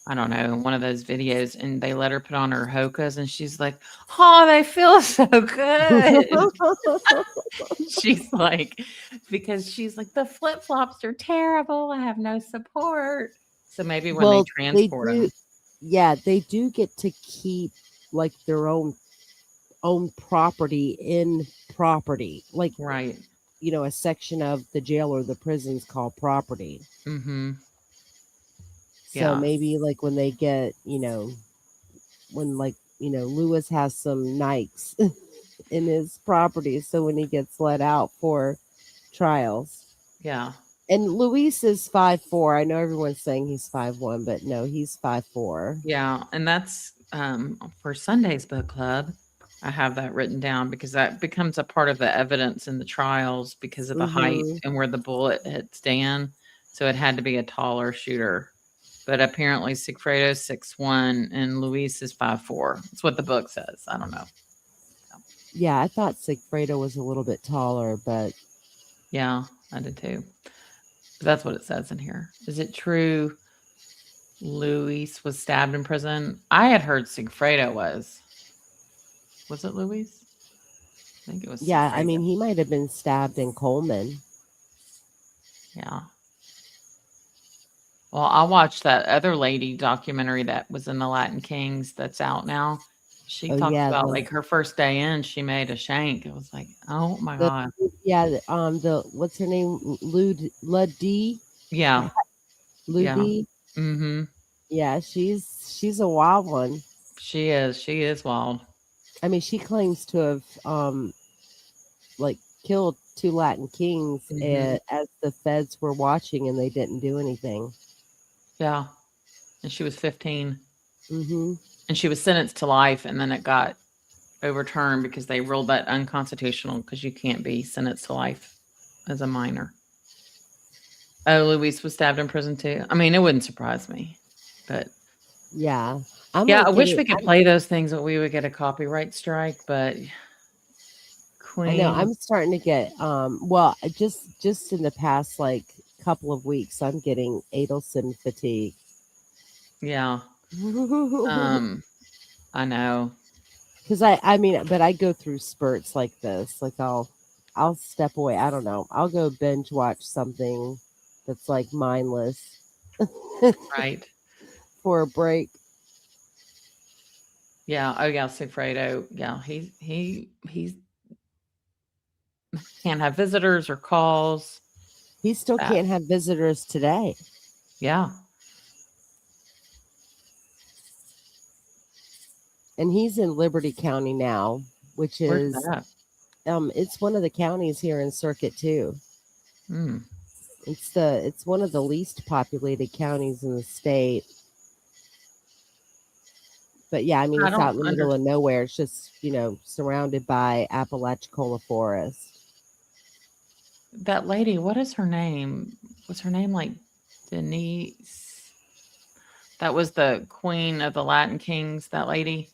I don't know, in one of those videos, and they let her put on her Hokas, and she's like, "Oh, they feel so good." She's like, because she's like, the flip flops are terrible. I have no support. So maybe when they transport them, yeah, they do get to keep like their own property in property, like right? A section of the jail or the prison's called property. Mm-hmm. So maybe like when they get, when Lewis has some Nikes in his property, so when he gets let out for trials. Yeah. And Luis is 5'4". I know everyone's saying he's 5'1", but no, he's 5'4". Yeah, and that's for Sunday's book club. I have that written down because that becomes a part of the evidence in the trials because of the height and where the bullet hit Dan. So it had to be a taller shooter. But apparently Sigfredo's 6'1" and Luis is 5'4". That's what the book says. I don't know. So. Yeah, I thought Sigfredo was a little bit taller, but yeah, I did too. But that's what it says in here. Is it true Luis was stabbed in prison? I had heard Sigfredo was. Was it Luis? I think it was. Yeah, Sigfredo. I mean, he might have been stabbed in Coleman. Yeah. Well, I watched that other lady documentary that was in the Latin Kings that's out now. She talks about like her first day in, she made a shank. It was like, oh my God. Yeah. What's her name? Ludie. Yeah. Ludie. Yeah. Mm-hmm. Yeah. She's a wild one. She is wild. I mean, she claims to have, like killed 2 Latin Kings as the feds were watching and they didn't do anything. Yeah. And she was 15. Mm-hmm. And she was sentenced to life, and then it got overturned because they ruled that unconstitutional because you can't be sentenced to life as a minor. Oh, Luis was stabbed in prison too. I mean, it wouldn't surprise me, but Yeah. I wish we could play those things, but we would get a copyright strike. But I know Queen, I'm starting to get well, just in the past like couple of weeks, I'm getting Adelson fatigue. yeah, I know. Because I mean, but I go through spurts like this. Like I'll step away. I don't know. I'll go binge watch something that's like mindless Right. for a break. Yeah. Oh yeah, Sigfredo. Yeah, he's can't have visitors or calls. He still can't have visitors today. Yeah. And he's in Liberty County now, which Where's is that? it's one of the counties here in Circuit too. Hmm. It's one of the least populated counties in the state. But yeah, I mean, it's out in the middle of nowhere. It's just, surrounded by Apalachicola forest. That lady, what is her name? Was her name like Denise? That was the queen of the Latin Kings, that lady.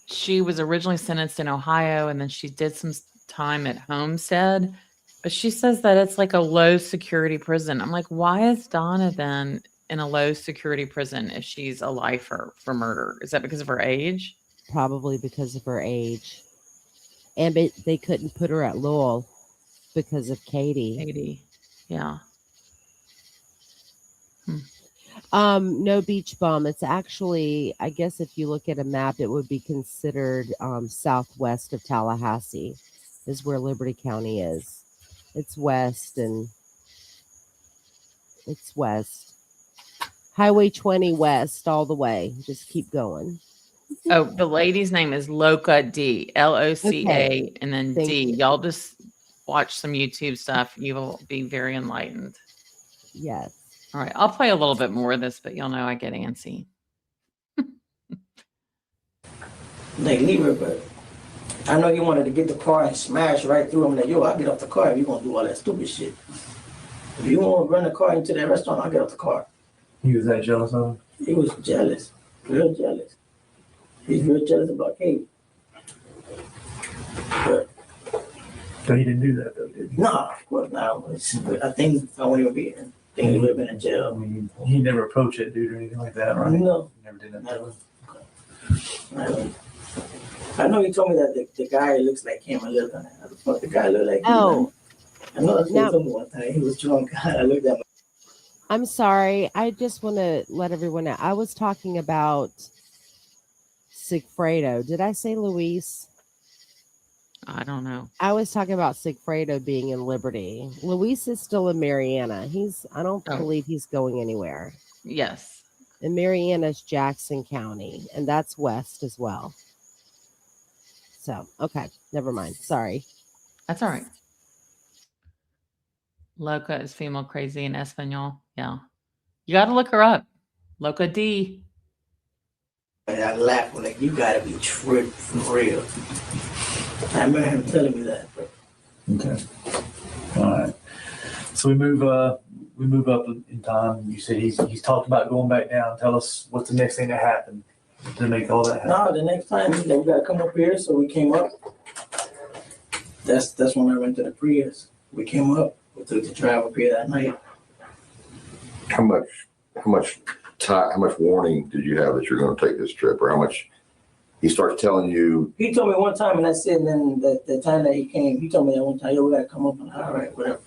She was originally sentenced in Ohio, and then she did some time at Homestead. But she says that it's like a low security prison. I'm like, why is Donna then in a low security prison if she's a lifer for murder? Is that because of her age? Probably because of her age. And they couldn't put her at Lowell because of Katie. Yeah. No beach bum. It's actually, I guess if you look at a map, it would be considered southwest of Tallahassee is where Liberty County is. It's west. Highway 20 west all the way. Just keep going. Oh, the lady's name is Loca D, Loca, Okay. and then Thank D. you. Y'all just watch some YouTube stuff. You will be very enlightened. Yes. All right. I'll play a little bit more of this, but y'all know I get antsy. Like, leave her, but I know he wanted to get the car and smash right through him. Like, yo, I'll get off the car if you're going to do all that stupid shit. If you want to run the car into that restaurant, I'll get off the car. He was that jealous of him? He was jealous, real jealous. He's real jealous about Kate. But So he didn't do that though, did he? nah, of course not. I think I wouldn't even be here. I think he would have been in I jail. mean, he never approached that dude or anything like that, right? No. He never did that. Never. I know he told me that the guy looks like him a little bit. How the fuck the guy look like him? Oh. I know that's what Now- he told me one time. He was drunk. I looked at him. I'm sorry. I just want to let everyone know. I was talking about Sigfredo. Did I say Luis? I don't know. I was talking about Sigfredo being in Liberty. Luis is still in Mariana. I don't believe he's going anywhere. Yes. And Mariana's Jackson County, and that's west as well. So, okay, never mind. Sorry. That's all right. Loca is female crazy in Espanol. Yeah. You got to look her up. Loca D. And I laughed like, you gotta be tripped for real. I remember him telling me that. But Okay. All right. So we move up in time. You said he's talked about going back down. Tell us what's the next thing that happened to make all that happen. no, the next time he's like, we gotta come up here. So we came up. That's when I went to the Prius. We came up. We took the drive up here that night. How much warning did you have that you're going to take this trip, or how much he starts telling you? He told me one time, and that's it. And then the time that he came, he told me that one time, yo, we gotta come up. And all right, whatever.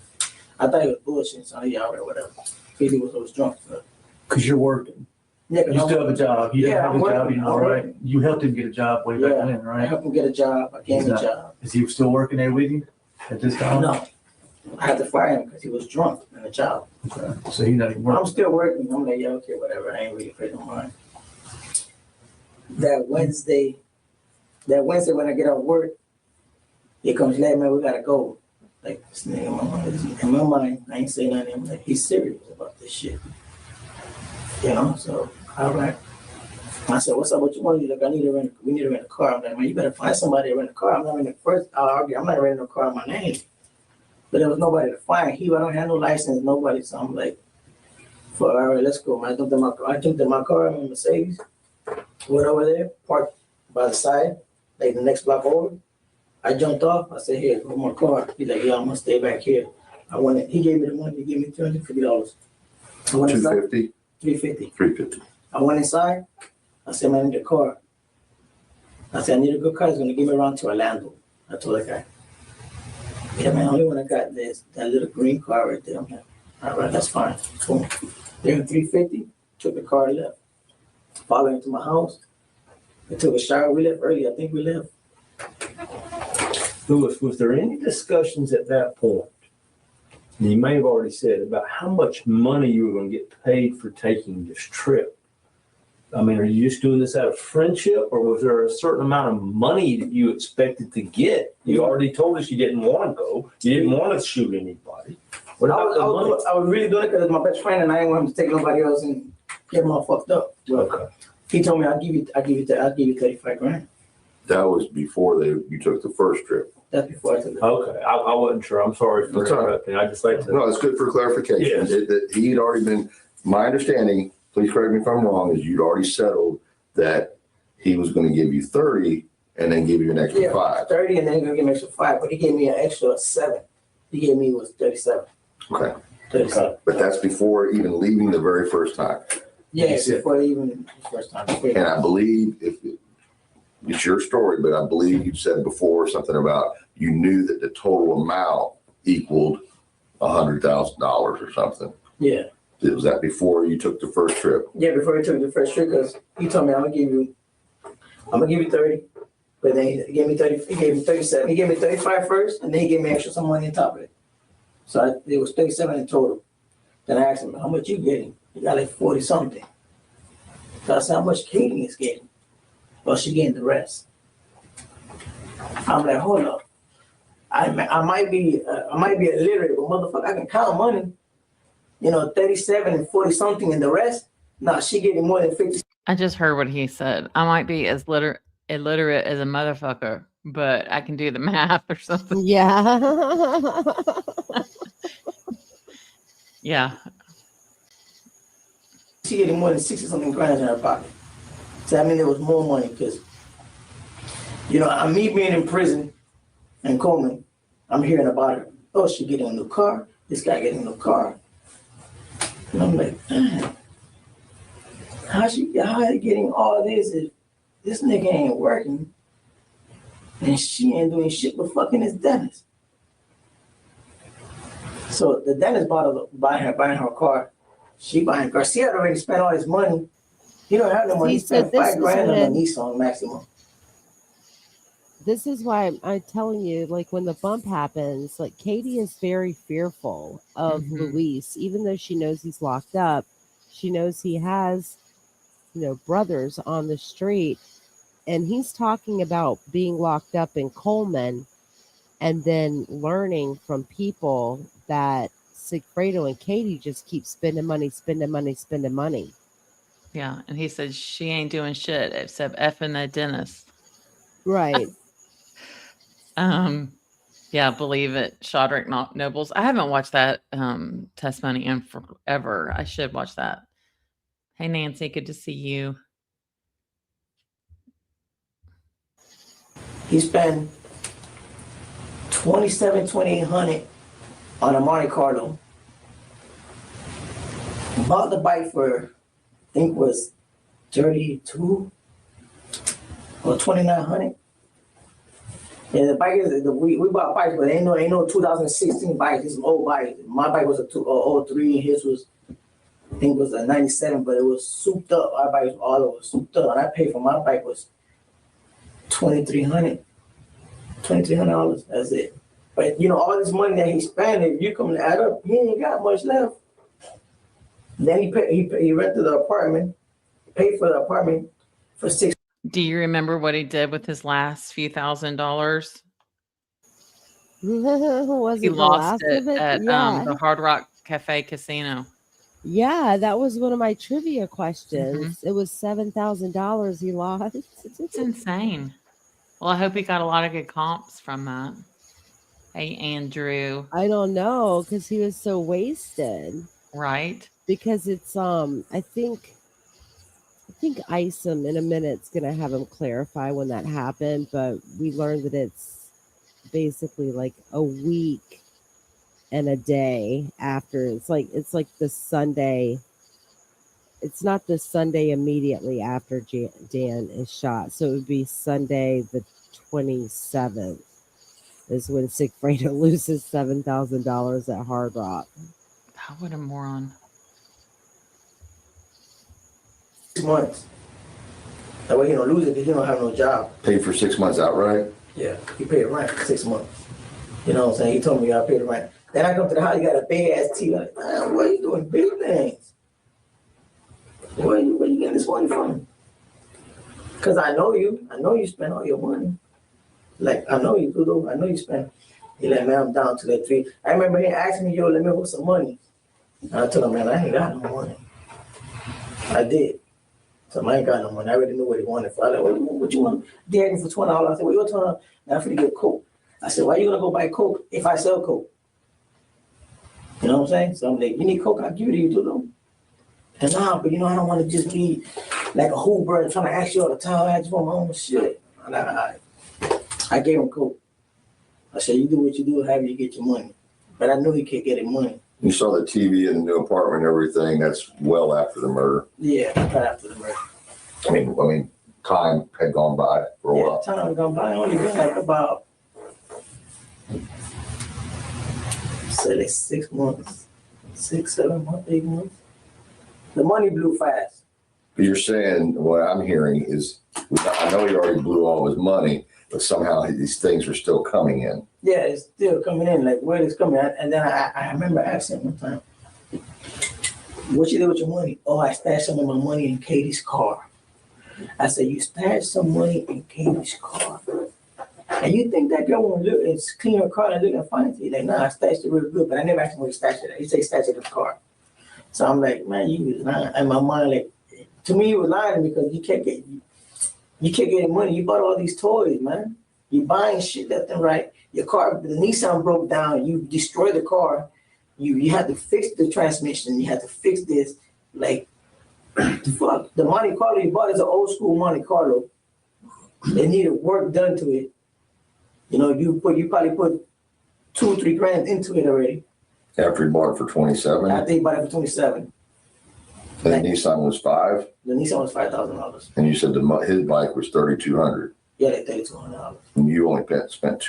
I thought he was bullshitting, so yeah, all right, whatever. He was drunk. So. Because you're working. Yeah, You still have a job. You Yeah, don't have I'm a job working. anymore, I'm right? working. You helped him get a job way back when, I right? helped him get a job. I gave him a job. Is he still working there with you at this time? No, I had to fire him because he was drunk in the job. Okay. So he's not even I'm working. still working. I'm like, yeah, okay, whatever. I ain't really afraid no mind. That Wednesday when I get off work, he comes, like, man, we gotta go. Like, this nigga, in my mind, I ain't saying nothing. I'm like, he's serious about this shit. You know, so, all right. I said, what's up with you? He's like, we need to rent a car. I'm like, man, you better find somebody to rent a car. I'm not renting I'm not renting a car in my name. But there was nobody to find. I don't have no license, nobody. So I'm like, all right, let's go, man. I jumped in my car, I'm in Mercedes, went over there, parked by the side, like the next block over. I jumped off. I said, here, go my car. He's like, yeah, I'm gonna stay back here. He gave me the money. He gave me $250. I went inside. $250? $350. $350. I went inside. I said, man, I need a car. I said, I need a good car. He's gonna give me around to Orlando. I told the guy. Yeah, man, only when I got that little green car right there. I'm like, all right, that's fine. Cool. Gave him $350. Took the car, left. Followed him to my house. I took a shower. We left early. I think we left. Louis, was there any discussions at that point, and you may have already said, about how much money you were going to get paid for taking this trip? I mean, are you just doing this out of friendship, or was there a certain amount of money that you expected to get? You already told us you didn't want to go. You didn't want to shoot anybody. What about the money? I was really doing it because my best friend and I didn't want him to take nobody else and get him all fucked up. Okay. He told me, I'll give you 35 grand. That was before you took the first trip. That's before I took it. Okay, I wasn't sure. I'm sorry for That's all right. interrupting. I just like to. No, it's good for clarification. Yes. That he had already been, my understanding, please correct me if I'm wrong, is you'd already settled that he was going to give you 30 and then give you an extra 5. 30 and then he's going to give me an extra 5, but he gave me an extra 7. He gave me was 37. Okay. 37. But that's before even leaving the very first time. Yeah, before even the first time. And I believe it's your story, but I believe you said before something about you knew that the total amount equaled $100,000 or something. Yeah. Was that before you took the first trip? Yeah, before he took the first trip, because he told me I'm gonna give you 30, but then he gave me 30. He gave me 37. He gave me 35 first, and then he gave me extra some money on top of it. So it was 37 in total. Then I asked him, how much you getting? He got like 40 something. So I said, how much Katie is getting? Well, she getting the rest. I'm like, hold up. I might be illiterate, but motherfucker, I can count money. 37 and 40 something, and the rest. Nah, she getting more than 50. I just heard what he said. I might be as illiterate as a motherfucker, but I can do the math or something. Yeah. Yeah. She getting more than 60 something grand in her pocket. So I mean, there was more money because, me being in prison in Coleman, I'm hearing about her. Oh, she getting a new car. This guy getting a new car. And I'm like, man, how are you getting all this if this nigga ain't working and she ain't doing shit but fucking his dentist? So the dentist buying her a car. She buying a car. She had already spent all his money. He don't have no money. He spent $5 grand on a Nissan Maxima. This is why I'm telling you, like when the bump happens, like Katie is very fearful of Luis, even though she knows he's locked up. She knows he has, brothers on the street, and he's talking about being locked up in Coleman and then learning from people that Sigfredo and Katie just keep spending money. Yeah. And he said she ain't doing shit except effing that dentist. Right. Yeah, believe it. Shodrick Nobles. I haven't watched that testimony in forever. I should watch that. Hey, Nancy, good to see you. He spent $2,800 on a Monte Carlo. Bought the bike for, I think was $32 or $2,900. Yeah, the bike is we bought bikes, but ain't no 2016 bike. It's an old bike. My bike was a 03, and his was, I think, was a 97, but it was souped up. Our bike was all over souped up, and I paid for my bike was $2,300. That's it. But all this money that he spent, if you come to add up, he ain't got much left. Then he rented the apartment, paid for the apartment for $6. Do you remember what he did with his last few $1,000s? Was He lost it at the Hard Rock Cafe Casino. Yeah, that was one of my trivia questions. It was $7,000 he lost. It's insane. Well, I hope he got a lot of good comps from that. Hey, Andrew. I don't know because he was so wasted. Right? Because it's I think Isom in a minute's gonna have him clarify when that happened, but we learned that it's basically like a week and a day after. It's like the Sunday. It's not the Sunday immediately after Dan is shot, so it would be Sunday the 27th is when Sigfredo loses $7,000 at Hard Rock. What a moron. 6 months. That way he don't lose it because he don't have no job. Paid for 6 months outright? Yeah, he paid rent for 6 months. You know what I'm saying? He told me I paid the rent. Then I come to the house, he got a big ass TV. I'm like, man, what are you doing big things? Where you getting this money from? Because I know you. I know you spend all your money. Like, I know you, Dudu. I know you spend. He like, man, I'm down to that 3. I remember him asking me, yo, let me hold some money. And I told him, man, I ain't got no money. I did. So I ain't got no money. I already knew what he wanted for. I was like, what you want? They asked me for $20. I said, well, you're $20. Now I'm finna get Coke. I said, why you gonna go buy Coke if I sell Coke? You know what I'm saying? So I'm like, you need Coke, I'll give it to you, Dudu. And nah, but you know, I don't want to just be like a Hoover and trying to ask you all the time. I just want my own shit. And I gave him Coke. I said, you do what you do, however you get your money. But I knew he can't get his money. You saw the TV in the new apartment and everything. That's well after the murder. Yeah, right after the murder. I mean, time had gone by for a while. Time had gone by. Only been like about, say, like 6 months, 6, 7 months, 8 months. The money blew fast. But you're saying what I'm hearing is, I know he already blew all his money, but somehow these things are still coming in. Yeah, it's still coming in. Like, where it's coming? And then I remember asking him one time, what you did with your money? Oh, I stashed some of my money in Katie's car. I said, you stashed some money in Katie's car? And you think that girl won't look and clean her car and look and find it? He's like, nah, I stashed it real good, but I never asked him where he stashed it. He said he stashed it in the car. So I'm like, man, you was lying. And my mind, like, to me, you was lying because you can't get money. You bought all these toys, man. You buying shit left and right. Your car, the Nissan broke down. You destroyed the car. You had to fix the transmission. You had to fix this. Like, fuck. The Monte Carlo you bought is an old school Monte Carlo. They needed work done to it. You know, you probably put $2 or $3 grand into it already. After he bought it for 27? I think he bought it for 27. And the Nissan was 5? The Nissan was $5,000. And you said his bike was $3,200. Yeah, like $3,200. And you only spent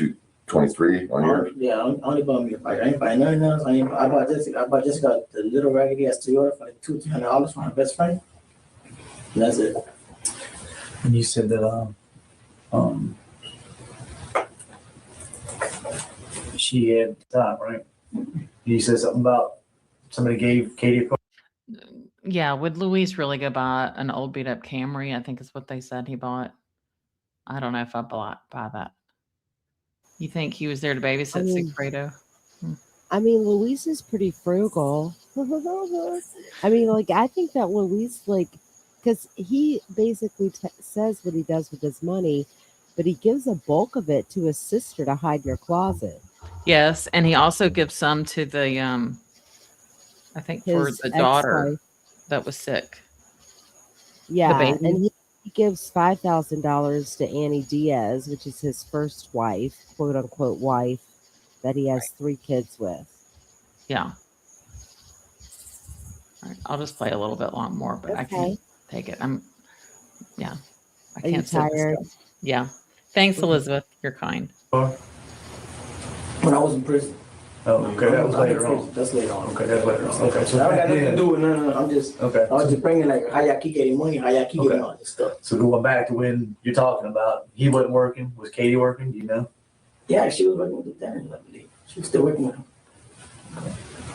$23 on yours? Yeah, I only bought me a bike. I ain't buy nothing else. I bought Jessica the little raggedy ass Toyota for like $200-$300 for her best friend. And that's it. And you said that she had time, right? You said something about somebody gave Katie a car. Yeah, would Luis really go buy an old beat up Camry? I think is what they said he bought. I don't know if I buy that. You think he was there to babysit Sigfredo? I mean, Luis is pretty frugal. I mean, like, I think that Luis, like, because he basically says what he does with his money, but he gives a bulk of it to his sister to hide in her closet. Yes, and he also gives some to the, I think for the daughter ex-wife. That was sick. Yeah, The baby. and he gives $5,000 to Annie Diaz, which is his first wife, quote unquote wife, that he has 3 kids with. Yeah. All right, I'll just play a little bit more, but I can't take it. I Are can't you sit this tired? still. Yeah. Thanks, Elizabeth. You're kind. When I was in prison. Oh, okay, that was later on. That's later on. Okay, that's later on. Okay, so I don't got nothing yeah. to do with none. I'm just. Okay. I was just bringing like how y'all keep getting money, how y'all keep getting all this stuff. So going back to when you're talking about, he wasn't working. Was Katie working? Do you know? Yeah, she was working with the tenants, I believe. She was still working with him.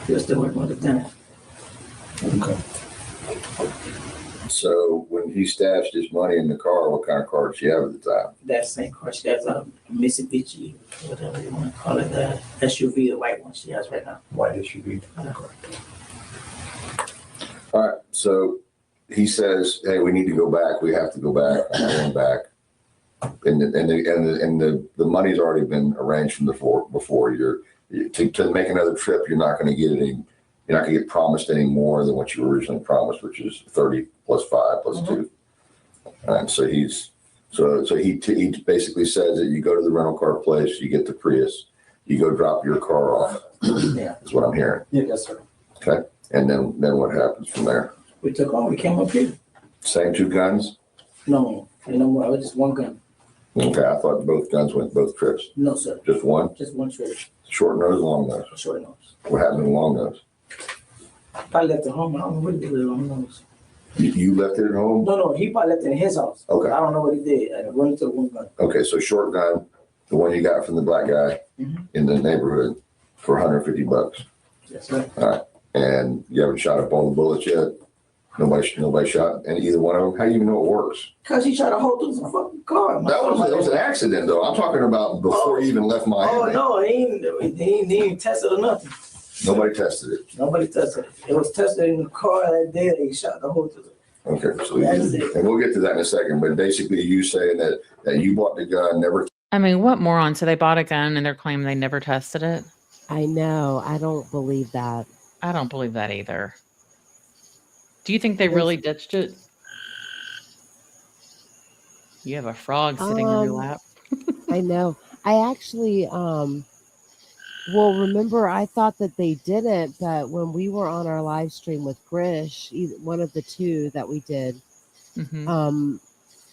She was still working with the tenants. Okay. So when he stashed his money in the car, what kind of car did she have at the time? That same car, she has a Mitsubishi, whatever you want to call it, the SUV, the white one she has right now. Why did she be? All right, so he says, "Hey, we need to go back. We have to go back. I'm going back." And the money's already been arranged from before. To make another trip, you're not going to get any. You're not going to get promised any more than what you originally promised, which is 30 plus 5 plus 2. And so he basically says that you go to the rental car place, you get the Prius, you go drop your car off. Yeah. Is what I'm hearing. Yeah, yes, sir. Okay, and then what happens from there? We took off. We came up here. Same 2 guns? No, no more. It was just one gun. Okay, I thought both guns went both trips. No, sir. Just one? Just one trip. Short nose, long nose. Short nose. What happened in long nose? Probably left it home. I don't know what he did with the long nose. You left it at home? No, he probably left it in his house. Okay. I don't know what he did. I went to one gun. Okay, so short gun, the one you got from the black guy in the neighborhood for $150. Yes, sir. All right, and you haven't shot up all the bullets yet? Nobody shot any either one of them? How do you even know it works? Because he tried to hold through some fucking car. That was an accident, though. I'm talking about before you even left Miami. Oh, no, he ain't even tested or nothing. Nobody tested it. Nobody tested it. It was tested in the car that day that he shot the whole thing. Okay, so and we'll get to that in a second, but basically you saying that you bought the gun, never. I mean, what morons? So they bought a gun and they're claiming they never tested it. I know. I don't believe that. I don't believe that either. Do you think they really ditched it? You have a frog sitting on your lap. I know. I actually, well, remember, I thought that they didn't, but when we were on our live stream with Grish, one of the 2 that we did,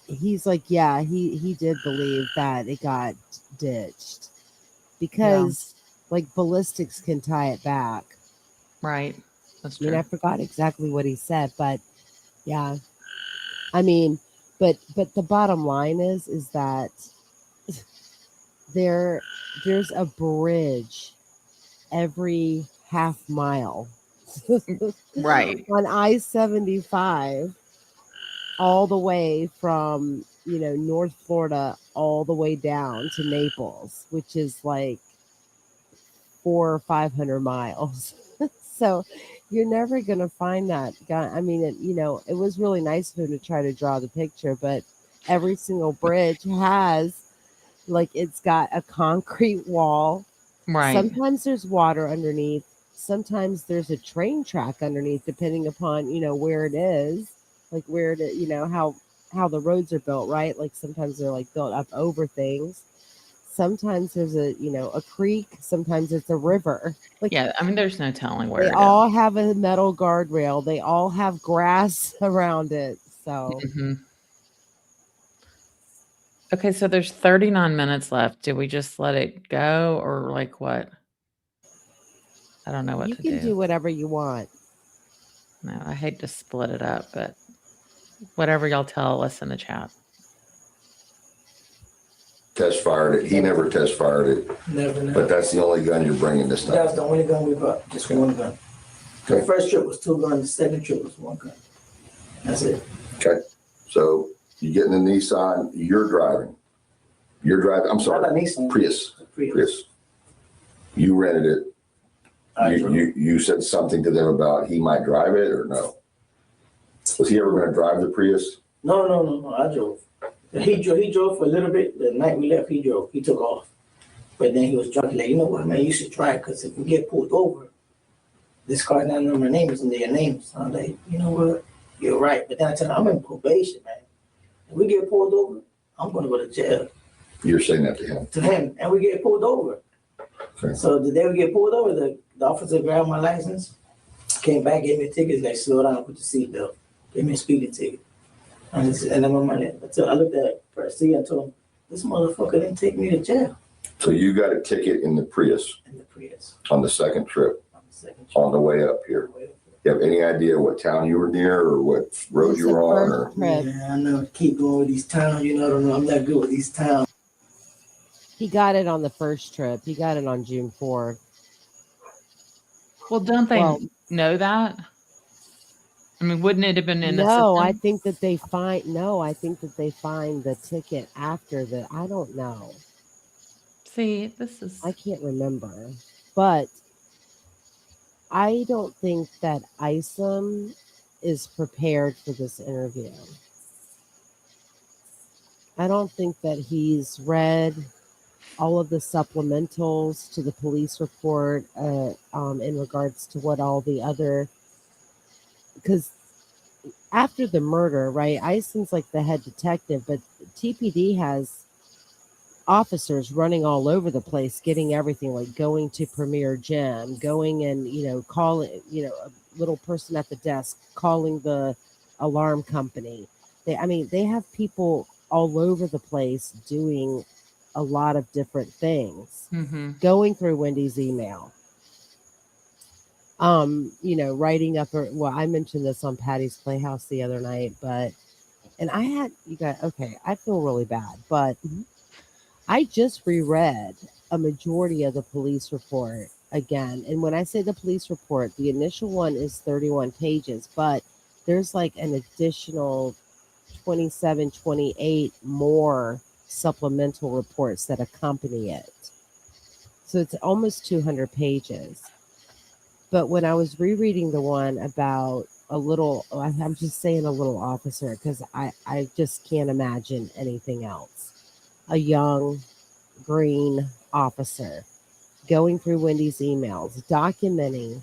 he's like, yeah, he did believe that it got ditched because like ballistics can tie it back. Right. That's true. I mean, I forgot exactly what he said, but yeah, I mean, but the bottom line is that there's a bridge every half mile. Right. On I-75 all the way from, North Florida all the way down to Naples, which is like 400 or 500 miles. So you're never going to find that guy. I mean, it was really nice of him to try to draw the picture, but every single bridge has, like, it's got a concrete wall. Right. Sometimes there's water underneath. Sometimes there's a train track underneath, depending upon, where it is, like where it, how the roads are built, right? Like sometimes they're like built up over things. Sometimes there's a creek. Sometimes it's a river. Like, yeah, I mean, there's no telling where they it all have a metal guardrail. They all have grass around it. So, okay, so there's 39 minutes left. Do we just let it go or like what? I don't know what you to can do whatever you want. No, I hate to split it up, but whatever y'all tell us in the chat. Test fired it. He never test fired it. Never. But that's the only gun you're bringing this time. That's the only gun we brought. Just one gun. Okay. The first trip was 2 guns. The second trip was 1 gun. That's it. Okay. So you get in the Nissan. You're driving. I'm sorry. Not a Nissan. Prius. You rented it. You said something to them about he might drive it or no? Was he ever going to drive the Prius? No. I drove. He drove for a little bit. The night we left, he drove. He took off. But then he was drunk. Like, you know what, man, you should drive because if we get pulled over, this car's not under my name, it's under your name. So I'm like, you know what, you're right. But then I tell him, I'm in probation, man. If we get pulled over, I'm going to go to jail. You're saying that to him? To him. And we get pulled over. Okay. So the day we get pulled over, the officer grabbed my license, came back, gave me a ticket, like, slow down, put the seatbelt, gave me a speeding ticket. And then I looked at it first, see, I told him, this motherfucker didn't take me to jail. So you got a ticket in the Prius? In the Prius. On the second trip? On the way up here? You have any idea what town you were near or what road you were on? Or? Yeah, I know. Keep going with these towns. I don't know. I'm not good with these towns. He got it on the first trip. He got it on June 4th. Well, don't they know that? I mean, wouldn't it have been in the system? I think that they find the ticket after the, I don't know. See, I can't remember. But I don't think that ISOM is prepared for this interview. I don't think that he's read all of the supplementals to the police report in regards to what all the other, because after the murder, right, Ison's like the head detective, but TPD has officers running all over the place, getting everything, like going to Premier Gym, going and, calling, a little person at the desk, calling the alarm company. They have people all over the place doing a lot of different things, going through Wendy's email, writing up I mentioned this on Patty's Playhouse the other night, and I feel really bad, but I just reread a majority of the police report again. And when I say the police report, the initial one is 31 pages, but there's like an additional 27, 28 more supplemental reports that accompany it. So it's almost 200 pages. But when I was rereading the one about I'm just saying a little officer, because I just can't imagine anything else. A young green officer going through Wendy's emails, documenting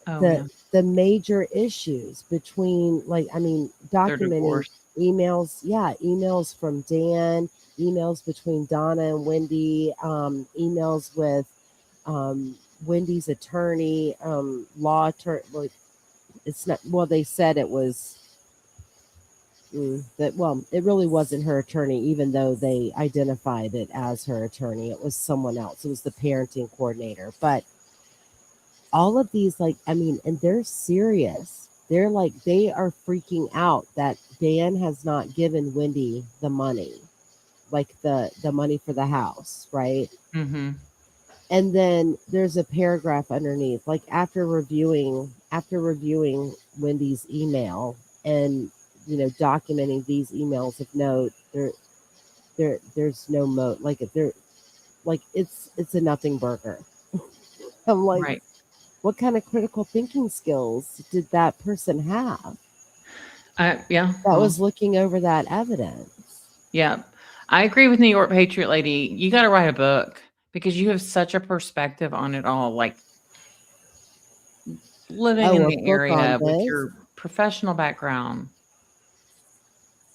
the major issues between, documenting emails from Dan, emails between Donna and Wendy, emails with Wendy's attorney, law attorney. It's not, they said it was it really wasn't her attorney, even though they identified it as her attorney. It was someone else. It was the parenting coordinator. But all of these, and they're serious. They're they are freaking out that Dan has not given Wendy the money, like the money for the house, right? Mm-hmm. And then there's a paragraph underneath, after reviewing Wendy's email and documenting these emails of note, there's no moat, it's a nothing burger. I'm like, right. What kind of critical thinking skills did that person have? That was looking over that evidence. Yeah, I agree with New York Patriot Lady. You got to write a book because you have such a perspective on it all, living in the area with your professional background.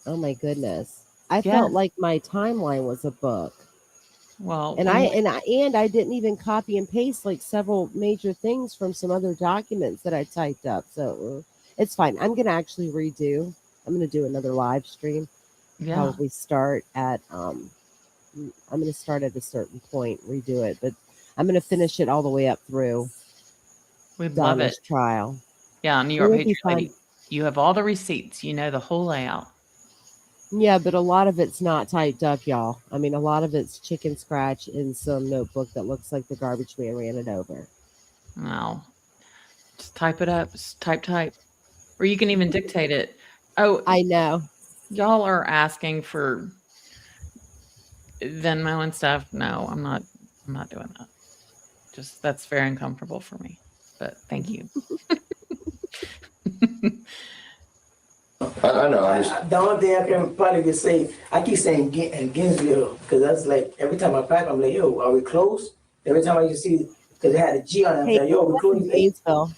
Oh my goodness. I felt like my timeline was a book. Well, and I didn't even copy and paste several major things from some other documents that I typed up. So it's fine. I'm going to actually I'm going to do another live stream. Yeah. Probably start at I'm going to start at a certain point, redo it, but I'm going to finish it all the way up through Donna's trial. Yeah, New York Patriot Lady. You have all the receipts, the whole layout. Yeah, but a lot of it's not typed up, y'all. A lot of it's chicken scratch in some notebook that looks like the garbage man ran it over. No. Just type it up. Just type. Or you can even dictate it. Oh, I know. Y'all are asking for Venmo and stuff. No, I'm not doing that. Just that's very uncomfortable for me. But thank you. I know. The only thing I can probably just say, I keep saying Gainesville, because that's every time I pack, I'm like, yo, are we close? Every time I just see, because they had a G on it, I'm like, yo, we're close. Gainesville.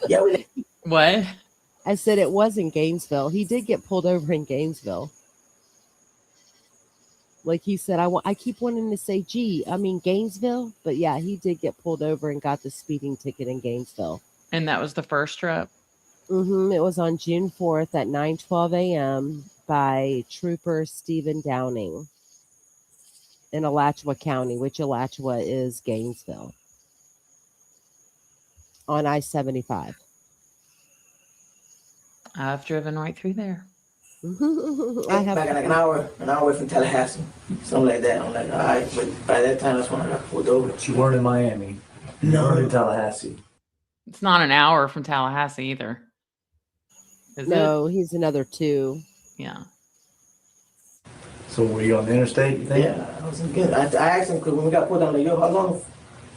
Yeah. What? I said it was in Gainesville. He did get pulled over in Gainesville. He said, I keep wanting to say Gainesville, but yeah, he did get pulled over and got the speeding ticket in Gainesville. And that was the first trip? Mm-hmm. It was on June 4th at 9:12 a.m. by Trooper Stephen Downing in Alachua County, which Alachua is Gainesville, on I-75. I've driven right through there. I have back like an hour away from Tallahassee, something like that. I'm like, all right, but by that time, that's when I got pulled over. But you weren't in Miami. You weren't in Tallahassee. It's not an hour from Tallahassee either. No, he's another 2. Yeah. So were you on the interstate, you think? Yeah, I was good. I asked him, because when we got pulled, I'm like, yo, how long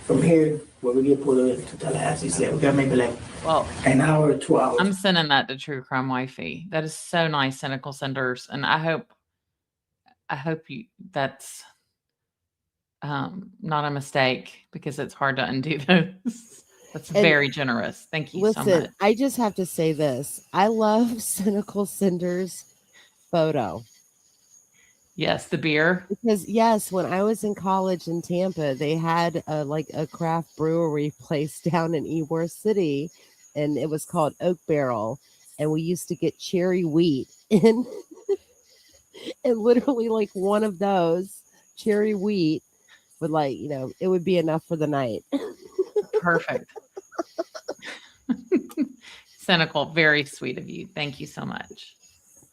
from here, where we get pulled over to Tallahassee, said we got maybe like Well, an hour or 2 hours. I'm sending that to True Crime Wifey. That is so nice, Cynical Senders, and I hope that's not a mistake, because it's hard to undo those. That's very generous. Thank you so Listen, much. I just have to say this. I love Cynical Cinder's photo. Yes, the beer. Because yes, when I was in college in Tampa, they had a craft brewery place down in Ybor City, and it was called Oak Barrel, and we used to get cherry wheat and and literally like one of those cherry wheat would it would be enough for the night. Perfect. Cynical, very sweet of you. Thank you so much.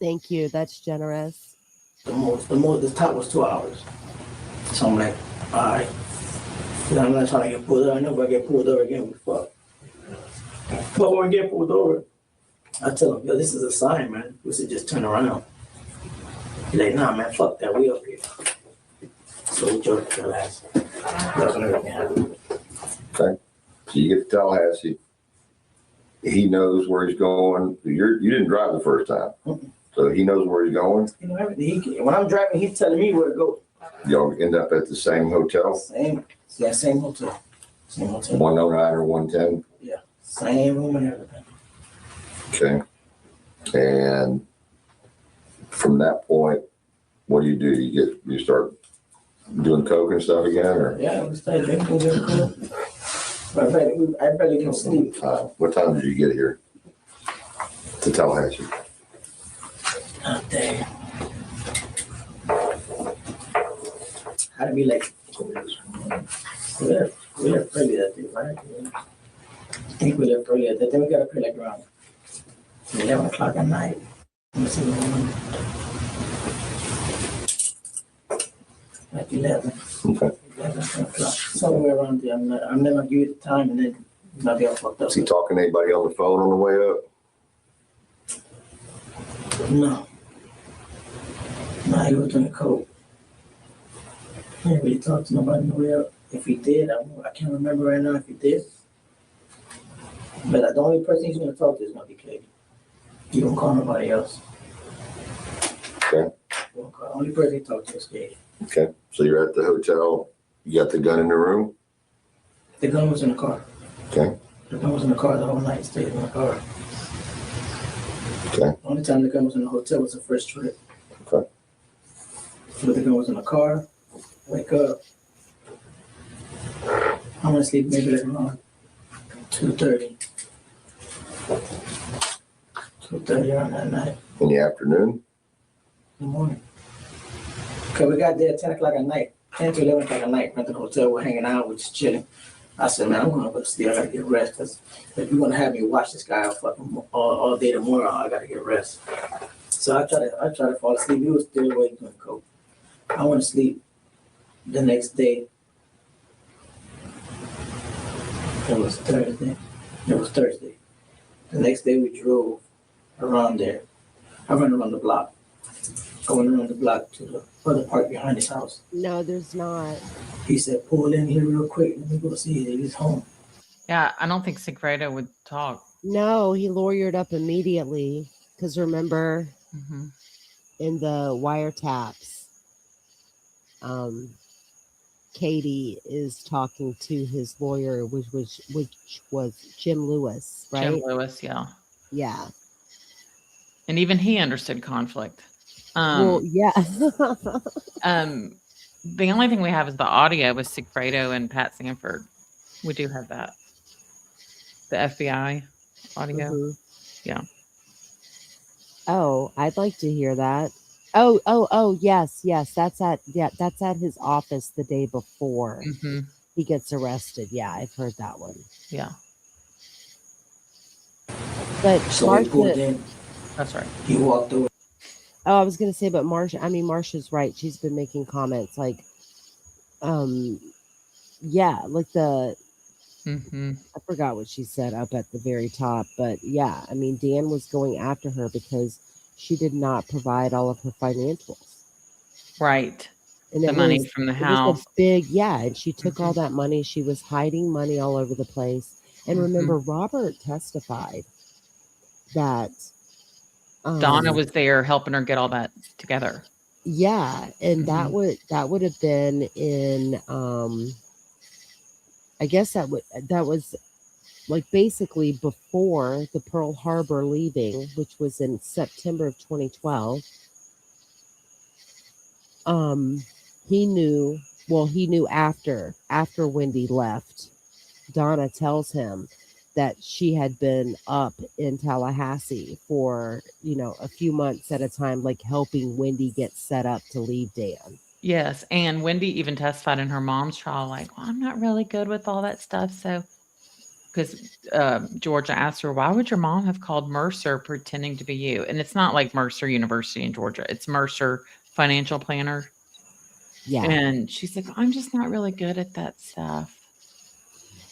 Thank you. That's generous. The top was 2 hours. So I'm like, all right. I'm not trying to get pulled over. I know if I get pulled over again, we fuck. But when we get pulled over, I tell him, yo, this is a sign, man. We should just turn around. He's like, nah, man, fuck that. We up here. So we drove to Tallahassee. That's when everything happened. Okay. So you get to Tallahassee. He knows where he's going. You didn't drive the first time. Mm-mm. So he knows where he's going. You know, everything. When I'm driving, he's telling me where to go. Y'all end up at the same hotel? Same hotel. Same hotel. 109 or 110? Yeah. Same room and everything. Okay. And from that point, what do? You start doing coke and stuff again, or? Yeah, we started drinking, getting cool. But I barely can sleep. What time did you get here to Tallahassee? Oh, damn. Had to be like, we left early that day, right? I think we left early that day. Then we got up here like around 11 o'clock at night. Let me see like 11. Okay. 11 o'clock. Somewhere around there. I'm never give you the time and then not be all fucked up. Was he talking to anybody on the phone on the way up? No. No, he was doing coke. He didn't really talk to nobody on the way up. If he did, I can't remember right now if he did. But the only person he's going to talk to is going to be Katie. He don't call nobody else. Okay. The only person he talked to is Katie. Okay. So you're at the hotel. You got the gun in the room? The gun was in the car. Okay. The gun was in the car the whole night. Stayed in the car. Okay. The only time the gun was in the hotel was the first trip. Okay. But the gun was in the car. Wake up. I'm gonna sleep maybe like around 2:30. 2:30 around that night. In the afternoon? In the morning. Cause we got there at 10 o'clock at night. 10 to 11 o'clock at night. Went to the hotel. We're hanging out. We're just chilling. I said, man, I'm gonna go to sleep. I gotta get rest. Cause if you're gonna have me watch this guy all day tomorrow, I gotta get rest. So I try to fall asleep. He was still awake doing coke. I went to sleep. The next day, it was Thursday. The next day we drove around there. I went around the block. I went around the block to the other part behind his house. No, there's not. He said, pull in here real quick. Let me go see if he's home. Yeah, I don't think Sigfredo would talk. No, he lawyered up immediately. Because remember, in the wiretaps, Katie is talking to his lawyer, which was Jim Lewis, right? Jim Lewis, yeah. Yeah. And even he understood conflict. Well, yeah. The only thing we have is the audio with Sigfredo and Pat Sanford. We do have that. The FBI audio. Yeah. Oh, I'd like to hear that. Oh, yes. That's at his office the day before he gets arrested. Yeah, I've heard that one. Yeah. But So we pulled in. That's right. He walked away. Oh, I was gonna say, but Marsha's right. She's been making comments like, yeah, like I forgot what she said up at the very top, but yeah, I mean, Dan was going after her because she did not provide all of her financials. Right. And The it money was from the it was a house. big, yeah, and she took all Mhm. that money. She was hiding money all over the place. And Mhm. remember, Robert testified that Donna um was there helping her get all that together. yeah, and Mhm. that would have been in I guess that was like basically before the Pearl Harbor leaving, which was in September of 2012. um he knew, well, he knew after Wendy left. Donna tells him that she had been up in Tallahassee for, a few months at a time, like helping Wendy get set up to leave Dan. Yes, and Wendy even testified in her mom's trial, like, "Well, I'm not really good with all that stuff." So, because Georgia asked her, "Why would your mom have called Mercer pretending to be you?" And it's not like Mercer University in Georgia; it's Mercer Financial Planner. Yeah. And she's like, "I'm just not really good at that stuff."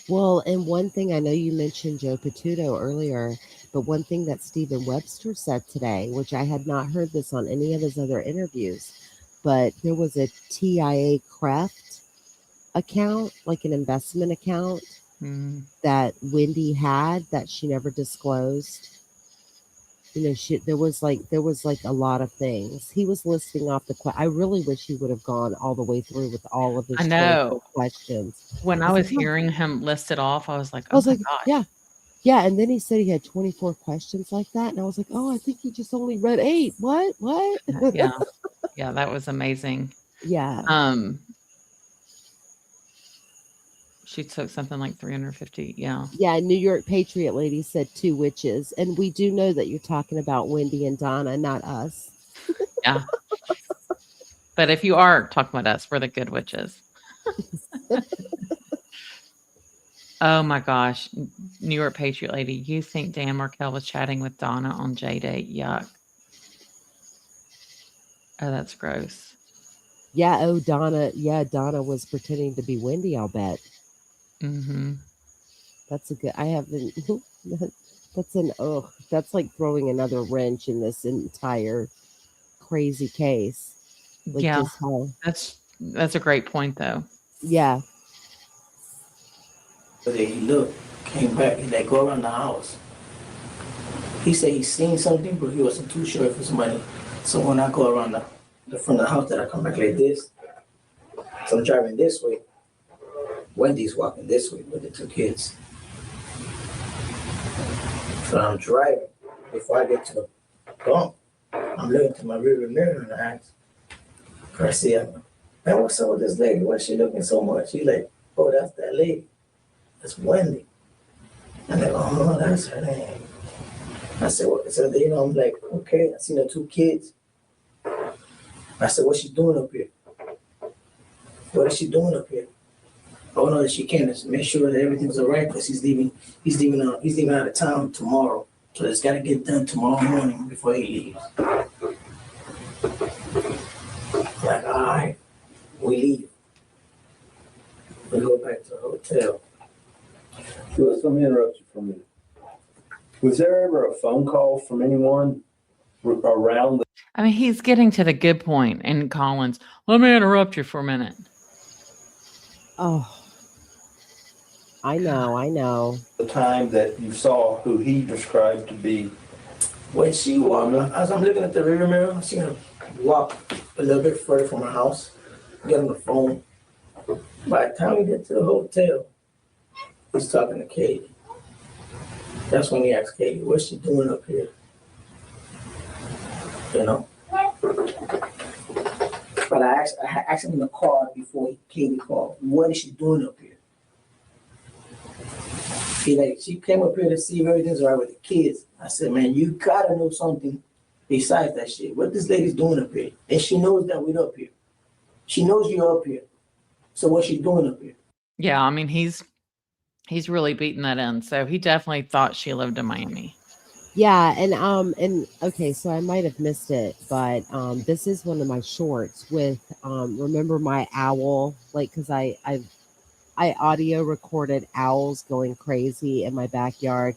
Well, and one thing, I know you mentioned Joe Patuto earlier, but one thing that Stephen Webster said today, which I had not heard this on any of his other interviews, but there was a TIA Creft account, like an investment account Mm. that Wendy had that she never disclosed. There was like a lot of things he was listing off I really wish he would have gone all the way through with all of his I 24 know. questions. When I I was like, was oh. hearing him list it off, I was like, I "Oh was my like, gosh." yeah, yeah. And then he said he had 24 questions like that, and I was like, oh, I think he just only read 8. What? Yeah. Yeah, that was amazing. Yeah, Um, she took something like 350. Yeah. yeah. New York Patriot lady said 2 witches, and we do know that you're talking about Wendy and Donna, not us. Yeah. But if you are talking about us, we're the good witches. Oh my gosh. New York Patriot lady, you think Dan Markel was chatting with Donna on J Date? Yuck. Oh, that's gross. Yeah. Oh, Donna. Yeah, Donna was pretending to be Wendy. I'll bet. Mm-hmm. That's a good. I haven't. That's like throwing another wrench in this entire crazy case. Like Yeah. just how. That's a great point though. Yeah. But then he looked, came back, and they go around the house. He said he seen something, but he wasn't too sure if it was somebody. So when I go around the front of the house, that I come back like this. So I'm driving this way. Wendy's walking this way with the 2 kids. So I'm driving. Before I get to the bump, I'm looking to my rearview mirror and I ask, I see her, man, what's up with this lady? Why's she looking so much? She's like, oh, that's that lady. That's Wendy. I'm like, oh, no, that's her name. I said, what? So, I'm like, okay, I seen the 2 kids. I said, what's she doing up here? What is she doing up here? Oh no, she can't. Just make sure that everything's all right because he's leaving out of town tomorrow. So it's got to get done tomorrow morning before he leaves. Like, all right, we leave. We go back to the hotel. Louis, let me interrupt you for a minute. Was there ever a phone call from anyone around I mean, he's getting to the good point in Collins. Let me interrupt you for a minute. Oh, I know. the time that you saw who he described to be? When she walked, as I'm looking at the rear mirror, I see her walk a little bit further from her house, get on the phone. By the time we get to the hotel, he's talking to Katie. That's when he asked Katie, what's she doing up here? You know? But I asked him in the car before Katie called, what is she doing up here? She came up here to see if everything's all right with the kids. I said, man, you gotta know something besides that shit. What this lady's doing up here? And she knows that we're up here. She knows you're up here. So what's she doing up here? Yeah, I mean, he's really beating that in. So he definitely thought she lived in Miami. Yeah, and okay, so I might have missed it, but this is one of my shorts with remember my owl, like, because I audio recorded owls going crazy in my backyard,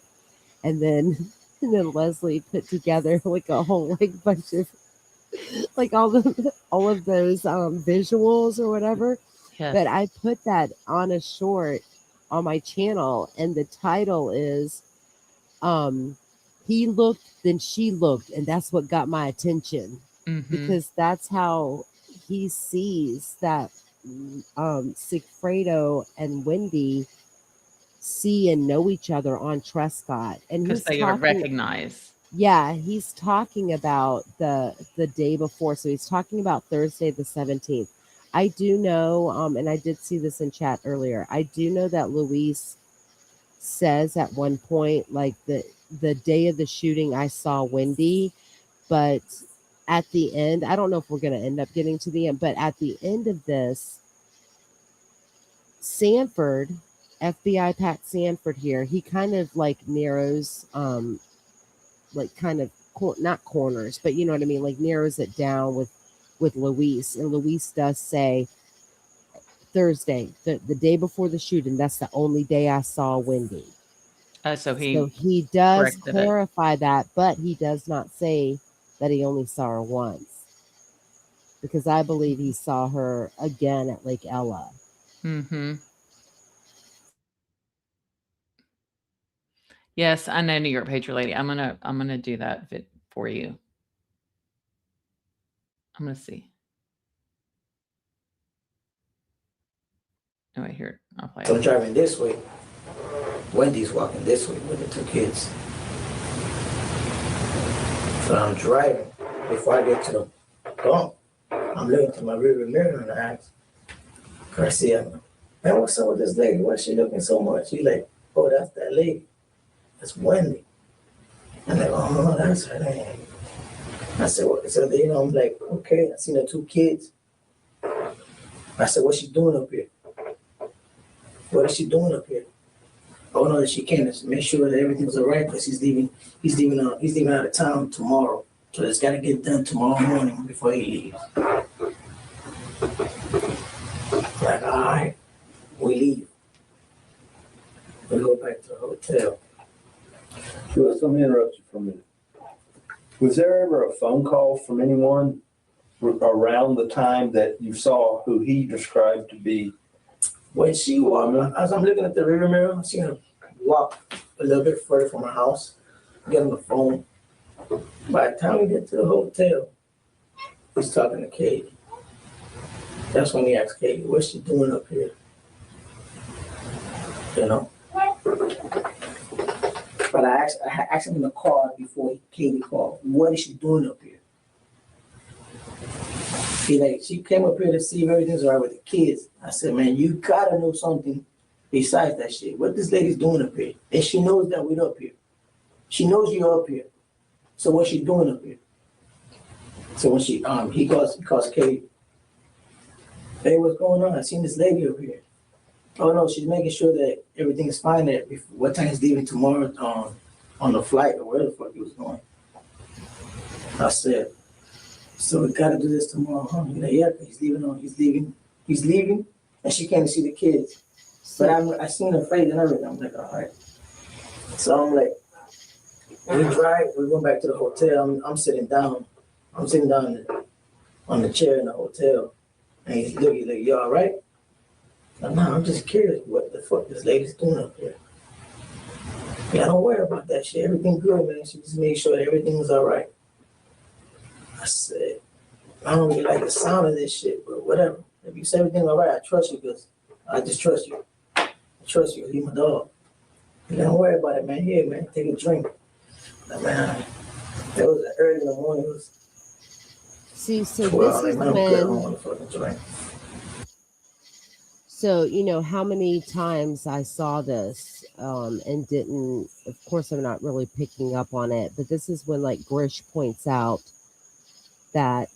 and then Leslie put together like a whole like bunch of like all of those visuals or whatever. Yes. But I put that on a short on my channel, and the title is he looked, then she looked, and that's what got my attention, because that's how he sees that Sigfredo and Wendy see and know each other on Trescott. And Because he's they talking, recognize. yeah, he's talking about the day before. So he's talking about Thursday the 17th. I do know, and I did see this in chat earlier, I do know that Luis says at one point, like, the day of the shooting, I saw Wendy, but at the end, I don't know if we're going to end up getting to the end, but at the end of this, Sanford, FBI Pat Sanford here, he kind of like narrows, like kind of not corners, but you know what I mean, like narrows it down with Luis, and Luis does say Thursday, the day before the shooting, that's the only day I saw Wendy. So he does corrected it. clarify that, but he does not say that he only saw her once, because I believe he saw her again at Lake Ella. Yes, I know, New York Patriot Lady. I'm gonna do that for you. I'm gonna see. Oh, wait, here. I'll play So I'm it. driving this way. Wendy's walking this way with the two kids. So I'm driving. Before I get to the bump, I'm looking to my rearview mirror and I ask Garcia, man, what's up with this lady? Why is she looking so much? She's like, oh, that's that lady. That's Wendy. I'm like, oh, no, that's her name. I said, what? So, you know, I'm like, okay, I seen the two kids. I said, what's she doing up here? What is she doing up here? Oh no, she came to make sure that everything's all right because he's leaving out of town tomorrow. So it's gotta get done tomorrow morning before he leaves. Like, all right, we leave. We go back to the hotel. Let me interrupt you for a minute. Was there ever a phone call from anyone around the time that you saw who he described to be? When she walked, as I'm looking at the rear mirror, I seen her walk a little bit further from her house, get on the phone. By the time we get to the hotel, he's talking to Katie. That's when he asked Katie, what's she doing up here? You know? But I asked him in the car before Katie called, what is she doing up here? She came up here to see if everything's all right with the kids. I said, man, you gotta know something besides that shit. What this lady's doing up here? And she knows that we're up here. She knows you're up here. So what's she doing up here? So when he calls Katie. Hey, what's going on? I seen this lady up here. Oh no, she's making sure that everything is fine there. What time he's leaving tomorrow on the flight or where the fuck he was going. I said, so we gotta do this tomorrow, huh? He's like, yeah, he's leaving, and she came to see the kids. But I seen her face and everything. I'm like, all right. So I'm like, we're going back to the hotel. I'm sitting down. I'm sitting down on the chair in the hotel. And he's looking like, you all right? I'm like, no, I'm just curious what the fuck this lady's doing up here. Yeah, don't worry about that shit. Everything good, man. She just made sure that everything was all right. I said, I don't really like the sound of this shit, but whatever. If you say everything all right, I trust you because I just trust you. I trust you. You're my dog. Don't worry about it, man. Here, man, take a drink. Like, man, it was early in the morning. It was See, so 12. this is Like, man, I'm good. I don't when. want to fucking drink. So, you know, how many times I saw this and didn't, of course, I'm not really picking up on it, but this is when, like, Grish points out that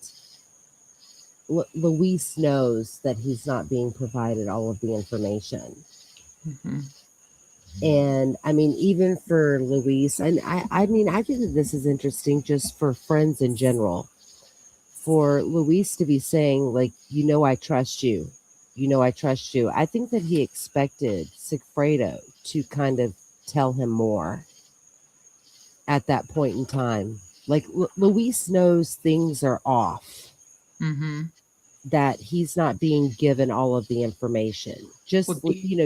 Luis knows that he's not being provided all of the information. And I mean, even for Luis, and I mean, I think that this is interesting just for friends in general, for Luis to be saying, like, you know, I trust you. You know, I trust you. I think that he expected Sigfredo to kind of tell him more at that point in time. Like Luis knows things are off, Mm-hmm. that he's not being given all of the information. Just, Well,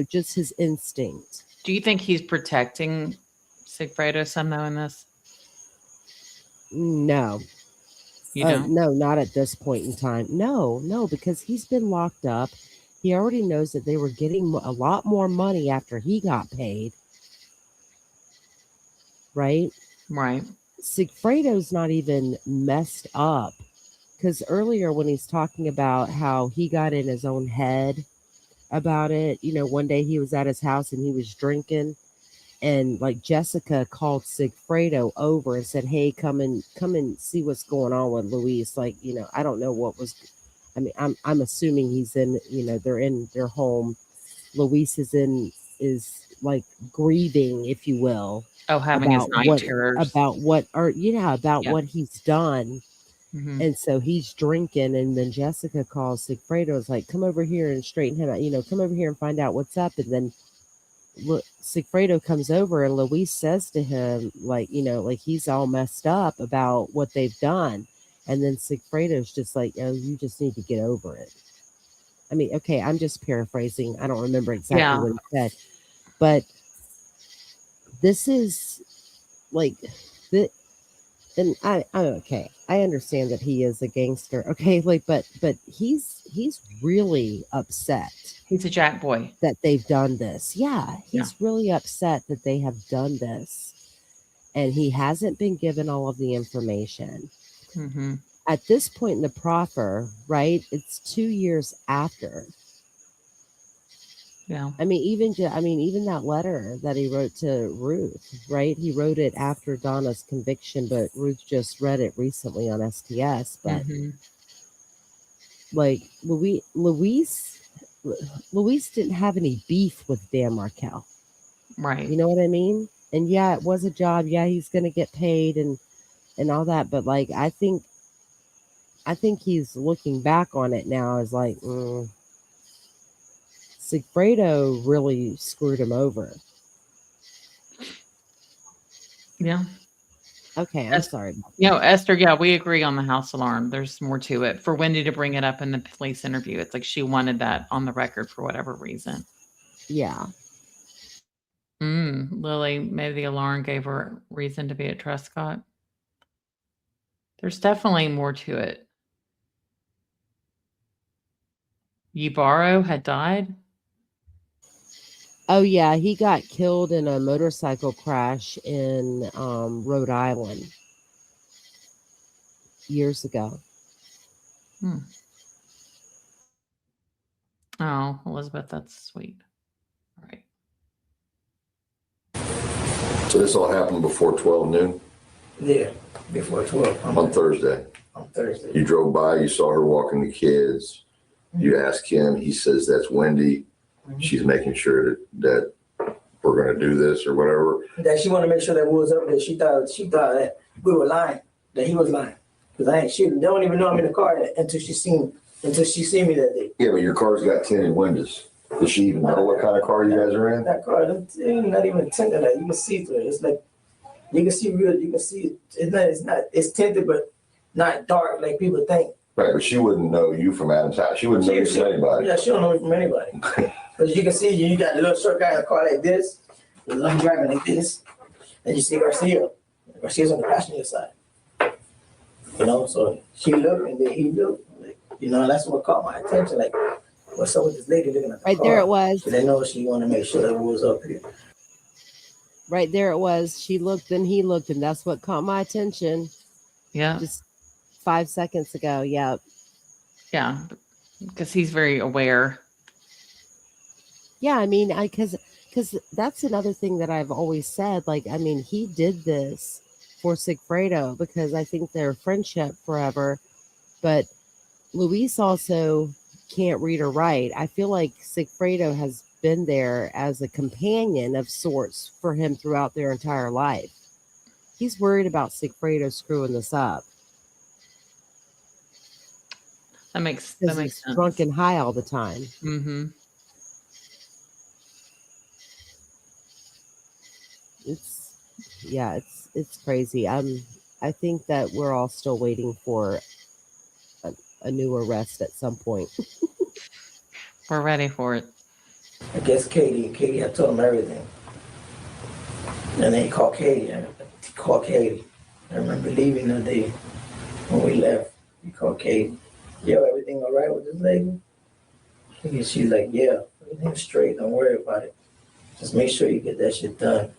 just his instinct. do you think he's protecting Sigfredo somehow in this? No. You don't? No, not at this point in time. No, because he's been locked up. He already knows that they were getting a lot more money after he got paid. Right? Right. Sigfredo's not even messed up. Because earlier, when he's talking about how he got in his own head about it, one day he was at his house and he was drinking, and like Jessica called Sigfredo over and said, "Hey, come and see what's going on with Luis." Like, I don't know what was. I mean, I'm assuming he's in. They're in their home. Luis is like grieving, if you will, Oh, having his night terrors. about Yeah. what he's done. Mm-hmm. And so he's drinking, and then Jessica calls Sigfredo. Is like, "Come over here and straighten him out. Come over here and find out what's up." And then Sigfredo comes over, and Luis says to him, like, like he's all messed up about what they've done. And then Sigfredo's just like, "Oh, you just need to get over it." I mean, okay, I'm just paraphrasing. I don't remember exactly what he said, but this is like the. And I okay. I understand that he is a gangster. Okay, like, but he's really upset. He's a jack boy. That they've done this. Yeah, he's really upset that they have done this. And he hasn't been given all of the information. Mm-hmm. At this point in the proffer, right? It's 2 years after. Yeah. I mean, even that letter that he wrote to Ruth, right? He wrote it after Donna's conviction, but Ruth just read it recently on STS. But like Luis didn't have any beef with Dan Markel. Right. You know what I mean? And yeah, it was a job. Yeah, he's going to get paid and all that. But like, I think he's looking back on it now as like, Sigfredo really screwed him over. Yeah. Okay, I'm sorry. Esther, yeah, we agree on the house alarm. There's more to it. For Wendy to bring it up in the police interview, it's like she wanted that on the record for whatever reason. Yeah. Lily, maybe the alarm gave her reason to be at Truscott. There's definitely more to it. Ybarro had died? Oh yeah, he got killed in a motorcycle crash in Rhode Island years ago. Oh, Elizabeth, that's sweet. All right. So this all happened before 12 noon? Yeah, before 12. On Thursday. On Thursday. You drove by, you saw her walking the kids. You asked him, he says, "That's Wendy. She's making sure that we're going to do this," or whatever. That she wanted to make sure that we was up there. She thought that we were lying, that he was lying. Because she don't even know I'm in the car until she seen me that day. Yeah, but your car's got tinted windows. Does she even know what kind of car you guys are in? That car, not even tinted. Like, you can see through it. It's like you can see it's tinted, but not dark like people think. Right, but she wouldn't know you from Adam's house. She wouldn't know you from anybody. Yeah, she don't know me from anybody. Because you can see you got a little short guy in a car like this, I'm driving like this, and you see Garcia. Garcia's on the passenger side. So she looked and then he looked. Like, that's what caught my attention. Like, what's up with this lady looking at the right car? There it was. They know she wanted to make sure that we was up here. Right there it was. She looked and he looked, and that's what caught my attention. Yeah. Just 5 seconds ago. Yep. Yeah. Because he's very aware. Yeah, I mean, because that's another thing that I've always said. Like, I mean, he did this for Sigfredo because I think they're friendship forever. But Luis also can't read or write. I feel like Sigfredo has been there as a companion of sorts for him throughout their entire life. He's worried about Sigfredo screwing this up. That makes sense. Drunk and high all the time. Mm-hmm. It's crazy. I think that we're all still waiting for a new arrest at some point. We're ready for it. I guess Katie had told him everything. And then he called Katie. I remember leaving the day when we left. He called Katie. Yo, everything all right with this lady? And she's like, yeah, everything's straight. Don't worry about it. Just make sure you get that shit done.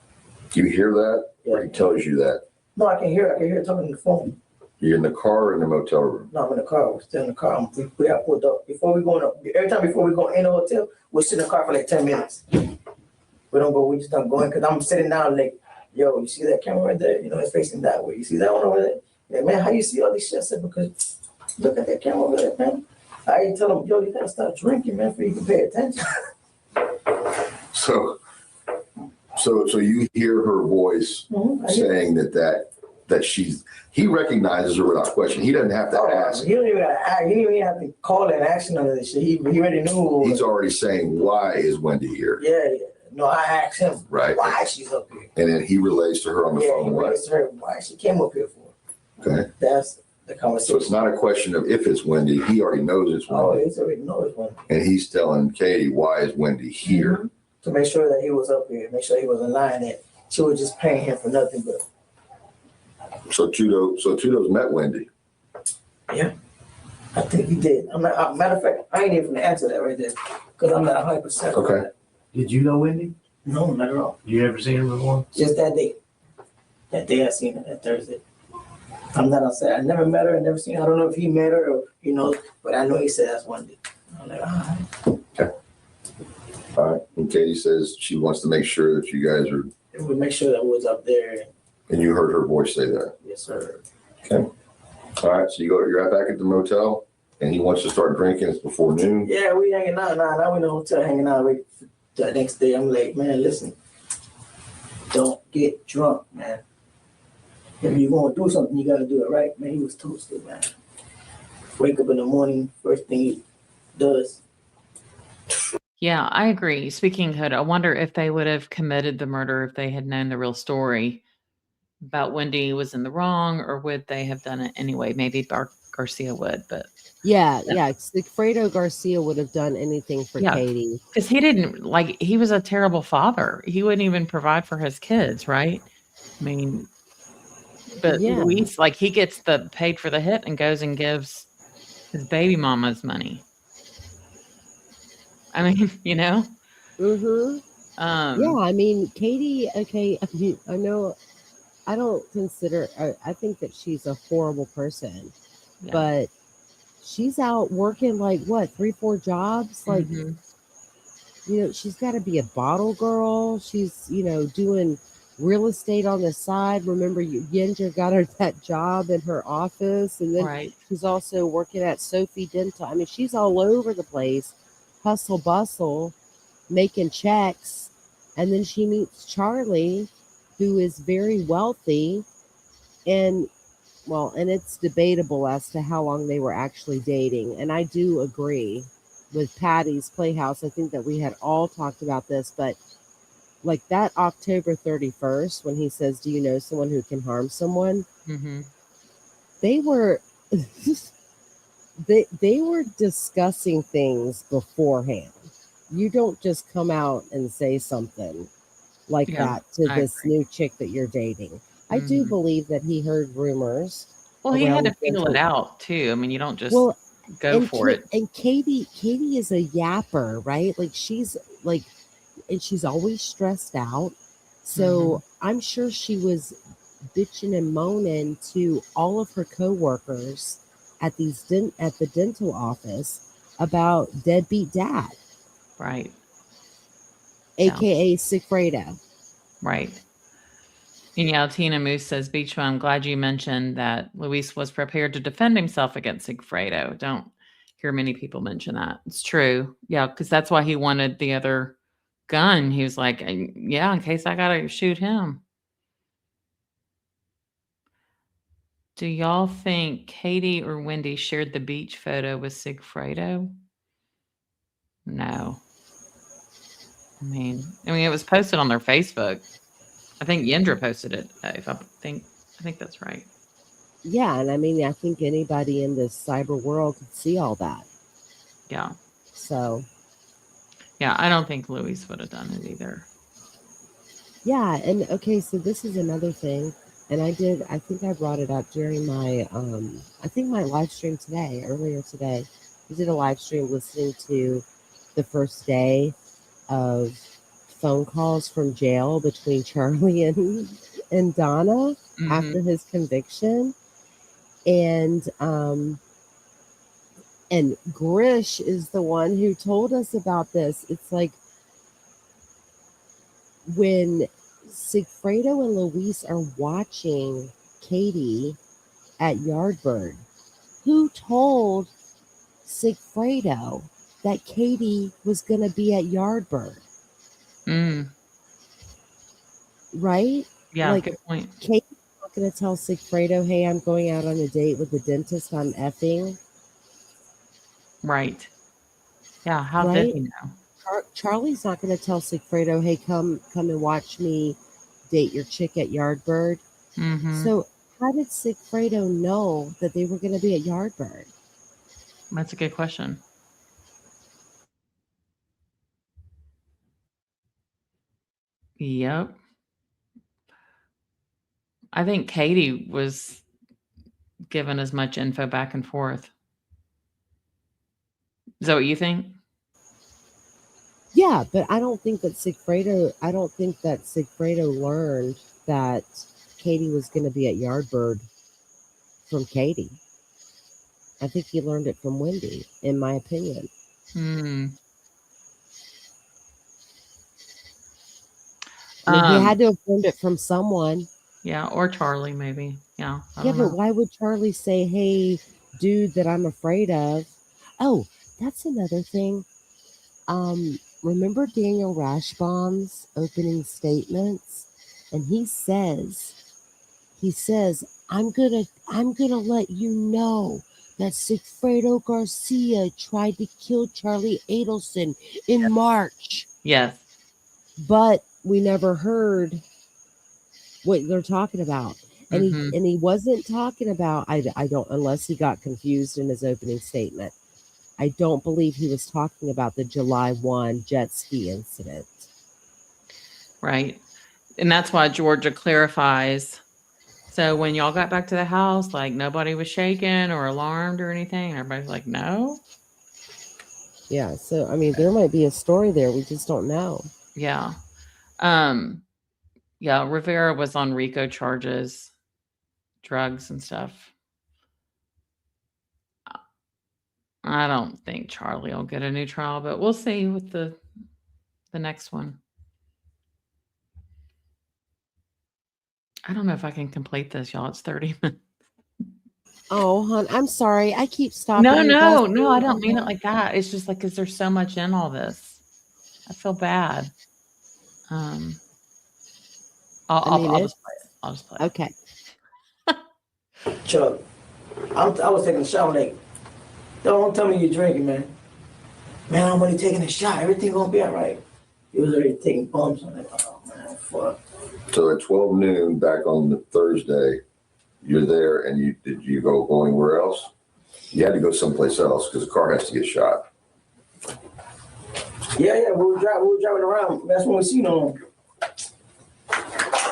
Do you hear that? Yeah. Or he tells you that? No, I can hear her talking on the phone. You're in the car or in the motel room? No, I'm in the car. We're still in the car. We got pulled up. Before we go in the hotel, we sit in the car for like 10 minutes. We don't go, we just don't go in because I'm sitting down like, yo, you see that camera right there? You know, it's facing that way. You see that one over there? Yeah, man, how you see all this shit? I said, because look at that camera over there, man. I tell him, yo, you gotta stop drinking, man, so you can pay attention. So you hear her voice saying that he recognizes her without question. He doesn't have to ask. He don't even ask. He didn't even have to call an action on this shit. He already knew. He's already saying, why is Wendy here? Yeah. No, I asked him why she's up here. And then he relays to her on the phone. He relays to her why she came up here for. Okay. That's the conversation. So it's not a question of if it's Wendy. He already knows it's Wendy. Oh, he already knows it's Wendy. And he's telling Katie, why is Wendy here? Mm-hmm. To make sure that he was up here, make sure he was in line, that she was just paying him for nothing but. So Tudo's met Wendy. Yeah, I think he did. Matter of fact, I ain't even gonna answer that right there because I'm not 100%. Okay. Did you know Wendy? No, not at all. You ever seen her before? Just that day. That day I seen her, that Thursday. I'm not outside. I never met her. I never seen her. I don't know if he met her or he knows, but I know he said that's Wendy. I'm like, all right. Okay. All right. And Katie says she wants to make sure that you guys are. And we make sure that was up there. And you heard her voice say that. Yes, sir. Okay. All right. So you're back at the motel, and he wants to start drinking. It's before noon. Yeah, we hanging out now. Now we in the hotel hanging out. The next day, I'm like, man, listen, don't get drunk, man. If you're gonna do something, you gotta do it right, man. He was toasted, man. Wake up in the morning, first thing he does. Yeah, I agree. Speaking of hood, I wonder if they would have committed the murder if they had known the real story about Wendy was in the wrong, or would they have done it anyway? Maybe Garcia would, but Yeah. Fredo Garcia would have done anything for Katie. Because he was a terrible father. He wouldn't even provide for his kids, right? I mean, but Luis, he gets paid for the hit and goes and gives his baby mama's money. I mean, Mm-hmm. I mean, Katie, okay, I know I don't consider, I think that she's a horrible person, but she's out working 3-4 jobs. She's got to be a bottle girl. She's, doing real estate on the side. Remember, Yinja got her that job in her office. And then she's also working at Sophie Dental. I mean, she's all over the place, hustle bustle, making checks. And then she meets Charlie, who is very wealthy. And it's debatable as to how long they were actually dating. And I do agree with Patty's Playhouse. I think that we had all talked about this, but that October 31st, when he says, do you know someone who can harm someone? Mm-hmm. They were, they were discussing things beforehand. You don't just come out and say something like that to this new chick that you're dating. Mm-hmm. I do believe that he heard rumors. Well, he had to feel it out too. I mean, you don't just go for it. And Katie is a yapper, right? She's and she's always stressed out. So I'm sure she was bitching and moaning to all of her coworkers at the dental office about deadbeat dad. Right. AKA Sigfredo. Right. And Tina Moose says, Beachma, I'm glad you mentioned that Luis was prepared to defend himself against Sigfredo. Don't hear many people mention that. It's true. Yeah, because that's why he wanted the other gun. He was like, yeah, in case I got to shoot him. Do y'all think Katie or Wendy shared the beach photo with Sigfredo? No. I mean, it was posted on their Facebook. I think Yendra posted it. I think that's right. Yeah, and I mean, I think anybody in this cyber world could see all that. Yeah. So, Yeah, I don't think Louis would have done it either. yeah, and okay, so this is another thing, and I think I brought it up during my, I think my live stream today, earlier today. I did a live stream listening to the first day of phone calls from jail between Charlie and Donna after his conviction. And Grish is the one who told us about this. It's like when Sigfredo and Luis are watching Katie at Yardbird, who told Sigfredo that Katie was going to be at Yardbird? Right? Yeah, like, good point. Katie's not going to tell Sigfredo, hey, I'm going out on a date with the dentist I'm effing. Right. Yeah, how did Right? he know? Charlie's not going to tell Sigfredo, hey, come and watch me date your chick at Yardbird. So how did Sigfredo know that they were going to be at Yardbird? That's a good question. Yep. I think Katie was given as much info back and forth. Is that what you think? Yeah, but I don't think that Sigfredo learned that Katie was going to be at Yardbird from Katie. I think he learned it from Wendy, in my opinion. I mean, he had to have learned it from someone. Yeah, or Charlie, maybe. Yeah. Yeah, but why would Charlie say, hey, dude that I'm afraid of? Oh, that's another thing. Remember Daniel Rashbaum's opening statements? And he says, I'm gonna let you know that Sigfredo Garcia tried to kill Charlie Adelson in March. Yes. But we never heard what they're talking about. And he wasn't talking about, I don't, unless he got confused in his opening statement. I don't believe he was talking about the July 1 jet ski incident. Right. And that's why Georgia clarifies. So when y'all got back to the house, like nobody was shaken or alarmed or anything. Everybody's like, no. Yeah. So, I mean, there might be a story there. We just don't know. Yeah. Yeah. Rivera was on RICO charges, drugs and stuff. I don't think Charlie will get a new trial, but we'll see with the next one. I don't know if I can complete this, y'all. It's 30 minutes. Oh, hon, I'm sorry. I keep stopping. No, I don't mean it like that. It's just like, because there's so much in all this. I feel bad. I'll just play it. I'll just play it. Okay. Chuck, I was taking a shower like, don't tell me you're drinking, man. Man, I'm only taking a shot. Everything gonna be all right. He was already taking bumps. I'm like, oh, man, fuck. So at 12 noon back on the Thursday, you're there, and did you go anywhere else? You had to go someplace else because the car has to get shot. Yeah, we were driving around. That's when we seen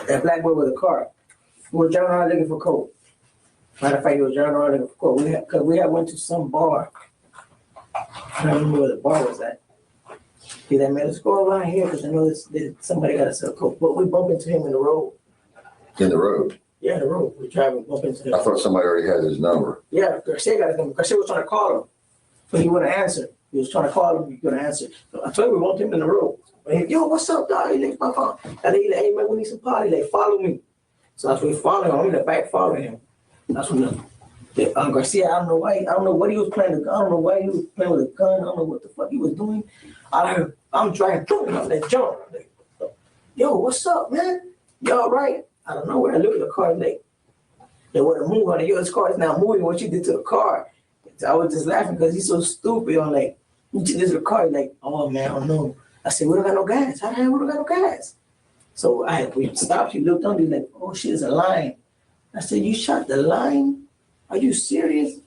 that black boy with a car. We were driving around looking for coke. Matter of fact, he was driving around looking for coke. Because we had went to some bar. I don't remember where the bar was at. He said, man, let's go around here because I know somebody got to sell coke. But we bumped into him in the road. In the road? Yeah, the road. We driving, bump into him. I thought somebody already had his number. Yeah, Garcia got his number. Garcia was trying to call him, but he wouldn't answer. He was trying to call him, he couldn't answer. So I told him we bumped him in the road. Yo, what's up, dog? He like, my phone. And he like, hey, man, we need some party. Like, follow me. So that's when we following him. I'm in the back following him. That's when Garcia, I don't know what he was playing. I don't know why he was playing with a gun. I don't know what the fuck he was doing. I'm driving through him. I'm like, John. Like, yo, what's up, man? You all right? I don't know. When I look at the car, like, they want to move on. Yo, this car is not moving. What you did to the car? I was just laughing because he's so stupid. I'm like, you did this to the car. He's like, oh, man, I don't know. I said, we don't got no gas. How the hell we don't got no gas? So we stopped. He looked under. He's like, oh, shit, it's a line. I said, you shot the line? Are you serious?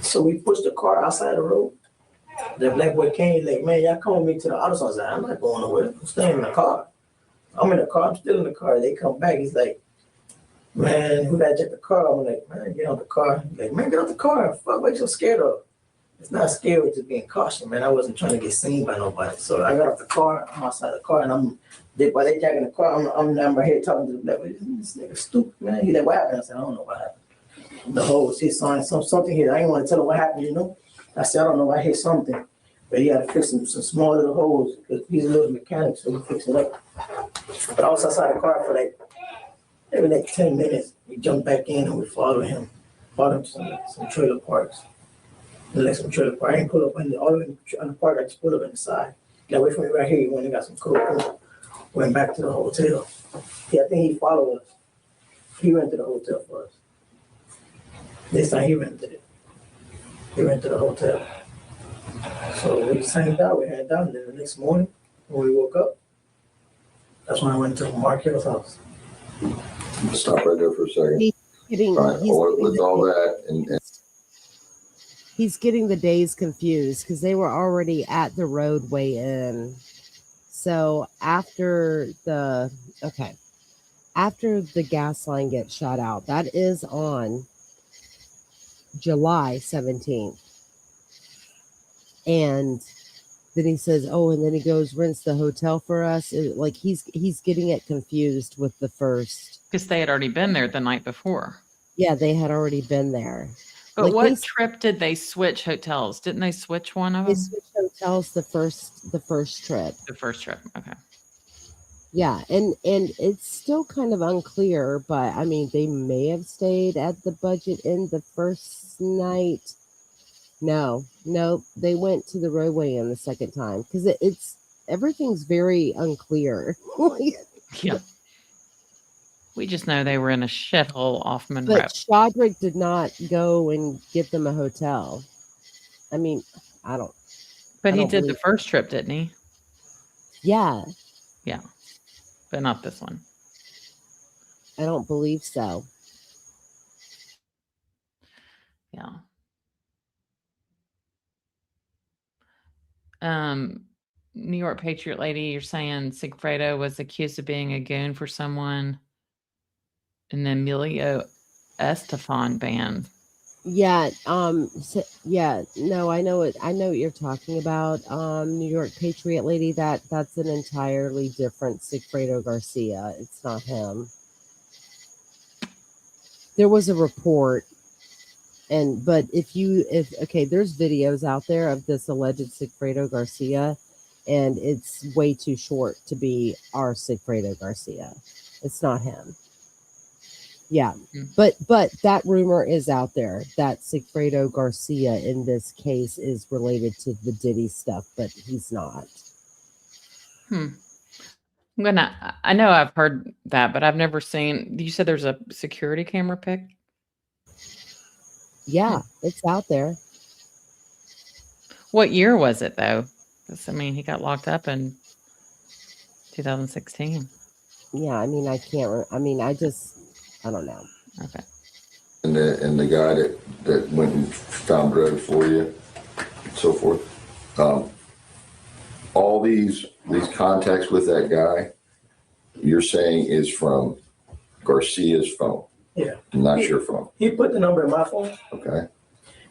So we pushed the car outside the road. The black boy came like, man, y'all come with me to the auto store. I said, I'm not going nowhere. I'm staying in the car. I'm in the car. I'm still in the car. They come back. He's like, man, who got to check the car? I'm like, man, get out the car. He's like, man, get out the car. Fuck, what you so scared of? It's not scary, it's just being cautious, man. I wasn't trying to get seen by nobody. So I got off the car. I'm outside the car, and while they jacking the car, I'm down my head talking to the black boy. This nigga stupid, man. He like, what happened? I said, I don't know what happened. The whole, he saw something here. I didn't want to tell him what happened, you know? I said, I don't know. I hit something. But he had to fix some small little holes because he's a little mechanic, so he fixed it up. But I was outside the car for maybe 10 minutes. We jumped back in and we followed him. Followed him to some trailer parks. Some trailer park. I didn't pull up all the way in the park. I just pulled up in the side. Got away from me right here. He went and got some coke. Went back to the hotel. Yeah, I think he followed us. He rented the hotel for us. This time he rented it. He rented the hotel. So we just hanged out. We hanged out. And then the next morning, when we woke up, that's when I went to Mark Hill's house. Stop right there for a second. He's getting, All right, with all that, and he's getting the days confused because they were already at the roadway in. So after the gas line gets shot out, that is on July 17th. And then he says, oh, and then he goes, rents the hotel for us. Like he's getting it confused with the first. Because they had already been there the night before. Yeah, they had already been there. But like what trip did they switch hotels? Didn't they switch one of them? They switched hotels the first trip. The first trip, okay. Yeah, and it's still kind of unclear, but I mean, they may have stayed at the Budget Inn the first night. No, they went to the roadway Inn the second time because it's everything's very unclear. Yeah. We just know they were in a shithole off Monroe. But Shodrick did not go and get them a hotel. I mean, I don't. But I he don't did the believe- first trip, didn't he? Yeah, Yeah. But not this one. I don't believe so. Yeah. New York Patriot lady, you're saying Sigfredo was accused of being a goon for someone, and then Emilio Estefan banned. Yeah, no, I know it. I know what you're talking about. New York Patriot lady. That's an entirely different Sigfredo Garcia. It's not him. There was a report, but if there's videos out there of this alleged Sigfredo Garcia, and it's way too short to be our Sigfredo Garcia. It's not him. Yeah, but that rumor is out there that Sigfredo Garcia in this case is related to the Diddy stuff, but he's not. I know I've heard that, but I've never seen. You said there's a security camera pic? Yeah, it's out there. What year was it though? 'Cause, I mean, he got locked up in 2016. Yeah, I mean, I can't. I don't know. Okay. And the guy that went and found bread for you, and so forth. All these contacts with that guy, you're saying is from Garcia's phone. Yeah. Not your phone. He put the number in my phone. Okay.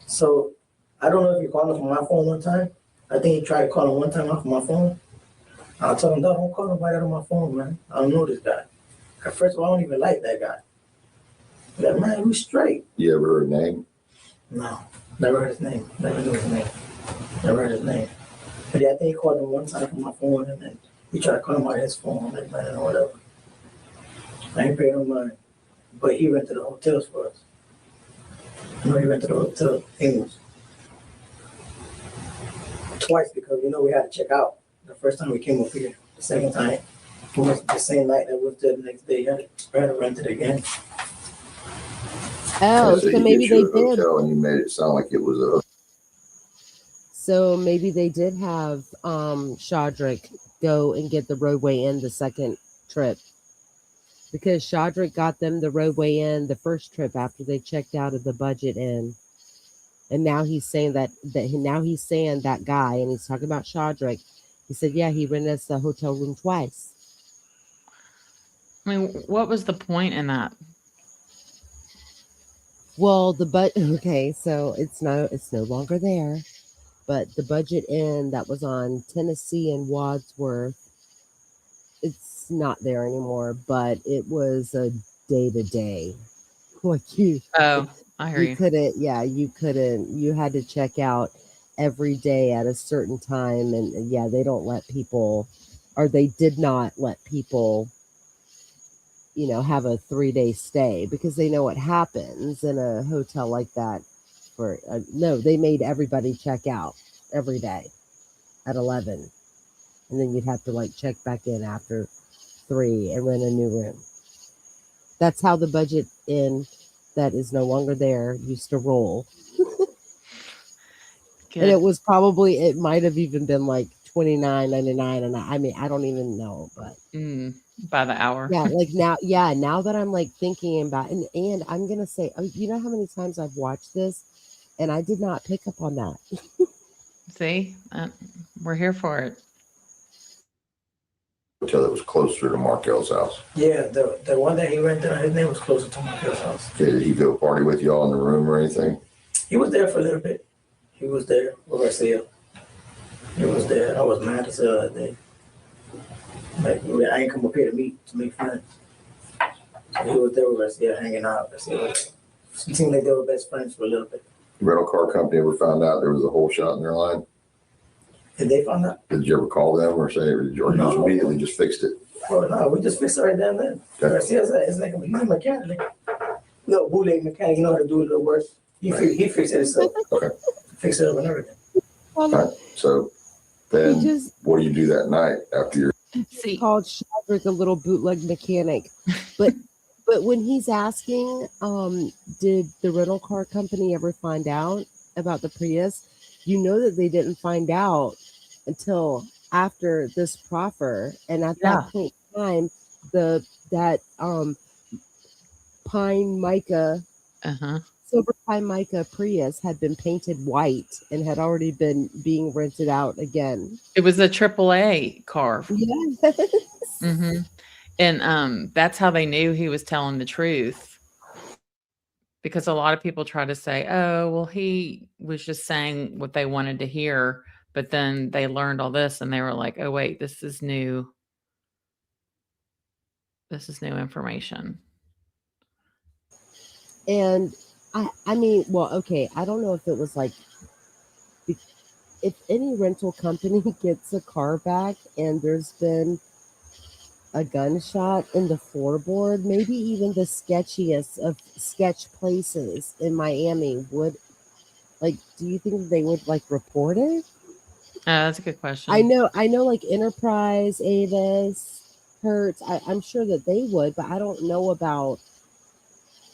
So I don't know if he called him from my phone one time. I think he tried to call him one time off my phone. I told him, don't call nobody out of my phone, man. I don't know this guy. First of all, I don't even like that guy. That man, who's straight. You ever heard his name? No, never heard his name. Never knew his name. Never heard his name. But yeah, I think he called him one time from my phone, and then he tried to call him out of his phone. I'm like, man, or whatever. I ain't paying no money. But he rented the hotels for us. I know he rented the hotel English. Twice because we had to check out. The first time we came up here. The second time, we went the same night that we was there the next day. He had to rent it again. Oh, So so he maybe gets you they a did. hotel and you made it sound like it was a. So maybe they did have Shodrick go and get the roadway in the second trip. because Shadrick got them the roadway in the first trip after they checked out of the budget inn. And now he's saying that guy, and he's talking about Shadrick. He said, yeah, he rented us the hotel room twice. I mean, what was the point in that? Well, okay, so it's no longer there, but the budget inn that was on Tennessee and Wadsworth, it's not there anymore, but it was a day-to-day. Like I hear you. You had to check out every day at a certain time, and yeah, they don't let people, or they did not let people, have a 3-day stay, because they know what happens in a hotel like that. They made everybody check out every day at 11, and then you'd have to check back in after 3 and rent a new room. That's how the budget inn that is no longer there used to roll. And it might have even been $29.99, and I don't even know, but by the hour. Now that I'm thinking about it, and I'm gonna say, you know how many times I've watched this, and I did not pick up on that. See, we're here for it. Hotel that was closer to Markel's house. Yeah, the one that he rented, his name was closer to Markel's house. Okay, did he go party with y'all in the room or anything? He was there for a little bit. He was there with Garcia. He was there. I was mad as hell that day. I ain't come up here to make friends. So he was there with Garcia, hanging out. It seemed like they were best friends for a little bit. The rental car company ever found out there was a hole shot in their line? Did they find out? Did you ever call them or say, or you just immediately just fixed it? Oh, no, we just fixed it right there and then. Okay. Garcia's he's a mechanic. No, bootleg mechanic, you know how to do a little work. He fixed it himself. Okay. Fixed it up and everything. All right. So then what do you do that night after your... Called Shadrick a little bootleg mechanic. But when he's asking, did the rental car company ever find out about the Prius? You know that they didn't find out until after this proffer, and at that point in time, that pine mica, silver pine mica Prius had been painted white and had already been being rented out again. It was a AAA car. Yes. And that's how they knew he was telling the truth. Because a lot of people try to say, oh, well, he was just saying what they wanted to hear. But then they learned all this and they were like, oh, wait, this is new. This is new information. And I mean, well, okay, I don't know if it was if any rental company gets a car back and there's been a gunshot in the floorboard, maybe even the sketchiest of sketch places in Miami would, do you think they would report it? That's a good question. I know Enterprise, Avis, Hertz, I'm sure that they would, but I don't know about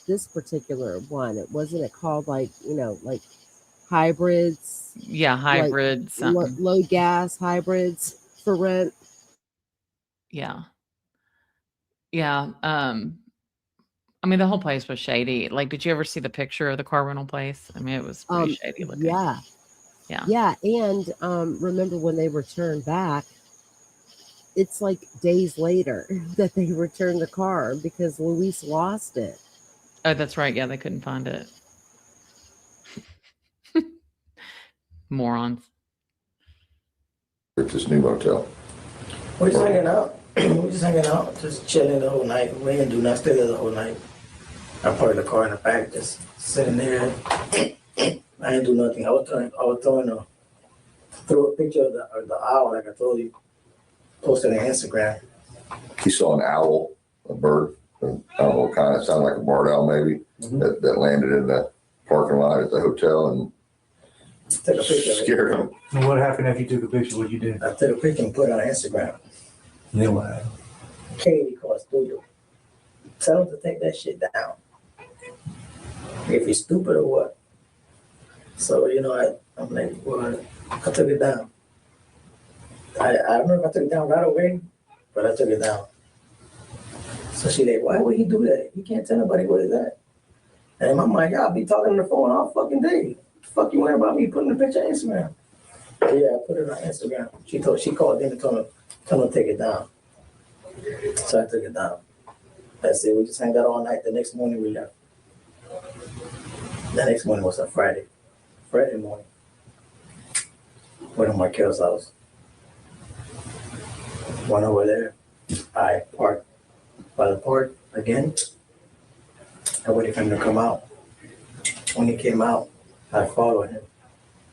this particular one. Wasn't it called hybrids? Yeah, hybrids. Low gas hybrids for rent. Yeah. Yeah. I mean, the whole place was shady. Did you ever see the picture of the car rental place? I mean, it was pretty shady looking. Yeah. And remember when they returned back, it's days later that they returned the car because Luis lost it. Oh, that's right. Yeah, they couldn't find it. Morons. At this new motel? We're just hanging out. Just chilling the whole night. We didn't do nothing, stay there the whole night. I parked the car in the back, just sitting there. I didn't do nothing. I was throw a picture of the owl, like I told you, posted on Instagram. He saw an owl, a bird. I don't know what kind. It sounded like a barred owl, maybe, that landed in the parking lot at the hotel and Took a picture of it. scared him. And what happened after you took a picture? What'd you do? I took a picture and put it on Instagram. Then what happened? Katie called studio. Tell him to take that shit down. If he's stupid or what. So, I'm like, well, I took it down. I don't know if I took it down right away, but I took it down. So she like, why would he do that? He can't tell nobody what is that. And in my mind, y'all be talking on the phone all fucking day. What the fuck you worry about me putting the picture on Instagram? Yeah, I put it on Instagram. She called in and told him to take it down. So I took it down. That's it. We just hung out all night. The next morning we left. The next morning was a Friday. Friday morning. Went to Markel's house. Went over there. I parked by the park again. I waited for him to come out. When he came out, I followed him.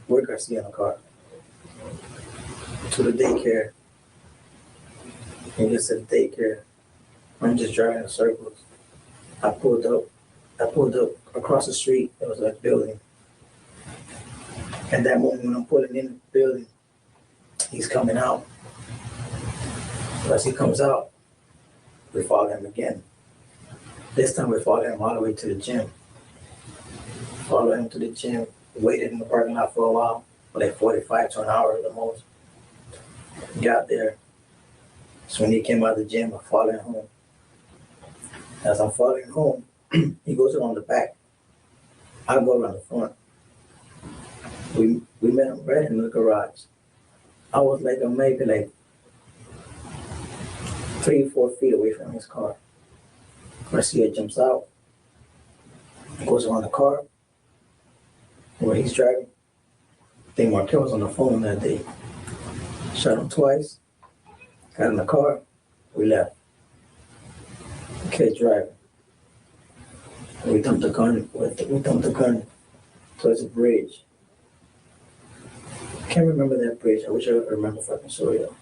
With Garcia in the car. To the daycare. He gets to the daycare. I'm just driving in circles. I pulled up across the street. There was a building. At that moment, when I'm pulling in the building, he's coming out. So as he comes out, we follow him again. This time we follow him all the way to the gym. Follow him to the gym. Waited in the parking lot for a while, for like 45 to an hour at the most. Got there. So when he came out of the gym, I followed him home. As I'm following home, he goes around the back. I go around the front. We met him right in the garage. I was like maybe like 3-4 feet away from his car. Garcia jumps out, goes around the car where he's driving. I think Markel was on the phone that day. Shot him twice, got in the car, we left. Okay, driving. We dumped the gun. towards a bridge. I can't remember that bridge. I wish I could remember if I can show you.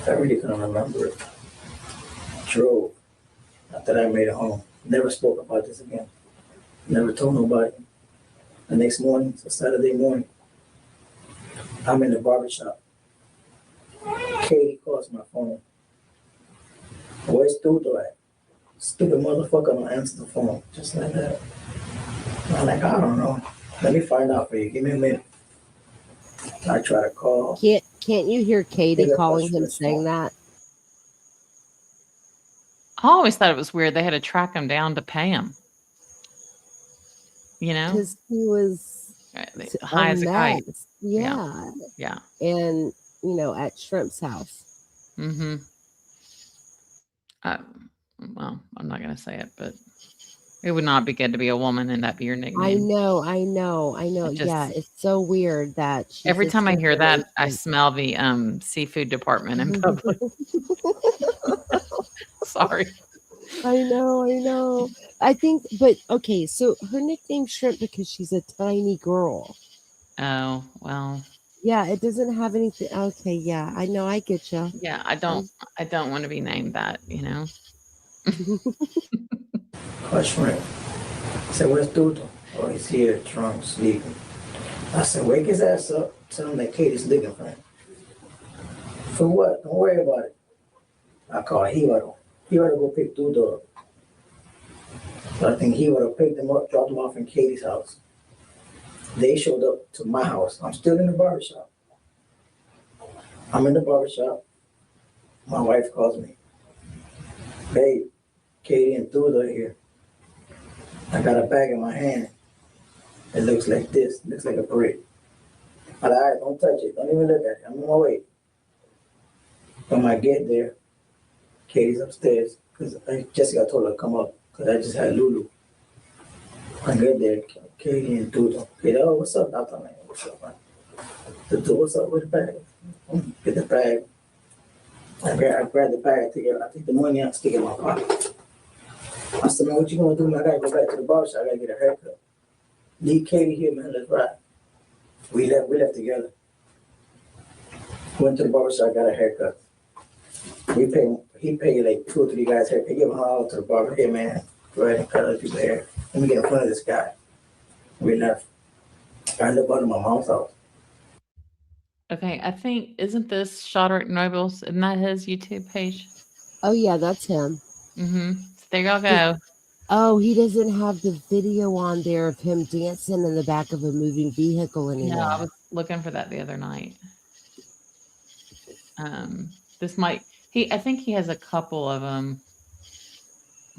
I really couldn't remember it. Drove. After that, I made it home. Never spoke about this again. Never told nobody. The next morning, it's a Saturday morning, I'm in the barbershop. Katie calls my phone. Where's Tuto at? Stupid motherfucker don't answer the phone. Just like that. I'm like, I don't know. Let me find out for you. Give me a minute. I try to call. Can't you hear Katie calling him saying that? I always thought it was weird they had to track him down to pay him. You know? Because he was high as a kite. Yeah. Yeah. And, you know, at Shrimp's house. Mm-hmm. Well, I'm not going to say it, but it would not be good to be a woman and that be your nickname. I know. Yeah, it's so weird that every time I hear that, I smell the seafood department in public. Sorry. I know. I think, but okay, so her nickname's Shrimp because she's a tiny girl. Oh, well. Yeah, it doesn't have anything. Okay, yeah, I know. I get you. Yeah, I don't want to be named that, you know. Shrimp. I said, where's Tuto? Oh, he's here, drunk, sleeping. I said, wake his ass up. Tell him that Katie's looking for him. For what? Don't worry about it. I call Hibaro. Hibaro go pick Tuto up. So I think Hibaro picked him up, dropped him off in Katie's house. They showed up to my house. I'm still in the barbershop. I'm in the barbershop. My wife calls me. Babe, Katie and Tuto are here. I got a bag in my hand. It looks like this. It looks like a brick. I'm like, all right, don't touch it. Don't even look at it. I'm on my way. When I get there, Katie's upstairs because Jessica told her to come up because I just had Lulu. I get there, Katie and Tuto. Katie, oh, what's up, Dr. Man? What's up, man? Tuto, what's up with the bag? Get the bag. I grab the bag. I take the money out, stick it in my pocket. I said, man, what you gonna do, man? I gotta go back to the barbershop. I gotta get a haircut. Leave Katie here, man. Let's ride. We left together. Went to the barbershop, got a haircut. He paid like 2 or 3 guys haircut. Give him all to the barber. Hey, man, go ahead and cut other people's hair. Let me get in front of this guy. We left. I ended up under my mom's house. Okay, I think, isn't this Shoderick Nobles? Isn't that his YouTube page? Oh, yeah, that's him. Mm-hmm. So there y'all go. Oh, he doesn't have the video on there of him dancing in the back of a moving vehicle anymore. No, I was looking for that the other night. This might, I think he has a couple of them.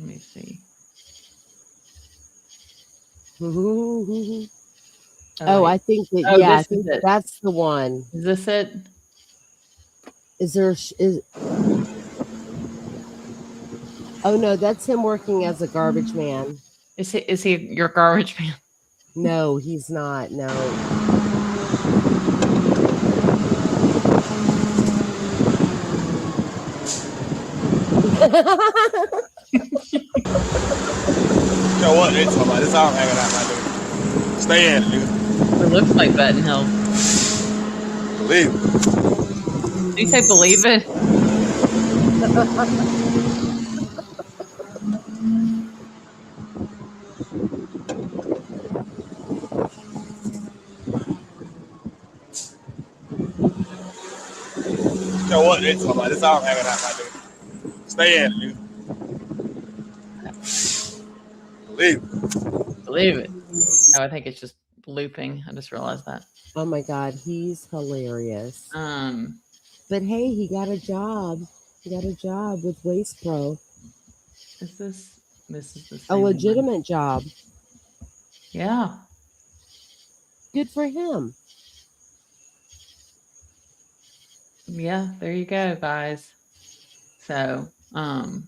Let me see. Oh, wait. I think that, Oh, yeah, I this is think it. that's the one. Is this it? Is there, oh no, that's him working as a garbage man. Is he your garbage man? No, he's not. No. Yo, what they talking about? This all hanging out, my nigga. Stay in, nigga. It looks like Button Hill. Believe it. Did you say believe it? Yo, what they talking about? This all hanging out, my nigga. Stay in, nigga. Believe it. Believe it. Oh, I think it's just looping. I just realized that. Oh my God, he's hilarious. Um, But hey, he got a job. He got a job with Waste Pro. is this is the A same one. legitimate job. Yeah. Good for him. Yeah, there you go, guys. So, y'all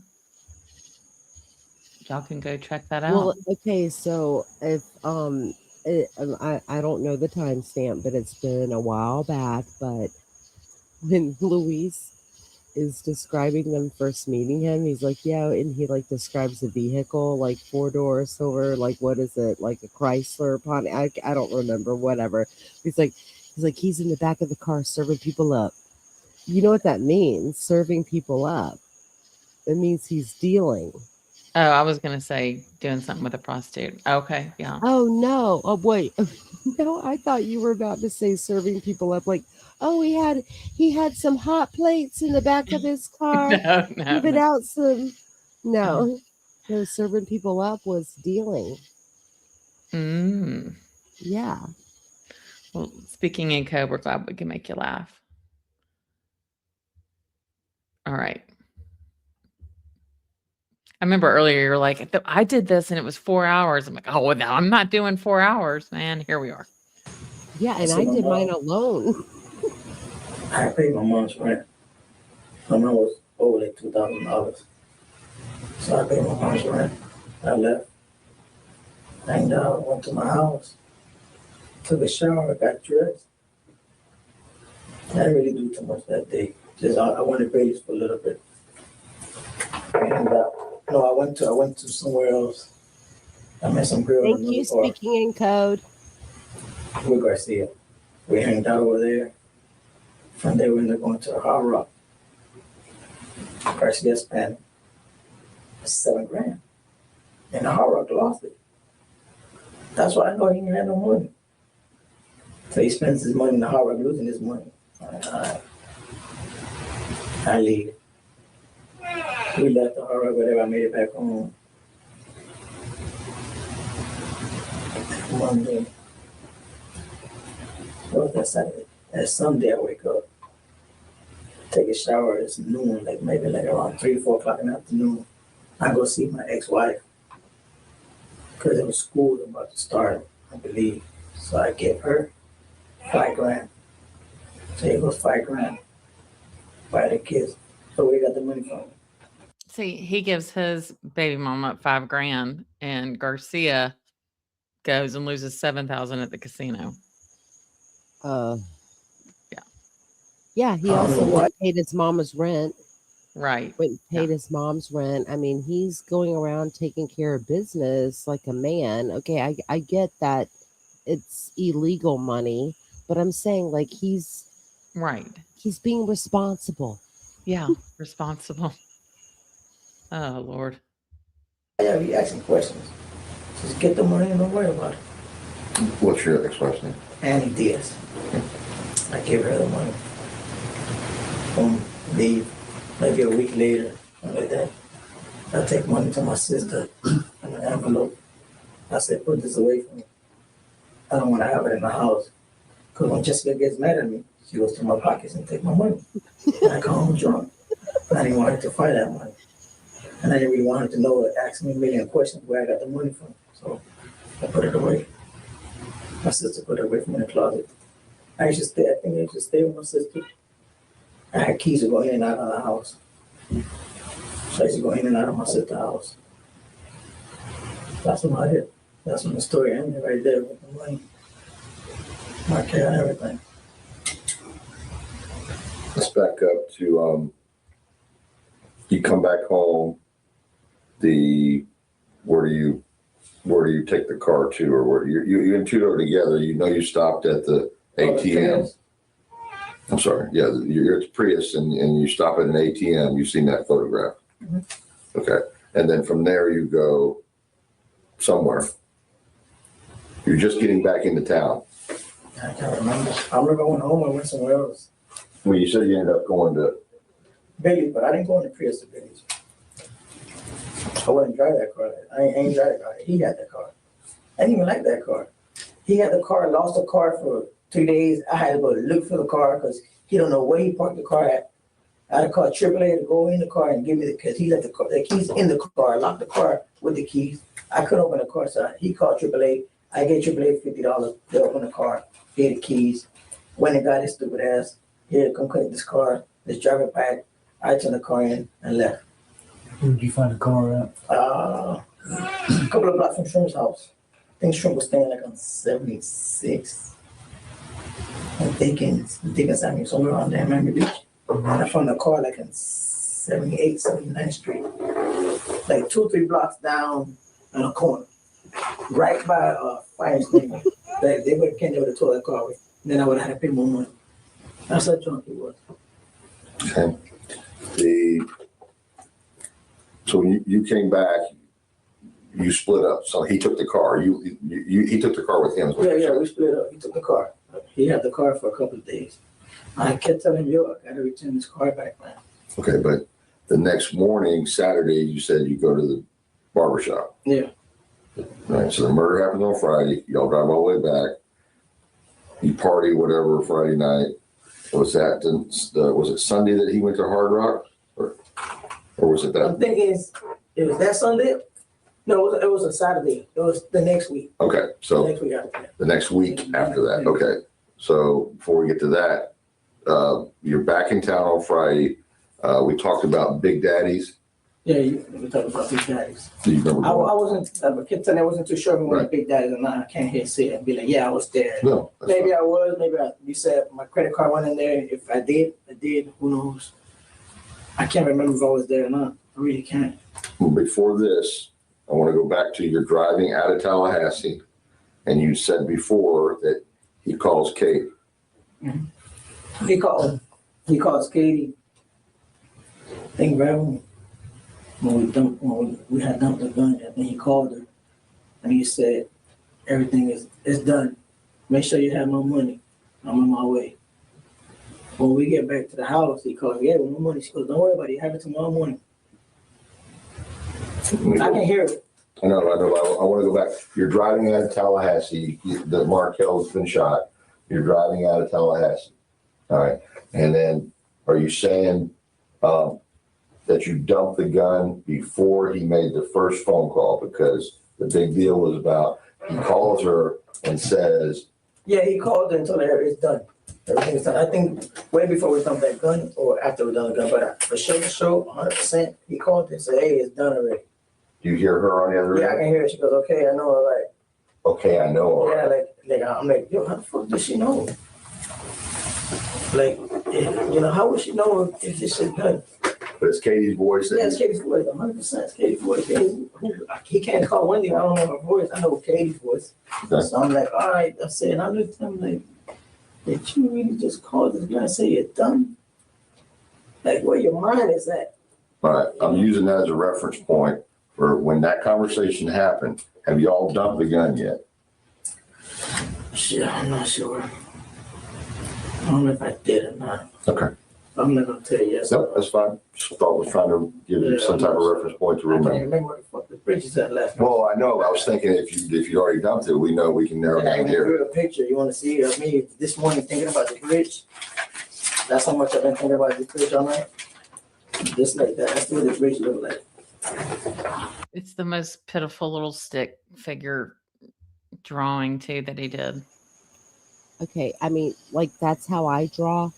can go check that out. Well, okay, so if I don't know the timestamp, but it's been a while back. But when Luis is describing them first meeting him, he's like, yeah, and he like describes the vehicle, like 4-door silver, like what is it, like a Chrysler Pontiac? I don't remember, whatever. He's like he's in the back of the car serving people up. You know what that means? Serving people up. It means he's dealing. Oh, I was gonna say doing something with a prostitute. Okay, yeah. Oh no! Oh wait, no! I thought you were about to say serving people up. Like, oh, he had some hot plates in the back of his car, No, giving no. out some. No, serving people up was dealing. Mm. Yeah. Well, speaking in code, we're glad we can make you laugh. All right. I remember earlier you were like, I did this and it was 4 hours. I'm like, oh, well, I'm not doing 4 hours, man. Here we are. Yeah, and I did mine alone. I paid my mom's rent. My mom was over like $2,000. So I paid my mom's rent. I left. And went to my house. Took a shower, got dressed. I didn't really do too much that day. Just I went to Vegas for a little bit. And no, I went to somewhere else. I met some girl. Thank you, speaking in code. With Garcia. We hanged out over there. From there we ended up going to Hard Rock. Garcia spent $7,000. And the Hard Rock lost it. That's why I know he ain't had no money. So he spends his money in the Hard Rock, losing his money. I leave. We left the Hard Rock, whatever. I made it back home. Monday. What was that Saturday? That Sunday I wake up. Take a shower, it's noon, like maybe like around 3, 4 o'clock in the afternoon. I go see my ex-wife. Because it was school about to start, I believe. So I gave her $5,000. So here goes $5,000. Buy the kids. So we got the money from. See, he gives his baby mama $5,000 and Garcia goes and loses 7,000 at the casino. Yeah, he also went and paid his mama's rent. Right. Went and paid his mom's rent. I mean, he's going around taking care of business like a man. Okay, I get that it's illegal money, but I'm saying like he's being responsible. Yeah, responsible. Oh, Lord. Yeah, we asking questions. Just get the money and don't worry about it. What's your ex-wife's Annie Diaz. I gave her the money. Leave. Maybe a week later, something like that. I take money to my sister in an envelope. I said, put this away from me. I don't want to have it in the house. Because when Jessica gets mad at me, she goes to my pockets and take my money. And I come home drunk. I didn't want her to find that money. And I didn't really want her to know, ask me a million questions where I got the money from. So I put it away. My sister put it away from in the closet. I used to stay, I think I used to stay with my sister. I had keys to go in and out of the house. So I used to go in and out of my sister's house. That's about it. That's when the story ended right there with the money. My car and everything. Let's back up to, you come back home, where do you take the car to, or where you and Tudo together, you stopped at the ATM. I'm sorry. Yeah, you're at the Prius and you stop at an ATM. You've seen that photograph. Mm-hmm. Okay. And then from there you go somewhere. You're just getting back into town. I can't remember. I remember I went home and went somewhere else. Well, you said you ended up going to Billy's, but I didn't go in the Prius to Billy's. I wouldn't drive that car. I ain't drive that car. He had that car. I didn't even like that car. He had the car, lost the car for 3 days. I had to go look for the car because he don't know where he parked the car at. I had to call AAA to go in the car and give me because he left the keys in the car, locked the car with the keys. I couldn't open the car, so he called AAA. I gave AAA $50 to open the car, gave the keys. Went and got his stupid ass. Here, come collect this car. Let's drive it back. I turned the car in and left. Where did you find the car at? A couple of blocks from Shrimp's house. I think Shrimp was staying like on 76. I'm thinking Avenue, somewhere around there, Miami Beach. And I found the car like on 78, 79th Street. Like 2 or 3 blocks down in a corner. Right by fire extinguisher. Like they would have came there with a toilet car with. Then I would have had to pay more money. That's how drunk he was. Okay. So you came back, you split up. So he took the car. He took the car with him. Yeah, we split up. He took the car. He had the car for a couple of days. I kept telling him, yo, I gotta return this car back, man. Okay, but the next morning, Saturday, you said you go to the barbershop. Yeah. Right. So the murder happened on Friday. Y'all drive all the way back. You party, whatever, Friday night. Was it Sunday that he went to Hard Rock? Or was it that? I'm thinking it was that Sunday. No, it was a Saturday. It was the next week. Okay, so The next week after that. the next week after that. Okay, so before we get to that, you're back in town on Friday. We talked about Big Daddies. Yeah, we talked about Big Daddies. Do you remember? I kept telling I wasn't too sure if we were Big Daddies or not. I can't hear say it and be like, yeah, I was there. No. Maybe I was. You said my credit card went in there. If I did. Who knows? I can't remember if I was there or not. I really can't. Before this, I want to go back to your driving out of Tallahassee, and you said before that he calls Kate. Mm-hmm. He calls Katie. I think right when we had dumped the gun, and then he called her, and he said, "Everything is done. Make sure you have my money. I'm on my way." When we get back to the house, he calls, "Yeah, with my money." She goes, "Don't worry about it. You have it tomorrow morning." I can hear it. I know. I want to go back. You're driving out of Tallahassee. The Markel's been shot. You're driving out of Tallahassee. All right. And then are you saying that you dumped the gun before he made the first phone call? Because the big deal was about he calls her and says. Yeah, he called her and told her it's done. Everything's done. I think way before we dumped that gun or after we done the gun, but for sure, 100%, he called her and said, "Hey, it's done already." Do you hear her on the other end? Yeah, I can hear her. She goes, "Okay, I know, all right." Okay, I know. All yeah, right. like I'm like, yo, how the fuck does she know? Like, how would she know if this shit done? But it's Katie's voice. Yeah, it's Katie's voice. 100%, it's Katie's voice. He can't call Wendy. I don't know her voice. I know Katie's voice. Okay. So I'm like, all right. I said, I looked at him like, did you really just call this guy and say it's done? Like, where your mind is at? All right, I'm using that as a reference point for when that conversation happened. Have you all dumped the gun yet? Shit, I'm not sure. I don't know if I did or not. Okay. I'm not gonna tell you yes. Nope, that's fine. Just thought I was trying to give you some type of reference point to remember. I can't remember what the fuck the bridges at last. Well, I know. I was thinking if you already dumped it, we know we can narrow down here. A picture. You want to see it of me this morning thinking about the bridge? That's how much I've been thinking about the bridge all night. Just like that. That's what the bridge look like. It's the most pitiful little stick figure drawing too that he did. Okay, I mean, like that's how I draw.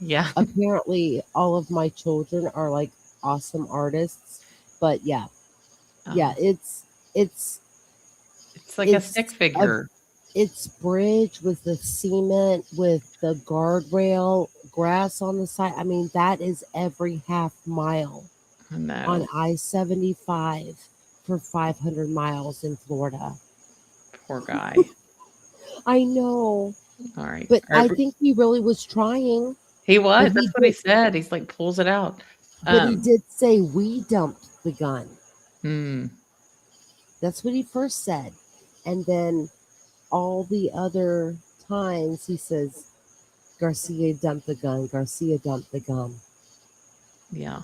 Yeah. Apparently, all of my children are like awesome artists, but yeah, yeah, it's It's like a it's stick figure. It's bridge with the cement, with the guardrail, grass on the side. I mean, that is every half mile I know. on I-75 for 500 miles in Florida. Poor guy. I know, All right. but I think he really was trying. He was. but That's he what he did- said. He's like pulls it out. But he did say we dumped the gun. That's what he first said. And then all the other times he says, Garcia dumped the gun. Garcia dumped the gun. Yeah.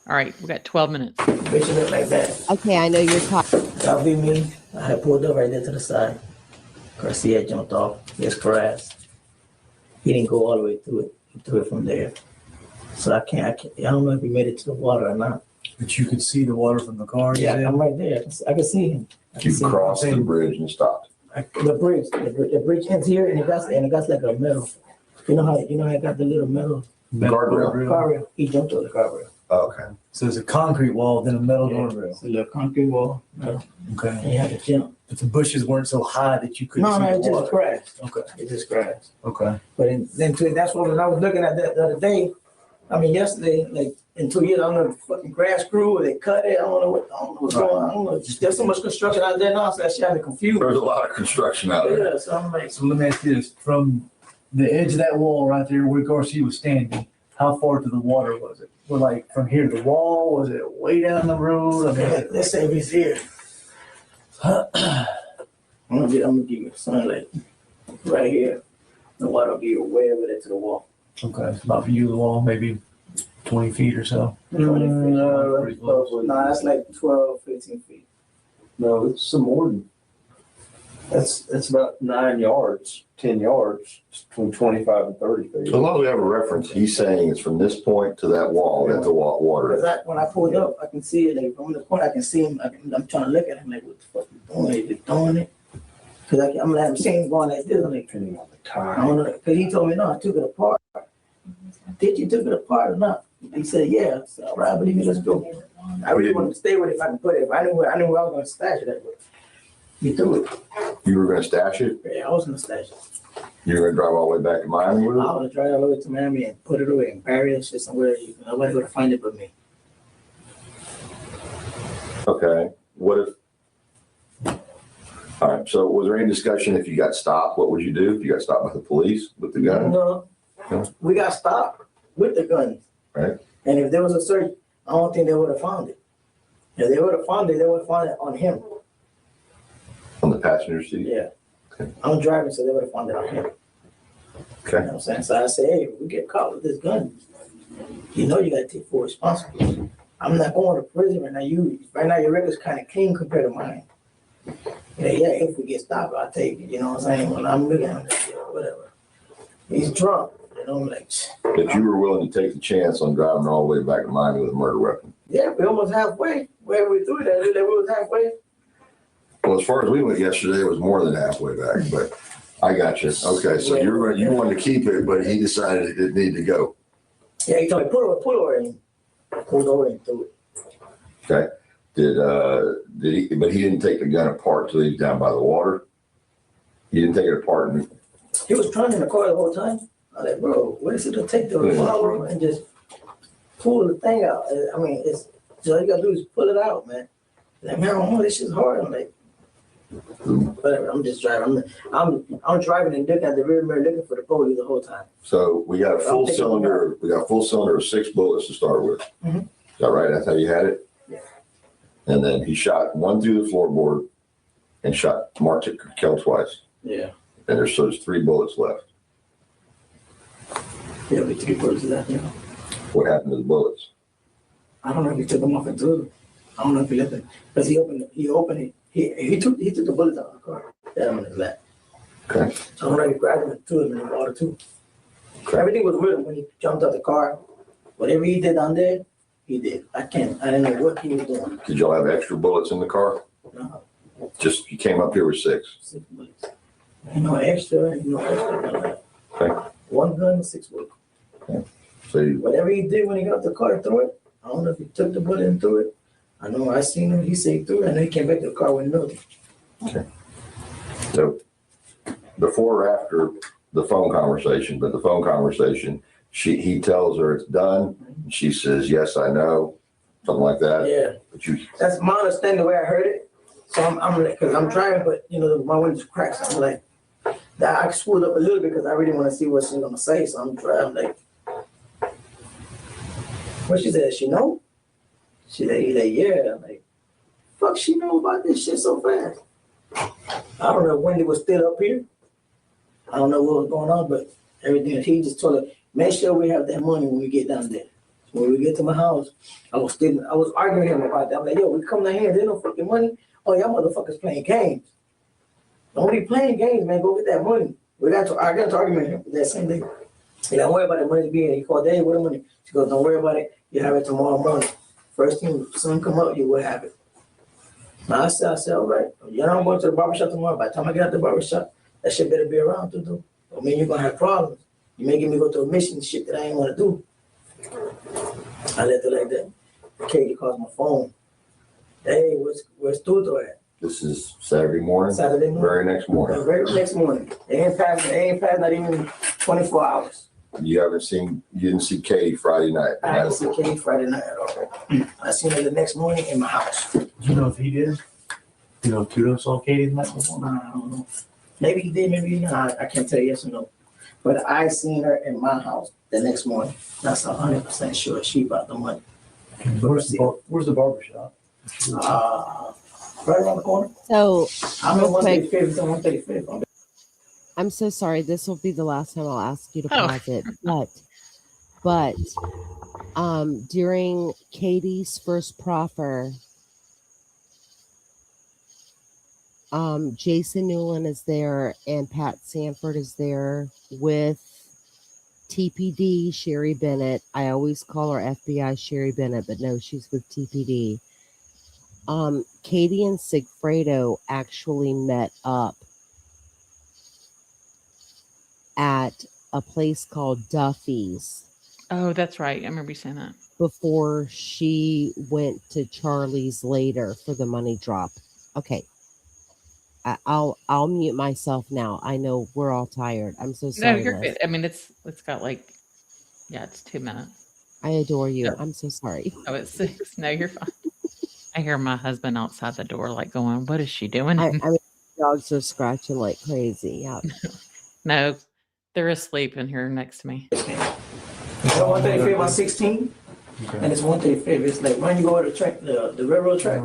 All right. We got 12 minutes. Bitch look like that. Okay, I know you're talking. That'll be me. I had pulled up right there to the side. Garcia jumped off. Just crashed. He didn't go all the way through it. He threw it from there. So I don't know if he made it to the water or not. But you could see the water from the car. you Yeah, said? I'm right there. I can see him. You crossed the bridge and stopped. The bridge ends here, and it got like a metal. You know how it got the little metal Guardrail. guardrail. He jumped over the guardrail. Oh, okay. So there's a concrete wall, then a metal guardrail. It's a little concrete wall, metal, Okay. and you had to jump. But the bushes weren't so high that you couldn't No, see it the just water. crashed. Okay. It just crashed. Okay. But that's what when I was looking at that the other day. I mean, yesterday, like in 2 years, I don't know if the fucking grass grew or they cut it. I don't know what's going on. I don't know. There's so much construction out there now, so that shit had me confused. There's a lot of construction out there. Yeah, so I'm like, So let me ask you this: from the edge of that wall right there where Garcia was standing, how far to the water was it? Well, like from here to the wall, was it way down the road? I mean, let's say if he's here. I'm gonna give you sunlight right here. The water will be way over there to the wall. okay, it's about view of the wall, maybe 20 feet or so. No, that's like 12, 15 feet. No, it's some more than, that's about 9 yards, 10 yards, it's between 25 and 30 feet. So as long as we have a reference, he's saying it's from this point to that wall that the water is. Because when I pulled up, I can see it. Like from the point, I can see him. I'm trying to look at him like, what the fuck you doing? Is he throwing it? Because I'm seeing him going like this. I'm like, Depending on the I time. don't know. Because he told me, no, I took it apart. Did you took it apart or not? He said, yeah. So, all right, I believe you. Let's go. I really wanted to stay with it if I can put it. If I knew where I was going to stash it at. He threw it. You were gonna stash it? Yeah, I was going to stash it. You were gonna drive all the way back to Miami with I it? want to drive all the way to Miami and put it away and bury it shit somewhere. Nobody's going to find it but me. Okay, what if? All right, so was there any discussion if you got stopped, what would you do if you got stopped by the police with the gun? No, we got stopped with the guns. Right. And if there was a search, I don't think they would have found it. If they would have found it, they would have found it on him. On the passenger seat? Yeah. Okay. I'm driving, so they would have found it on him. You know Okay, what I'm saying? So I say, hey, if we get caught with this gun, you know you got to take full responsibility. I'm not going to prison right now. Right now your record's kind of clean compared to mine. Yeah, if we get stopped, I'll take it. You know what I'm saying? When I'm looking at him, whatever. He's drunk. You know, I'm like, but you were willing to take the chance on driving all the way back to Miami with a murder weapon? yeah, we almost halfway. Where we threw that, we was halfway. Well, as far as we went yesterday, it was more than halfway back, but I got you. Okay, so you wanted to keep it, but he decided it didn't need to go. Yeah, he told me, pull over, and pulled over and threw it. Okay, did he, but he didn't take the gun apart till he was down by the water? He didn't take it apart and He was trying in the car the whole time. I'm like, bro, what is it to take the revolver and just pull the thing out? I mean, it's all you gotta do is pull it out, man. Like, man, I don't know, this shit's hard. I'm like, whatever. I'm just driving. I'm driving and looking at the rear mirror, looking for the police the whole time. so we got a full cylinder, of 6 bullets to start with. Mhm. Is that right? That's how you had it? Yeah. And then he shot one through the floorboard and marked it, killed twice. Yeah. And there's 3 bullets left. Yeah, we took bullets of that, you know. What happened to the bullets? I don't know if he took them off and threw them. I don't know if he left it. Because he opened it. He took the bullets out of the car. That on his lap. Okay. So I don't know if he grabbed them and threw them in the water too. Everything was with him when he jumped out the car. Whatever he did down there, He did. I didn't know what he was doing. Did y'all have extra bullets in the car? No, Just, you came up here with 6. 6 bullets. Ain't no extra, ain't no extra. Okay. 1 gun, 6 bullets. So you, Whatever he did when he got the car and threw it, I don't know if he took the bullet and threw it. I know I seen him. He said he threw it. I know he came back to the car with nothing. so before or after the phone conversation, but the phone conversation, he tells her it's done. And she says, yes, I know, something like that. Yeah. But you, That's my understanding the way I heard it. So I'm like, because I'm driving, but you know, my window's cracked. So I'm like, I screwed up a little bit because I really want to see what she's gonna say. So I'm driving like, what she said, she know? He's like, yeah. I'm like, fuck, she know about this shit so fast. I don't know when it was still up here. I don't know what was going on, but everything, he just told her, make sure we have that money when we get down there. So when we get to my house, I was arguing with him about that. I'm like, yo, we come down here, there's no fucking money. Oh, y'all motherfuckers playing games. Don't be playing games, man. Go get that money. I got to argue with him that same day. Hey, don't worry about the money being. He called, Daddy, where the money? She goes, don't worry about it. You have it tomorrow morning. First thing, sun come up, you will have it. Now I said, all right. You know, I'm going to the barbershop tomorrow. By the time I get out the barbershop, that shit better be around to do. I mean, you're going to have problems. You making me go to a mission shit that I ain't want to do. I left it like that. Katie calls my phone. Hey, where's Tuto at? this is Saturday morning? Saturday morning. Very next morning. Very next morning. They ain't passed not even 24 hours. You didn't see Katie Friday night? I didn't see Katie Friday night at all. I seen her the next morning in my house. Do you know if he did? You know, Tudo saw Katie the night before? I don't know. Maybe he did, maybe he didn't. I can't tell you yes or no. But I seen her in my house the next morning. That's 100% sure she brought the money. Where's the barbershop? Right around the corner. So I'm real at quick, 135th and 135th. I'm so sorry. This will be the last time I'll ask you to Oh. pause it. But during Katie's first proffer, Jason Newland is there and Pat Sanford is there with TPD, Sherry Bennett. I always call her FBI Sherry Bennett, but no, she's with TPD. Katie and Sigfredo actually met up at a place called Duffy's Oh, that's right. I remember you saying that. before she went to Charlie's later for the money drop. Okay. I'll mute myself now. I know we're all tired. I'm so No, sorry. you're Liz. good. I mean, it's got like, yeah, it's 2 minutes. I adore you. Yeah. I'm so sorry. Oh, it's 6. No, you're fine. I hear my husband outside the door, like going, "What is she doing?" I mean, dogs are scratching like crazy. Yeah. No, they're asleep in here next to me. 135 on 16, and it's 135. It's like when you go to the track, the railroad track,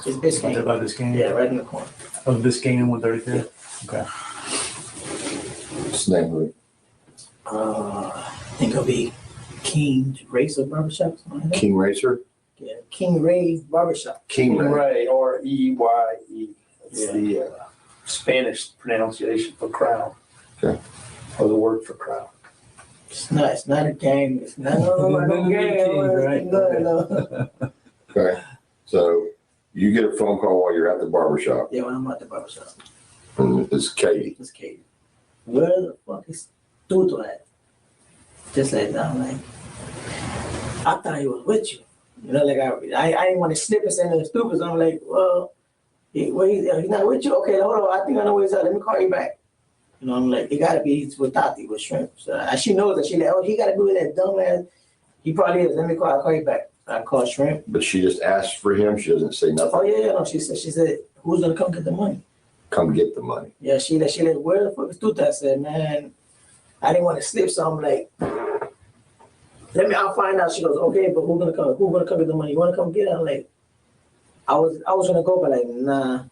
it's Biscayne. Right by Biscayne? Yeah, right in the corner. Oh, Biscayne and 133? Okay. What's the name of it? I think it'll be King Racer Barbershop. Something like that. King Racer? Yeah, King Ray Barbershop. King Ray. Ray, R-E-Y-E. It's the Spanish pronunciation for crown. Okay. Or the word for crown. It's not a game. It's not no game. Right. No. Okay. So you get a phone call while you're at the barbershop, Yeah, when I'm at the barbershop, and it's Katie. it's Katie. Where the fuck is Tuto at? Just like that. I'm like, I thought he was with you. You know, like I didn't want to slip and say nothing stupid. So I'm like, well, he's not with you. Okay, hold on. I think I know where he's at. Let me call you back. You know, I'm like, it gotta be he's with Tati with shrimp. So she knows that she like, oh, he gotta be with that dumb ass. He probably is. I'll call you back. I call shrimp. But she just asked for him. She doesn't say nothing. Oh yeah, no. She said, who's gonna come get the money? Come get the money. Yeah, she like, where the fuck is Tuta? I said, man, I didn't want to slip, so I'm like, I'll find out. She goes, okay, but who's gonna come? Who's gonna come get the money? You wanna come get it? I'm like, I was gonna go, but like, nah.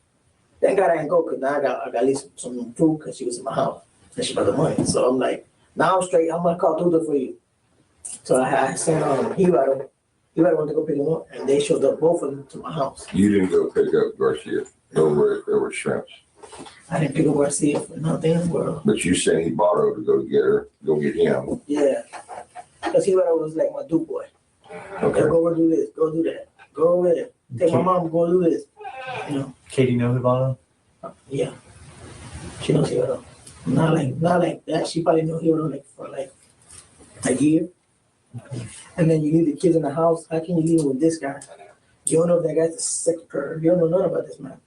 Thank God I didn't go, because now I got at least some food, because she was in my house and she got the money. So I'm like, now I'm straight. I'm gonna call Tuta for you. So I sent Hibaro went to go pick them up, and they showed up, both of them, to my house. You didn't go pick up Garcia. There were shrimps. I didn't pick up Garcia for nothing in the world. But you said he borrowed to go get him. Yeah, because Hibaro was like my Duke boy. Okay, go over do this, go do that, go over there. Take my mom, go do this. You know, Katie know Hivano? yeah. She knows Hero. Not like that. She probably know Hero like for like a year. And then you leave the kids in the house. How can you leave with this guy? You don't know if that guy's a secretary. You don't know nothing about this man.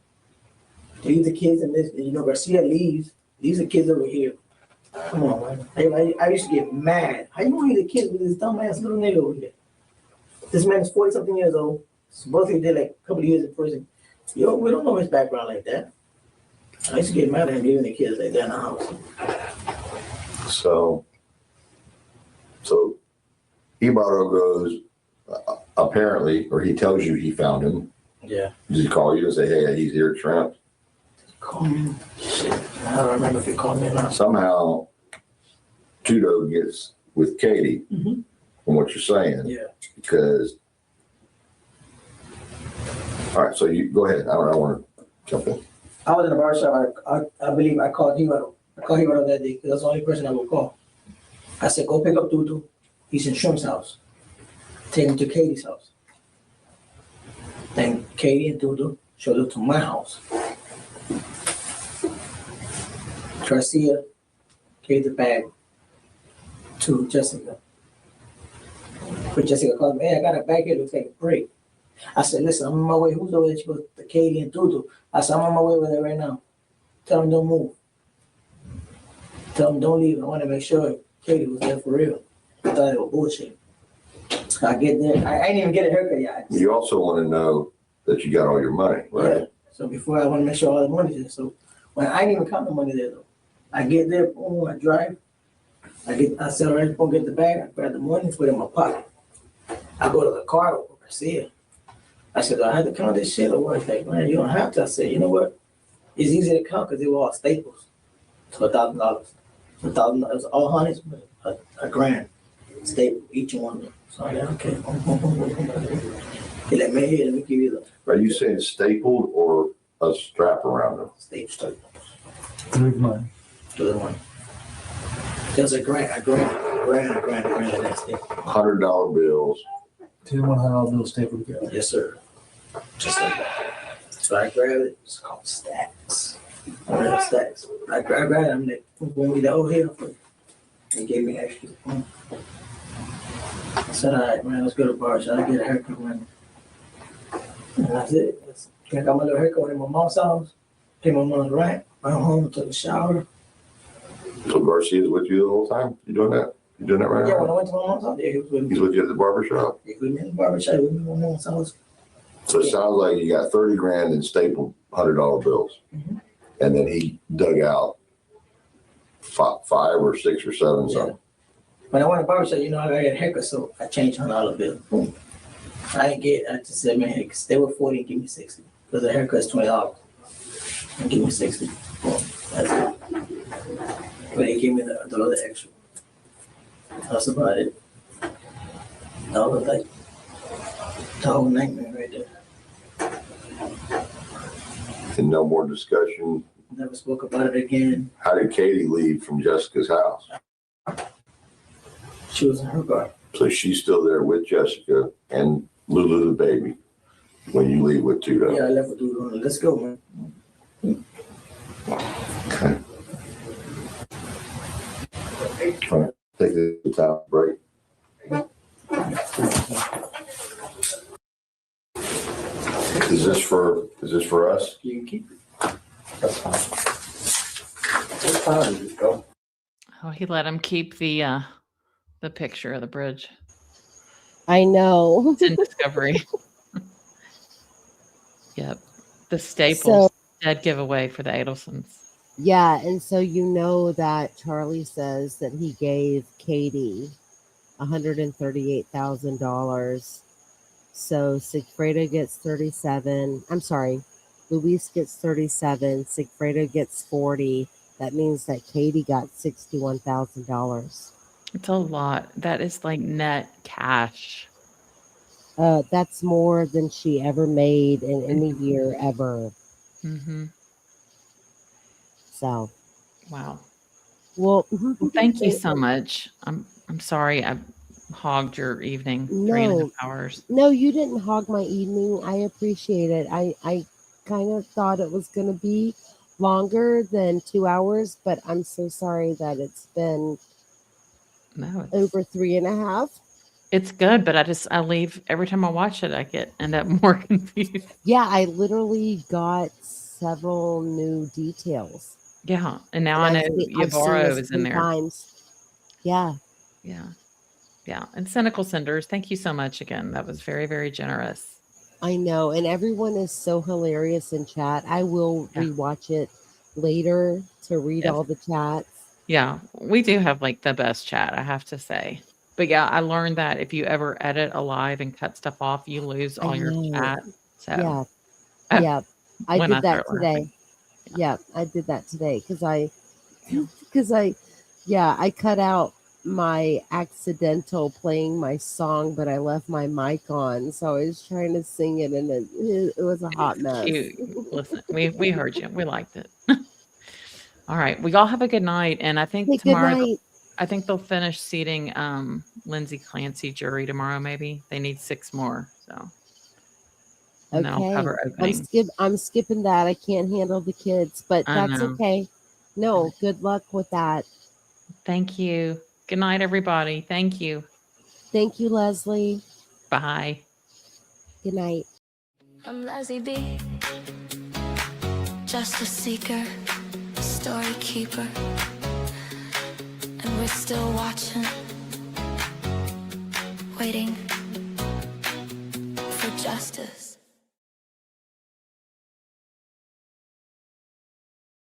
You leave the kids in this. You know, Garcia leaves the kids over here. Come on, man. I used to get mad. How you gonna leave the kids with this dumbass little nigga over here? This man is 40-something years old. Supposedly did like a couple of years in prison. Yo, we don't know his background like that. I used to get mad at him leaving the kids like that in the house. So Ibarra goes, apparently, or he tells you he found him. Yeah. Does he call you and say, hey, he's here at Shrimp? Call me. Shit. I don't remember if he called me or not. Somehow, Tudo gets with Katie, Mhm. from what you're saying. Yeah. Because, all right, so you go ahead. I don't want to jump in. I was in the bar shop. I believe I called Hero. I called Hero that day because that's the only person I would call. I said, go pick up Tutu. He's in Shrimp's house. Take him to Katie's house. Then Katie and Tutu showed up to my house. Garcia gave the bag to Jessica. But Jessica called me, hey, I got a bag here, looks like a break. I said, listen, I'm on my way. Who's over there? She goes, to Katie and Tutu. I said, I'm on my way over there right now. Tell them don't move. Tell them don't leave. I want to make sure Katie was there for real. I thought it was bullshit. I get there. I ain't even get a haircut yet. You also want to know that you got all your money, right? Yeah. So before I want to make sure all the money's there. So when I ain't even count the money there though. I get there, boom, I drive. I said, all right, go get the bag. I grab the money, put it in my pocket. I go to the car over Garcia. I said, do I have to count this shit or what? He's like, man, you don't have to. I said, you know what? It's easy to count because they were all staples. So $1,000. $1,000, it was all hundreds, but a grand. Staple, each one of them. So I said, okay. He let me here, let me give you the Are you saying stapled or a strap around them? staple. Good money. Good one. There's a grand, and that's it. $100 bills. 2 $100 bills stapled together. Yes, sir. Just like that. So I grabbed it. It's called stacks. I grabbed stacks. I grabbed it. I'm like, when we the whole here, he gave me extra. I said, all right, man, let's go to the bar. So I get a haircut, man. And that's it. I got my little haircut in my mom's house. Came on mom's right. Went home, took a shower. So Garcia's with you the whole time? You doing that? You doing that right Yeah, now? when I went to my mom's house, yeah, he was with me. He's with you at the barber shop? He was with me in the barbershop. He was with me at my mom's house. So it sounds like you got 30 grand in stapled $100 bills. Mhm. And then he dug out five or six or seven something. When I went to the barbershop, you know, I got a haircut, so I changed $100 bill. Boom. I just said, man, hey, stay with 40 and give me 60. Because the haircut's $20. And give me 60. Boom. That's it. But he gave me the other extra. That's about it. That was like the whole nightmare right there. And no more discussion. Never spoke about it again. How did Katie leave from Jessica's house? She was in her car. So she's still there with Jessica and Lulu the baby when you leave with Tudo. Yeah, I left with Dude. Let's go, man. Okay. All right. Take the time break. Is this for us? You can keep it. That's fine. What time did it go? Oh, he let him keep the picture of the bridge. I know. It's in Discovery. Yep. The Staples dead giveaway for the Adelsons. Yeah, and so you know that Charlie says that he gave Katie $138,000. So Sigfredo gets 37. I'm sorry, Luis gets 37. Sigfredo gets 40. That means that Katie got $61,000. It's a lot. That is like net cash. That's more than she ever made in any year ever. Mm-hmm. So, Wow. well, Well, thank you so much. I'm sorry. hogged your evening, No. 3.5 hours. No, you didn't hog my evening. I appreciate it. I kind of thought it was going to be longer than 2 hours, but I'm so sorry that it's been No, over 3.5. it's good, but I leave every time I watch it, end up more confused. Yeah, I literally got several new details. Yeah, and now And I know I've seen Yavaro this is in 3 there. times. Yeah. Yeah, yeah, and Cynical Cinders, thank you so much again. That was very, very generous. I know, and everyone is so hilarious in chat. I will Yeah. rewatch it later to read Yes. all the chats. Yeah, we do have like the best chat, I have to say. But yeah, I learned that if you ever edit a live and cut stuff off, you lose I all your know. chat. So Yeah. Yeah. I when did that start today. laughing. Yeah, I did that today because I cut out my accidental playing my song, but I left my mic on, so I was trying to sing it, and it was a hot It's mess. cute. Listen, we heard you. We liked it. All right. We all have a good night. And I think Hey, good tomorrow night. I think they'll finish seating Lindsay Clancy jury tomorrow, maybe. They need 6 more. So and then I'll Okay, cover opening. I'm skipping that. I can't handle the kids, but I that's know. okay. No, good luck with that. Thank you. Good night, everybody. Thank you. Thank you, Leslie. Bye. Good night. I'm Leslie B, just a seeker, a story keeper, and we're still watching, waiting for justice.